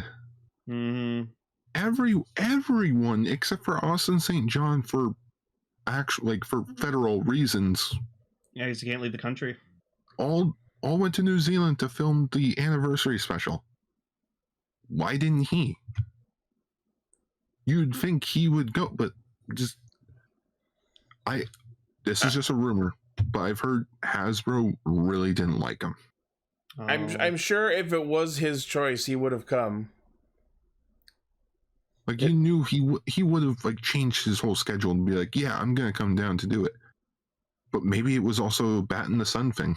Mm-hmm. Everyone except for Austin St. John for federal reasons. Yeah, because he can't leave the country. All went to New Zealand to film the anniversary special. Why didn't he? You'd think he would go, but this is just a rumor, but I've heard Hasbro really didn't like him. I'm sure if it was his choice, he would have come. Like you knew he would have like changed his whole schedule and be like, yeah, I'm gonna come down to do it. But maybe it was also a Bat in the Sun thing,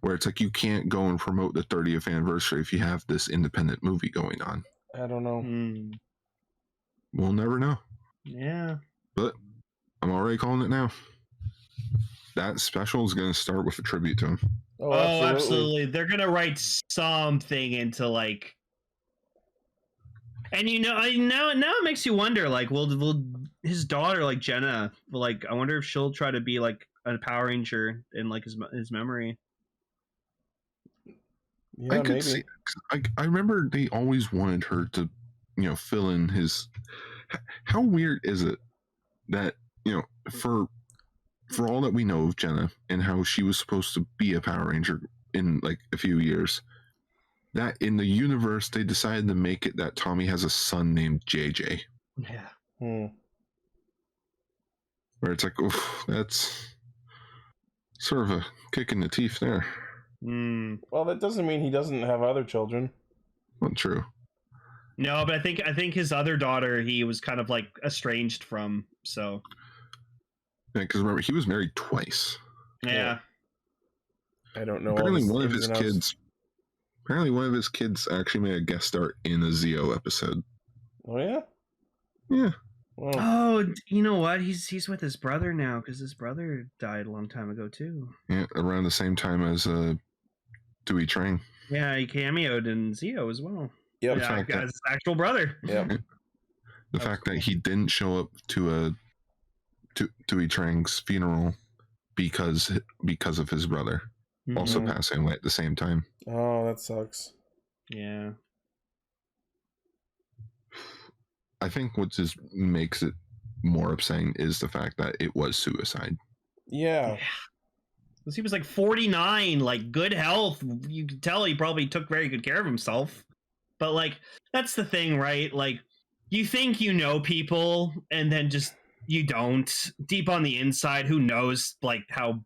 where it's like you can't go and promote the 30th anniversary if you have this independent movie going on. I don't know. We'll never know. Yeah. But I'm already calling it now. That special is going to start with a tribute to him. Oh, absolutely. They're going to write something into like... And now it makes you wonder, like, will his daughter, like Jenna, like, I wonder if she'll try to be like a Power Ranger in like his memory. Yeah, I could maybe. see. I remember they always wanted her to, fill in his. How weird is it that for all that we know of Jenna and how she was supposed to be a Power Ranger in like a few years, that in the universe they decided to make it that Tommy has a son named JJ. Yeah. Where it's like, oof, that's sort of a kick in the teeth there. Well, that doesn't mean he doesn't have other children. Not true. No, but I think his other daughter he was kind of like estranged from. So Yeah, because remember he was married twice. yeah. I don't know. Apparently, all the one of ins his and outs. kids. Apparently, one of his kids actually made a guest star in a Zeo episode. Oh yeah. Yeah. Well, Oh, you know what? He's with his brother now because his brother died a long time ago too. Yeah, around the same time as Dewey Trang. Yeah, he cameoed in Zeo as well. yep. Yeah, fact that- as his actual brother. Yep. The fact that he didn't show up to Dewey Trang's funeral because of his brother also Mhm. passing away at the same time. Oh, that sucks. Yeah. I think what just makes it more upsetting is the fact that it was suicide. Yeah. He was like 49, like good health. You could tell he probably took very good care of himself. But like that's the thing, right? Like you think you know people and then just you don't. Deep on the inside, who knows like how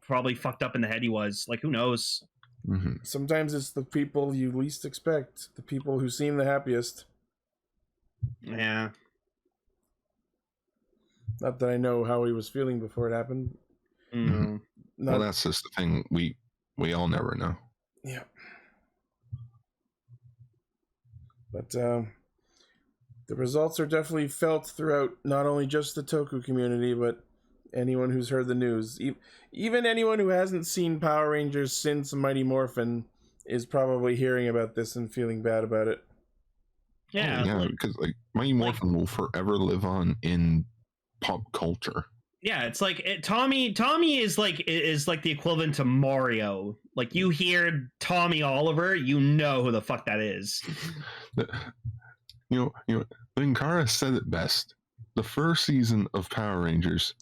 probably fucked up in the head he was. Like who knows? Mm-hmm. Sometimes it's the people you least expect, the people who seem the happiest. Yeah. Not that I know how he was feeling before it happened. Mm. Well, that's just the thing. We all never know. Yeah. But the results are definitely felt throughout not only just the Toku community, but anyone who's heard the news. Even anyone who hasn't seen Power Rangers since Mighty Morphin is probably hearing about this and feeling bad about it. Yeah. Yeah, Like, because like Mighty Morphin will forever live on in pop culture. yeah, it's like Tommy is like the equivalent to Mario. Like you hear Tommy Oliver, you know who the fuck that is. Linkara said it best. The first season of Power Rangers,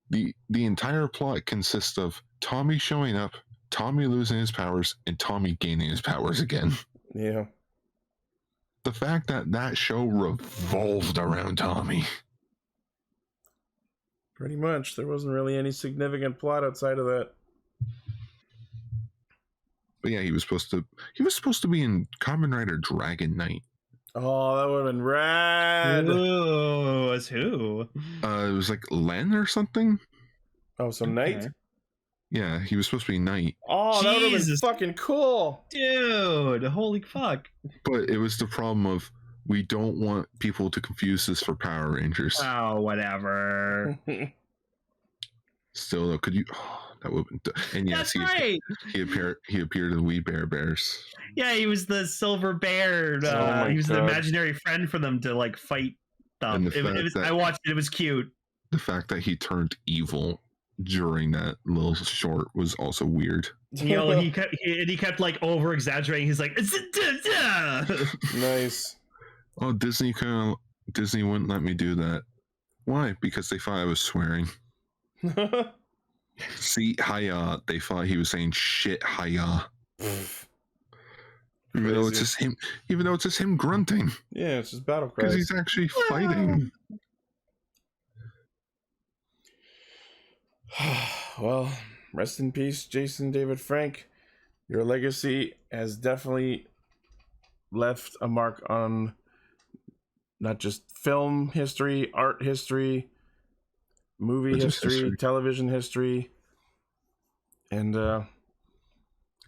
the entire plot consists of Tommy showing up, Tommy losing his powers, and Tommy gaining his powers again. Yeah. The fact that show revolved around Tommy. Pretty much. There wasn't really any significant plot outside of that. But yeah, he was supposed to be in Kamen Rider Dragon Knight. Oh, that would have been rad. Ooh, as who? It was like Len or something. Oh, so Knight? Okay. Yeah, he was supposed to be Knight, Oh, that would have been Jesus. fucking cool. Dude, holy fuck. but it was the problem of we don't want people to confuse this for Power Rangers. Oh, whatever. Still, though, could you? Oh, that would have been. And yes, That's right. he appeared in We Bear Bears. Yeah, he was the silver bear. Oh my He was the God. imaginary friend for them to like fight stuff. And the fact that- I watched it. It was cute. The fact that he turned evil during that little short was also weird. You know, he kept like over exaggerating. He's like, Nice. Oh, Disney wouldn't let me do that. Why? Because they thought I was swearing. See, hiya. They thought he was saying shit, hiya. Even though it's just him grunting. Yeah, it's just battle Because cries. he's actually fighting. Well, rest in peace, Jason David Frank. Your legacy has definitely left a mark on not just film history, art history, movie But just history, history. television history, and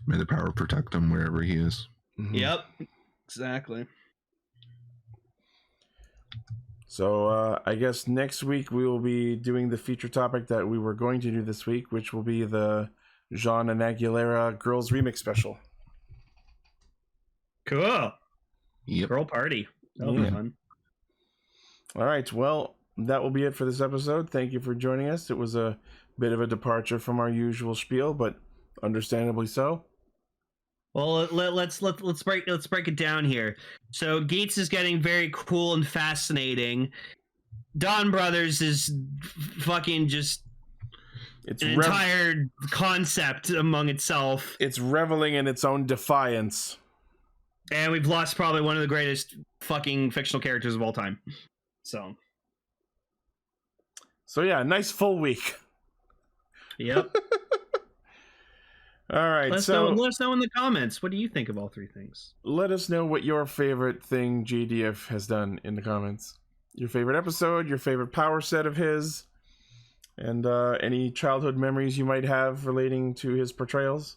May the power protect him wherever he is. Yep, exactly. So I guess next week we will be doing the feature topic that we were going to do this week, which will be the Jean and Aguilera Girls Remix Special. Cool. Yep. Girl party. That'll Yeah. be fun. All right, well, that will be it for this episode. Thank you for joining us. It was a bit of a departure from our usual spiel, but understandably so. Well, let's break it down here. So Geats is getting very cool and fascinating. Donbrothers is fucking just It's an entire concept among itself. It's reveling in its own defiance. And we've lost probably one of the greatest fucking fictional characters of all time. So yeah, nice full week. Yep. All right, let us know in the comments. What do you think of all three things? Let us know what your favorite thing GDF has done in the comments. Your favorite episode, your favorite power set of his, and any childhood memories you might have relating to his portrayals.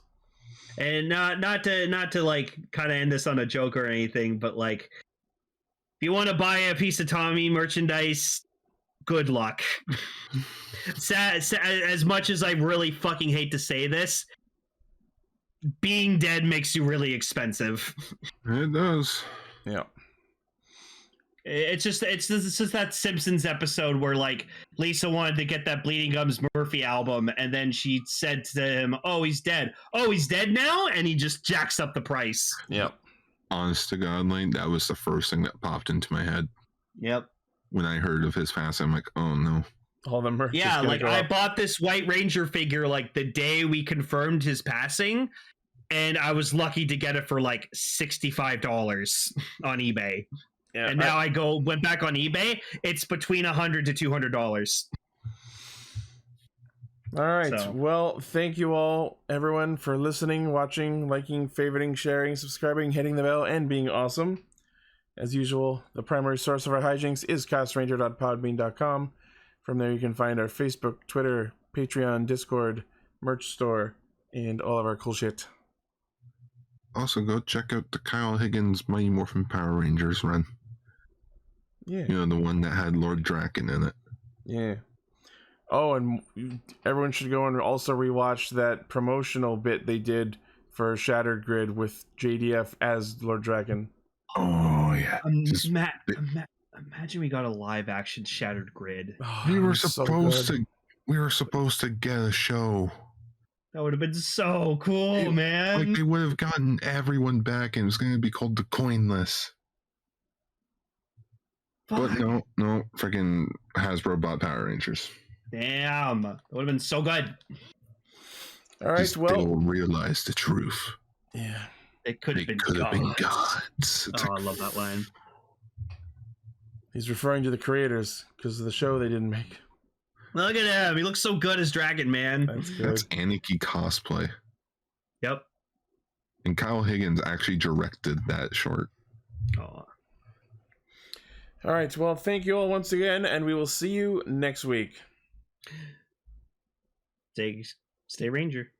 And not to like kind of end this on a joke or anything, but like, if you want to buy a piece of Tommy merchandise, good luck. As much as I really fucking hate to say this, being dead makes you really expensive. It does. Yeah. It's just that Simpsons episode where like Lisa wanted to get that Bleeding Gums Murphy album, and then she said to him, "Oh, he's dead. Oh, he's dead now," and he just jacks up the price. Yep. Honest to God, Lane, that was the first thing that popped into my head. Yep. When I heard of his passing, I'm like, oh no. All the merch. Yeah, like I bought this White Ranger figure like the day we confirmed his passing, and I was lucky to get it for like $65 on eBay. Yeah, and now went back on eBay. It's between $100 to $200. All right. So. Well, thank you all, everyone, for listening, watching, liking, favoriting, sharing, subscribing, hitting the bell, and being awesome. As usual, the primary source of our hijinks is castranger.podbean.com. From there, you can find our Facebook, Twitter, Patreon, Discord, merch store, and all of our cool shit. Also, go check out the Kyle Higgins Mighty Morphin Power Rangers run. Yeah. You know, the one that had Lord Draken in it. Yeah. Oh, and everyone should go and also rewatch that promotional bit they did for Shattered Grid with JDF as Lord Draken. Oh, yeah. Imagine we got a live action Shattered Grid. Oh, we were supposed to get a show. That would have been so cool, man. Like, they would have gotten everyone back, and it was going to be called the Coinless. Fuck. But no, freaking Hasbro bought Power Rangers. Damn, that would have been so good. All right, they will realize the truth. Yeah, it could have been gods. Oh, I love that line. He's referring to the creators because of the show they didn't make. Look at him. He looks so good as Dragon, man. That's Aniki cosplay. Yep. And Kyle Higgins actually directed that short. Oh. All right. Well, thank you all once again, and we will see you next week. Stay Ranger.